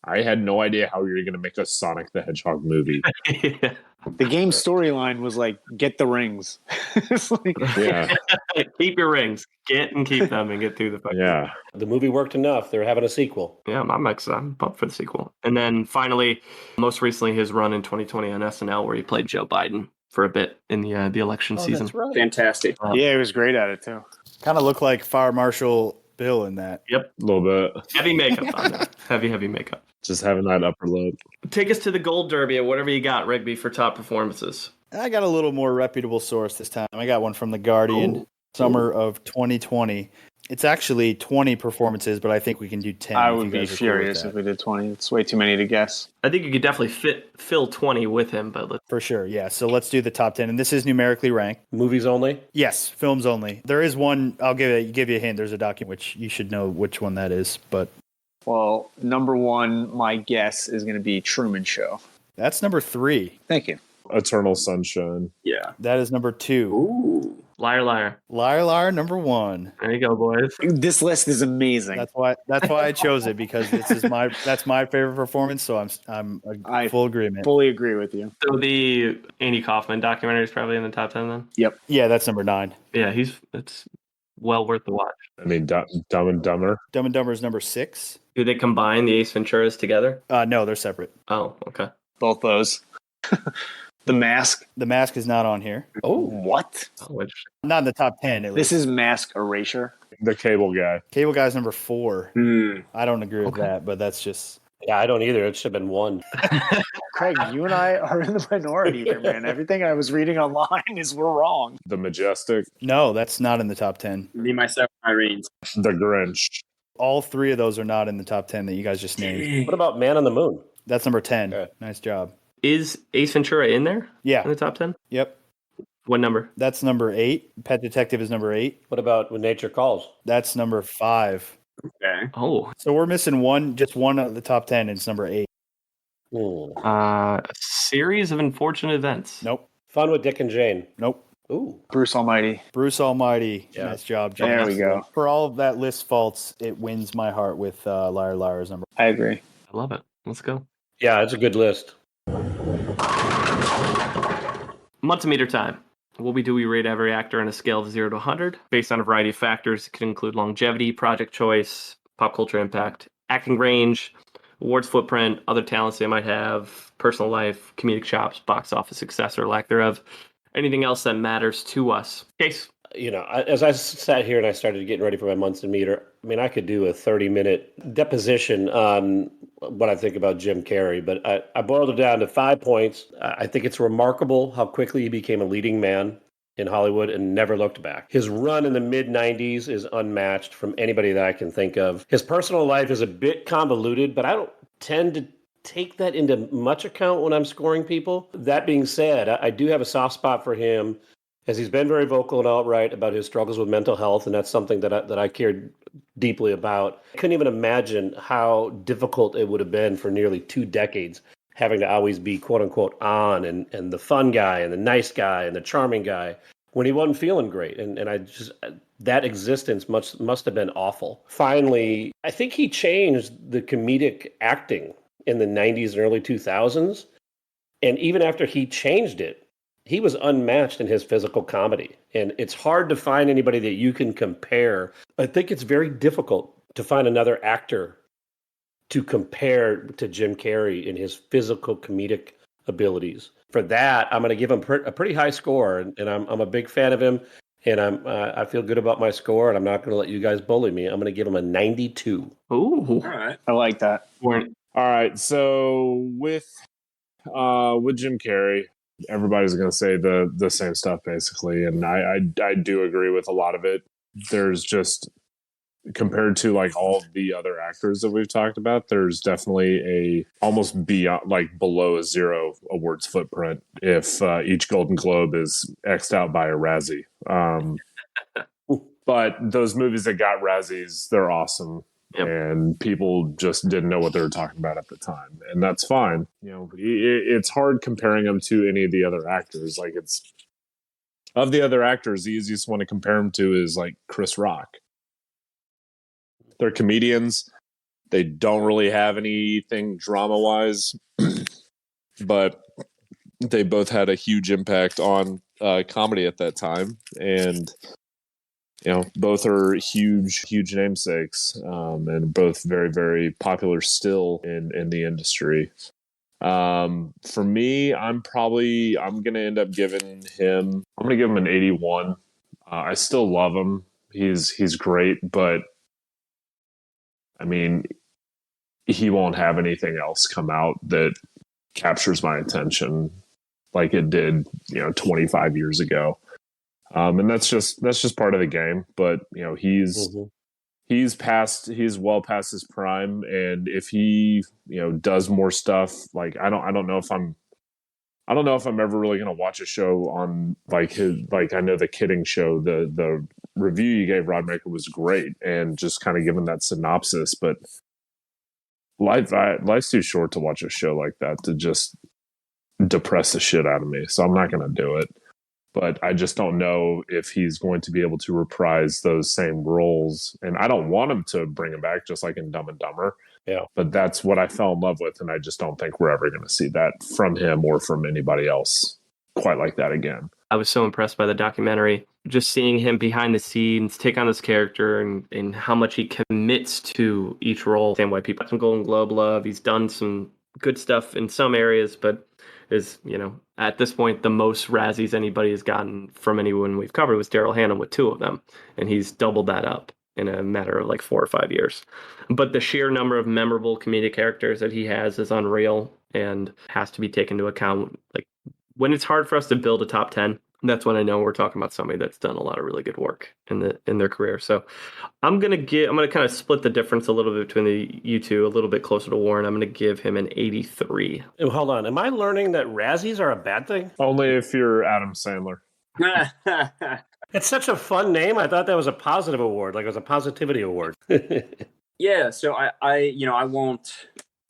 [SPEAKER 6] I had no idea how you were going to make a Sonic the Hedgehog movie.
[SPEAKER 3] Yeah.
[SPEAKER 7] The game storyline was like, get the rings. It's like,
[SPEAKER 6] Yeah.
[SPEAKER 3] Keep your rings. Get and keep them and get through the fight.
[SPEAKER 6] Yeah.
[SPEAKER 2] The movie worked enough. They're having a sequel.
[SPEAKER 3] Yeah, I'm pumped for the sequel. And then finally, most recently, his run in 2020 on SNL, where he played Joe Biden for a bit in the election season.
[SPEAKER 2] That's right.
[SPEAKER 4] Fantastic.
[SPEAKER 7] yeah, he was great at it too.
[SPEAKER 5] Kind of looked like Fire Marshal Bill in that.
[SPEAKER 3] Yep.
[SPEAKER 6] A little bit.
[SPEAKER 3] Heavy makeup on that. Heavy makeup.
[SPEAKER 6] Just having that upper lip.
[SPEAKER 3] Take us to the Gold Derby or whatever you got, Rigby, for top performances.
[SPEAKER 5] I got a little more reputable source this time. I got one from The Guardian, summer of 2020. It's actually 20 performances, but I think we can do 10.
[SPEAKER 7] I
[SPEAKER 5] if
[SPEAKER 7] would
[SPEAKER 5] you
[SPEAKER 7] be
[SPEAKER 5] guys are cool with
[SPEAKER 7] furious
[SPEAKER 5] that.
[SPEAKER 7] if we did 20. It's way too many to guess.
[SPEAKER 3] I think you could definitely fill 20 with him, but let's...
[SPEAKER 5] For sure, yeah. So let's do the top 10. And this is numerically ranked.
[SPEAKER 2] Movies only?
[SPEAKER 5] Yes, films only. There is one, I'll give you a hint. There's a document which you should know which one that is, but
[SPEAKER 7] Well, number one, my guess is going to be Truman Show.
[SPEAKER 5] that's number 3.
[SPEAKER 7] Thank you.
[SPEAKER 6] Eternal Sunshine.
[SPEAKER 4] Yeah.
[SPEAKER 5] That is number 2.
[SPEAKER 4] Ooh.
[SPEAKER 3] Liar, liar.
[SPEAKER 5] Liar, liar, number 1.
[SPEAKER 3] There you go, boys.
[SPEAKER 7] This list is amazing.
[SPEAKER 5] That's why I chose it, because that's my favorite performance. So I'm
[SPEAKER 7] I
[SPEAKER 5] full agreement.
[SPEAKER 7] Fully agree with you.
[SPEAKER 3] So the Andy Kaufman documentary is probably in the top 10 then?
[SPEAKER 7] Yep.
[SPEAKER 5] Yeah, that's number 9.
[SPEAKER 3] Yeah, it's well worth the watch.
[SPEAKER 6] I mean, Dumb and Dumber.
[SPEAKER 5] Dumb and Dumber is number 6.
[SPEAKER 3] Do they combine the Ace Venturas together?
[SPEAKER 5] No, they're separate.
[SPEAKER 3] Oh, okay.
[SPEAKER 7] Both those. The Mask.
[SPEAKER 5] The Mask is not on here.
[SPEAKER 2] Oh,
[SPEAKER 7] What?
[SPEAKER 3] Oh, interesting.
[SPEAKER 5] Not in the top 10. At
[SPEAKER 7] This
[SPEAKER 5] least.
[SPEAKER 7] is Mask Erasure.
[SPEAKER 6] The Cable Guy.
[SPEAKER 5] Cable Guy's number 4.
[SPEAKER 4] Hmm.
[SPEAKER 5] I don't agree with
[SPEAKER 3] Okay.
[SPEAKER 5] that, but that's just
[SPEAKER 2] yeah, I don't either. It should have been 1.
[SPEAKER 7] Craig, you and I are in the minority here, man. Everything I was reading online is we're wrong.
[SPEAKER 6] The Majestic.
[SPEAKER 5] no. That's not in the top 10.
[SPEAKER 4] Me, myself, Irene's.
[SPEAKER 6] The Grinch.
[SPEAKER 5] All 3 of those are not in the top 10 that you guys just named.
[SPEAKER 2] What about Man on the Moon?
[SPEAKER 5] That's number 10.
[SPEAKER 2] Okay.
[SPEAKER 5] Nice job.
[SPEAKER 3] Is Ace Ventura in there in
[SPEAKER 5] Yeah.
[SPEAKER 3] the top 10?
[SPEAKER 5] Yep.
[SPEAKER 3] What number?
[SPEAKER 5] That's number 8. Pet Detective is number 8.
[SPEAKER 2] What about When Nature Calls?
[SPEAKER 5] That's number 5.
[SPEAKER 4] Okay.
[SPEAKER 3] Oh,
[SPEAKER 5] So we're missing just one of the top 10. And it's number 8.
[SPEAKER 3] a series of unfortunate events.
[SPEAKER 5] Nope.
[SPEAKER 2] Fun with Dick and Jane.
[SPEAKER 5] Nope.
[SPEAKER 2] Ooh.
[SPEAKER 7] Bruce Almighty.
[SPEAKER 5] Bruce Almighty.
[SPEAKER 2] Yeah.
[SPEAKER 5] Nice job, John.
[SPEAKER 7] There we go.
[SPEAKER 5] For all of that list faults, it wins my heart with Liar Liar's number.
[SPEAKER 7] I agree.
[SPEAKER 3] I love it. Let's go.
[SPEAKER 2] Yeah, it's a good list.
[SPEAKER 3] Munson Meter time. What we do, we rate every actor on a scale of 0 to 100 based on a variety of factors. It can include longevity, project choice, pop culture impact, acting range, awards footprint, other talents they might have, personal life, comedic chops, box office success or lack thereof, anything else that matters to us. Case.
[SPEAKER 2] You know, as I sat here and I started getting ready for my Munson Meter, I mean, I could do a 30-minute deposition on what I think about Jim Carrey, but I boiled it down to 5 points. I think it's remarkable how quickly he became a leading man in Hollywood and never looked back. His run in the mid-90s is unmatched from anybody that I can think of. His personal life is a bit convoluted, but I don't tend to take that into much account when I'm scoring people. That being said, I do have a soft spot for him, as he's been very vocal and outright about his struggles with mental health, and that's something that I cared deeply about. I couldn't even imagine how difficult it would have been for nearly 2 decades having to always be quote unquote on and the fun guy and the nice guy and the charming guy when he wasn't feeling great. And I just, that existence must have been awful. Finally, I think he changed the comedic acting in the 90s and early 2000s. And even after he changed it, he was unmatched in his physical comedy. And it's hard to find anybody that you can compare. I think it's very difficult to find another actor to compare to Jim Carrey in his physical comedic abilities. For that, I'm going to give him a pretty high score. And I'm a big fan of him. And I feel good about my score. And I'm not going to let you guys bully me. I'm going to give him a 92.
[SPEAKER 3] Ooh.
[SPEAKER 4] All right.
[SPEAKER 7] I like that.
[SPEAKER 6] All right. So with Jim Carrey, everybody's going to say the same stuff basically, and I do agree with a lot of it. There's just compared to like all the other actors that we've talked about, there's definitely a almost beyond, like below a 0 awards footprint if each Golden Globe is X'd out by a Razzie. But those movies that got Razzies, they're awesome. Yep. And people just didn't know what they were talking about at the time, and that's fine. You know, it's hard comparing them to any of the other actors. Like, it's of the other actors, the easiest one to compare them to is like Chris Rock. They're comedians. They don't really have anything drama-wise, but they both had a huge impact on comedy at that time, and you know, both are huge namesakes, and both very, very popular still in the industry. For me, I'm going to end up giving him, I'm going to give him an 81. I still love him. He's great, but I mean, he won't have anything else come out that captures my attention like it did, 25 years ago. And that's just part of the game. But he's well past his prime, and if he does more stuff, like I don't know if I'm ever really going to watch a show on like his, like I know the Kidding show, the review you gave Rodmaker was great, and just kind of giving that synopsis, but life's too short to watch a show like that to just depress the shit out of me. So I'm not going to do it. But I just don't know if he's going to be able to reprise those same roles. And I don't want him to bring him back, just like in Dumb and Dumber.
[SPEAKER 2] Yeah.
[SPEAKER 6] But that's what I fell in love with. And I just don't think we're ever going to see that from him or from anybody else quite like that again.
[SPEAKER 3] I was so impressed by the documentary. Just seeing him behind the scenes, take on this character, and how much he commits to each role. Same way people have some Golden Globe love. He's done some good stuff in some areas, but is, at this point, the most Razzies anybody has gotten from anyone we've covered was Daryl Hannah with 2 of them. And he's doubled that up in a matter of like 4 or 5 years. But the sheer number of memorable comedic characters that he has is unreal and has to be taken into account. Like, when it's hard for us to build a top 10, that's when I know we're talking about somebody that's done a lot of really good work in their career. So I'm gonna kind of split the difference a little bit between you two, a little bit closer to Warren. I'm gonna give him an 83.
[SPEAKER 2] Oh, hold on, am I learning that Razzies are a bad thing?
[SPEAKER 6] Only if you're Adam Sandler.
[SPEAKER 2] It's such a fun name. I thought that was a positive award, like it was a positivity award.
[SPEAKER 4] Yeah, so I won't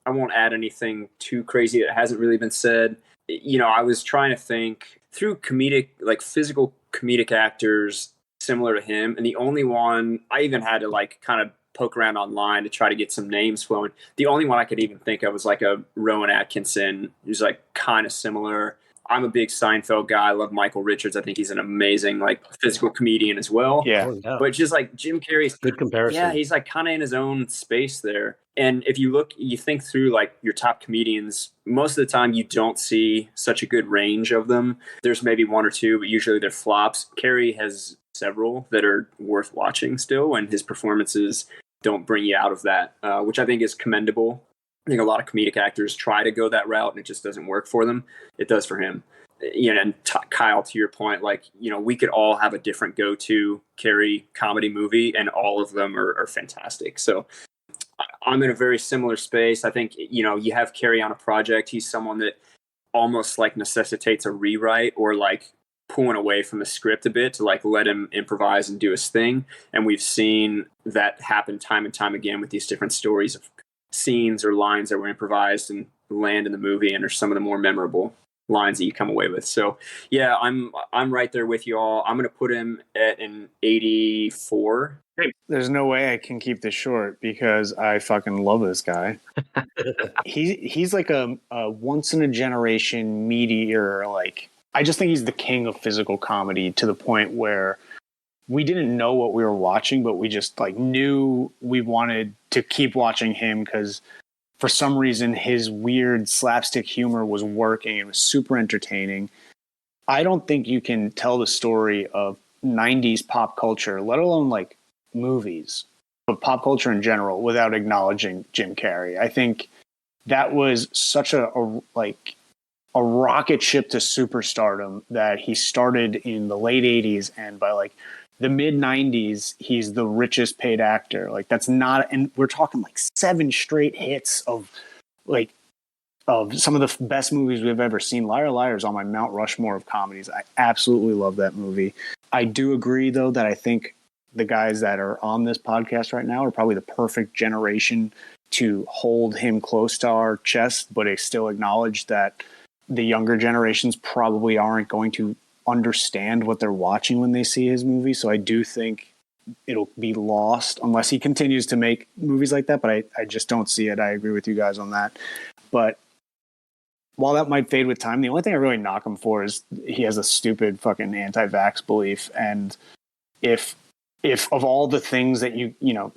[SPEAKER 4] add anything too crazy that hasn't really been said. I was trying to think through comedic, like physical comedic actors similar to him, and the only one I even had to like kind of poke around online to try to get some names flowing. The only one I could even think of was like a Rowan Atkinson, who's like kind of similar. I'm a big Seinfeld guy. I love Michael Richards. I think he's an amazing like physical comedian as well.
[SPEAKER 7] Yeah.
[SPEAKER 4] But just like Jim Carrey's
[SPEAKER 2] good comparison.
[SPEAKER 4] Yeah, he's like kind of in his own space there. And if you think through like your top comedians, most of the time you don't see such a good range of them. There's maybe 1 or 2, but usually they're flops. Carrey has several that are worth watching still, and his performances don't bring you out of that, which I think is commendable. I think a lot of comedic actors try to go that route and it just doesn't work for them. It does for him. And Kyle, to your point, like, we could all have a different go-to Carrey comedy movie, and all of them are fantastic. So I'm in a very similar space. I think, you have Carrey on a project. He's someone that almost like necessitates a rewrite or like pulling away from the script a bit to like let him improvise and do his thing. And we've seen that happen time and time again with these different stories of scenes or lines that were improvised and land in the movie and are some of the more memorable lines that you come away with. So yeah, I'm right there with you all. I'm going to put him at an 84.
[SPEAKER 7] There's no way I can keep this short because I fucking love this guy. He's like a once in a generation meteor. Like, I just think he's the king of physical comedy, to the point where we didn't know what we were watching, but we just like knew we wanted to keep watching him because for some reason his weird slapstick humor was working. It was super entertaining. I don't think you can tell the story of 90s pop culture, let alone like movies, but pop culture in general, without acknowledging Jim Carrey. I think that was such a rocket ship to superstardom that he started in the late 80s, and by like the mid 90s, he's the richest paid actor. Like that's not, and we're talking like 7 straight hits of some of the best movies we've ever seen. Liar Liar is on my Mount Rushmore of comedies. I absolutely love that movie. I do agree though that I think the guys that are on this podcast right now are probably the perfect generation to hold him close to our chest, but I still acknowledge that the younger generations probably aren't going to understand what they're watching when they see his movie. So I do think it'll be lost unless he continues to make movies like that. But I just don't see it. I agree with you guys on that. But while that might fade with time, the only thing I really knock him for is he has a stupid fucking anti-vax belief. And if of all the things that you know,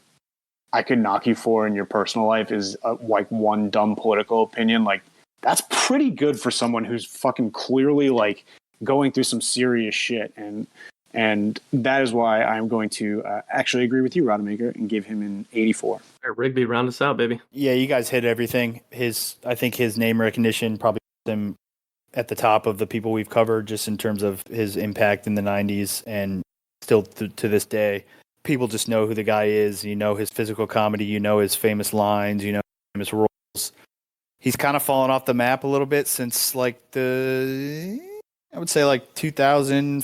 [SPEAKER 7] I could knock you for in your personal life is like one dumb political opinion, like that's pretty good for someone who's fucking clearly like going through some serious shit. And that is why I'm going to actually agree with you, Rodmaker, and give him an 84.
[SPEAKER 3] All right, Rigby, round us out, baby.
[SPEAKER 5] Yeah, you guys hit everything. I think his name recognition probably puts him at the top of the people we've covered, just in terms of his impact in the 90s, and still to this day, people just know who the guy is. You know his physical comedy, you know his famous lines, you know his famous roles. He's kind of fallen off the map a little bit since I would say like 2000,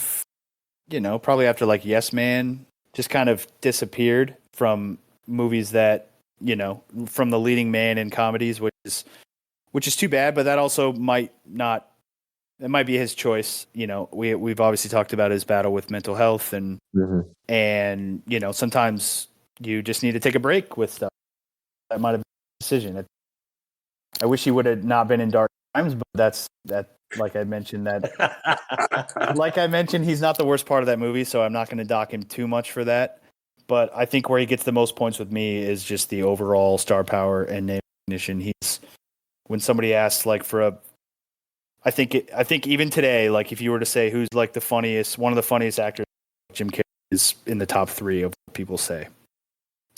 [SPEAKER 5] you know, probably after like Yes Man, just kind of disappeared from movies that, you know, from the leading man in comedies, which is too bad, but that also might be his choice. You know, we've obviously talked about his battle with mental health and you know, sometimes you just need to take a break with stuff. That might have been a decision. I wish he would have not been in Dark Times, but that's like I mentioned, he's not the worst part of that movie, so I'm not going to dock him too much for that. But I think where he gets the most points with me is just the overall star power and name recognition. When somebody asks like I think even today, like if you were to say who's like one of the funniest actors, Jim Carrey is in the top 3 of what people say.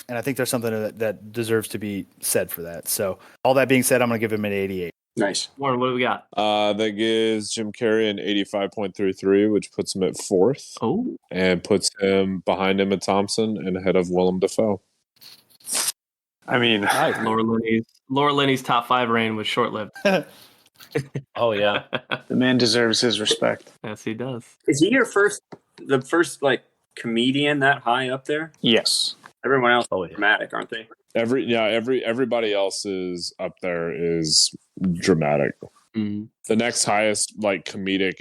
[SPEAKER 5] And I think there's something that deserves to be said for that. So all that being said, I'm going to give him an 88.
[SPEAKER 4] Nice.
[SPEAKER 3] Warren, what do we got?
[SPEAKER 6] That gives Jim Carrey an 85.33, which puts him at 4th.
[SPEAKER 3] Oh.
[SPEAKER 6] And puts him behind Emma Thompson and ahead of Willem Dafoe.
[SPEAKER 7] I mean,
[SPEAKER 3] Laura Linney's top 5 reign was short-lived.
[SPEAKER 2] Oh, yeah.
[SPEAKER 7] The man deserves his respect.
[SPEAKER 3] Yes, he does.
[SPEAKER 4] Is he the first like comedian that high up there?
[SPEAKER 7] Yes.
[SPEAKER 4] Everyone else is dramatic, aren't they?
[SPEAKER 6] Everybody else is up there is dramatic.
[SPEAKER 3] Mm-hmm.
[SPEAKER 6] The next highest like comedic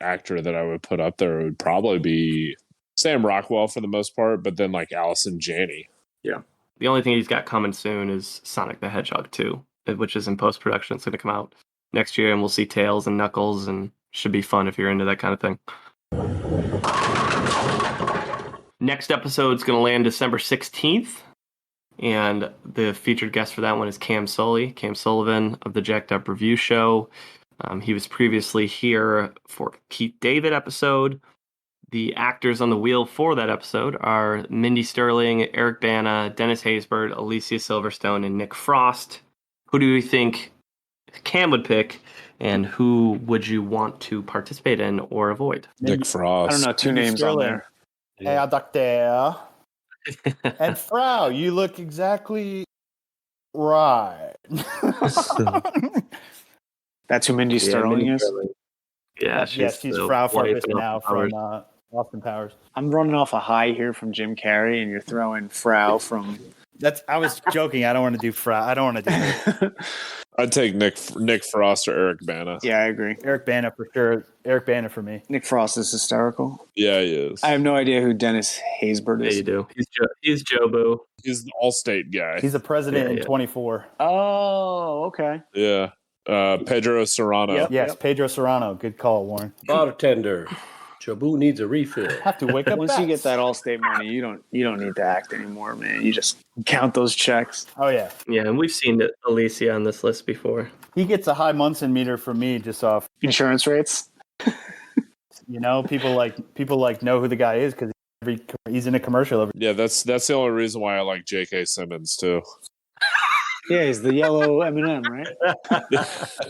[SPEAKER 6] actor that I would put up there would probably be Sam Rockwell for the most part, but then like Allison Janney.
[SPEAKER 4] Yeah.
[SPEAKER 3] The only thing he's got coming soon is Sonic the Hedgehog 2, which is in post-production. It's going to come out next year, and we'll see Tails and Knuckles, and should be fun if you're into that kind of thing. Next episode is going to land December 16th, and the featured guest for that one is Cam Sullivan of the Jacked Up Review Show. He was previously here for Keith David episode. The actors on the wheel for that episode are Mindy Sterling, Eric Bana, Dennis Haysbert, Alicia Silverstone, and Nick Frost. Who do you think Cam would pick, and who would you want to participate in or avoid?
[SPEAKER 6] Nick Frost.
[SPEAKER 7] I don't know, 2 names on there.
[SPEAKER 5] Hey, doctor. And Frau, you look exactly right.
[SPEAKER 7] That's who Mindy Sterling is?
[SPEAKER 3] Yeah,
[SPEAKER 5] she's Frau Farkas now from Austin Powers.
[SPEAKER 7] I'm running off a high here from Jim Carrey, and you're throwing Frau from...
[SPEAKER 5] I was joking. I don't want to do Frau. I don't want to do that.
[SPEAKER 6] I'd take Nick Frost or Eric Bana.
[SPEAKER 7] Yeah, I agree.
[SPEAKER 5] Eric Bana for sure. Eric Bana for me.
[SPEAKER 7] Nick Frost is hysterical.
[SPEAKER 6] Yeah, he is.
[SPEAKER 7] I have no idea who Dennis Haysbert is.
[SPEAKER 3] Yeah, you do. He's Jobu.
[SPEAKER 6] He's the Allstate guy.
[SPEAKER 5] He's the president in 24.
[SPEAKER 7] Oh, okay.
[SPEAKER 6] Yeah. Pedro Serrano.
[SPEAKER 5] Yep. Yes, Pedro Serrano. Good call, Warren.
[SPEAKER 2] Bartender. Jobu needs a refill.
[SPEAKER 5] Have to wake up.
[SPEAKER 7] Once you get that Allstate money, you don't need to act anymore, man. You just count those checks.
[SPEAKER 5] Oh yeah.
[SPEAKER 3] Yeah, and we've seen Alicia on this list before.
[SPEAKER 5] He gets a high Munson meter from me just off
[SPEAKER 7] insurance rates.
[SPEAKER 5] You know, people know who the guy is because he's in a commercial.
[SPEAKER 6] Yeah, that's the only reason why I like J.K. Simmons too.
[SPEAKER 7] Yeah, he's the yellow M&M, right?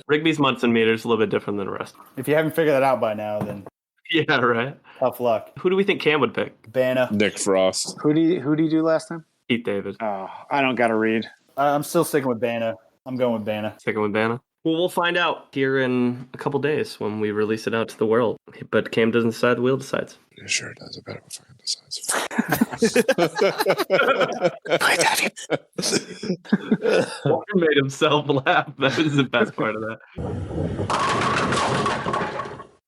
[SPEAKER 3] Rigby's Munson meter is a little bit different than the rest.
[SPEAKER 5] If you haven't figured that out by now, then
[SPEAKER 3] Yeah, right.
[SPEAKER 5] Tough luck.
[SPEAKER 3] Who do we think Cam would pick?
[SPEAKER 5] Bana.
[SPEAKER 6] Nick Frost.
[SPEAKER 7] Who do you do last time?
[SPEAKER 3] Keith David.
[SPEAKER 7] Oh, I don't got to read.
[SPEAKER 5] I'm still sticking with Bana. I'm going with Bana.
[SPEAKER 3] Sticking with Bana. Well, we'll find out here in a couple days when we release it out to the world. But Cam doesn't decide, Will decides.
[SPEAKER 6] It sure does. I bet it fucking decides.
[SPEAKER 3] Walker made himself laugh. That is the best part of that.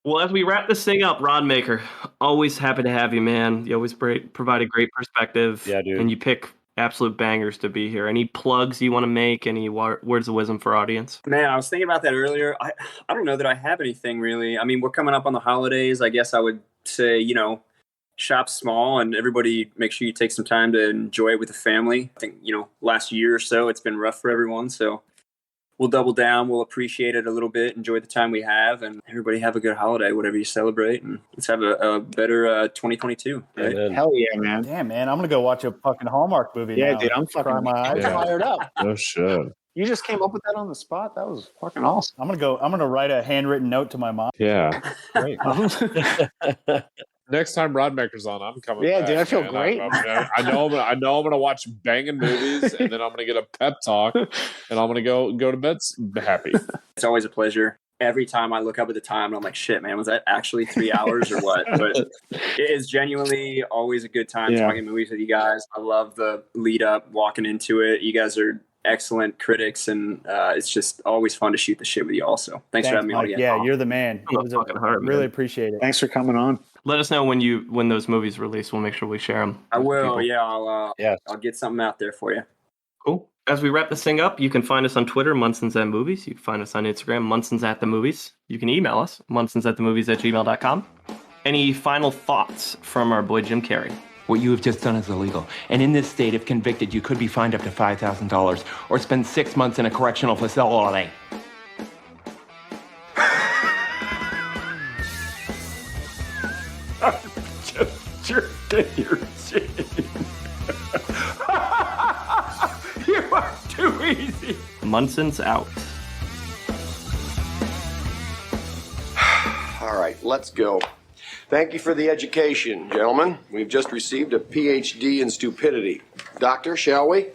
[SPEAKER 3] Well, as we wrap this thing up, Rodmaker, always happy to have you, man. You always provide a great perspective.
[SPEAKER 2] Yeah, dude.
[SPEAKER 3] And you pick absolute bangers to be here. Any plugs you want to make? Any words of wisdom for audience?
[SPEAKER 4] Man, I was thinking about that earlier. I don't know that I have anything really. I mean, we're coming up on the holidays. I guess I would say, shop small and everybody make sure you take some time to enjoy it with the family. I think, last year or so, it's been rough for everyone. So we'll double down. We'll appreciate it a little bit, enjoy the time we have, and everybody have a good holiday, whatever you celebrate. And let's have a better 2022. Right?
[SPEAKER 2] Amen.
[SPEAKER 7] Hell yeah, man.
[SPEAKER 5] Damn, man. I'm going to go watch a fucking Hallmark movie
[SPEAKER 7] Yeah,
[SPEAKER 5] now.
[SPEAKER 7] dude, I'm fucking
[SPEAKER 5] Cry my eyes out.
[SPEAKER 7] fired up.
[SPEAKER 6] No shit.
[SPEAKER 7] You just came up with that on the spot. That was fucking awesome.
[SPEAKER 5] I'm gonna write a handwritten note to my mom.
[SPEAKER 6] Yeah.
[SPEAKER 2] Great.
[SPEAKER 6] Next time Rodmaker's on, I'm coming.
[SPEAKER 7] Yeah,
[SPEAKER 6] back,
[SPEAKER 7] dude, I feel
[SPEAKER 6] man.
[SPEAKER 7] great.
[SPEAKER 6] I know I'm gonna watch banging movies, and then I'm gonna get a pep talk, and I'm gonna go to bed happy.
[SPEAKER 4] It's always a pleasure. Every time I look up at the time, and I'm like, shit, man, was that actually 3 hours or what? But it is genuinely always a good time talking movies with you guys. I love the lead up, walking into it. You guys are excellent critics, and it's just always fun to shoot the shit with you also. Thanks for having me on again.
[SPEAKER 5] Yeah, you're the man.
[SPEAKER 3] Oh, fucking heart,
[SPEAKER 5] Really
[SPEAKER 3] man.
[SPEAKER 5] appreciate it.
[SPEAKER 7] Thanks for coming on.
[SPEAKER 3] Let us know when those movies release. We'll make sure we share them.
[SPEAKER 4] I will. Yeah, I'll get something out there for you.
[SPEAKER 3] Cool. As we wrap this thing up, you can find us on Twitter, Munsons at Movies. You can find us on Instagram, Munsons at the Movies. You can email us, munsonsatthemovies@gmail.com. Any final thoughts from our boy Jim Carrey?
[SPEAKER 8] What you have just done is illegal. And in this state, if convicted, you could be fined up to $5,000 or spend 6 months in a correctional facility.
[SPEAKER 3] Your chin. You are too easy. Munson's out.
[SPEAKER 1] All right, let's go. Thank you for the education, gentlemen. We've just received a PhD in stupidity. Doctor, shall we?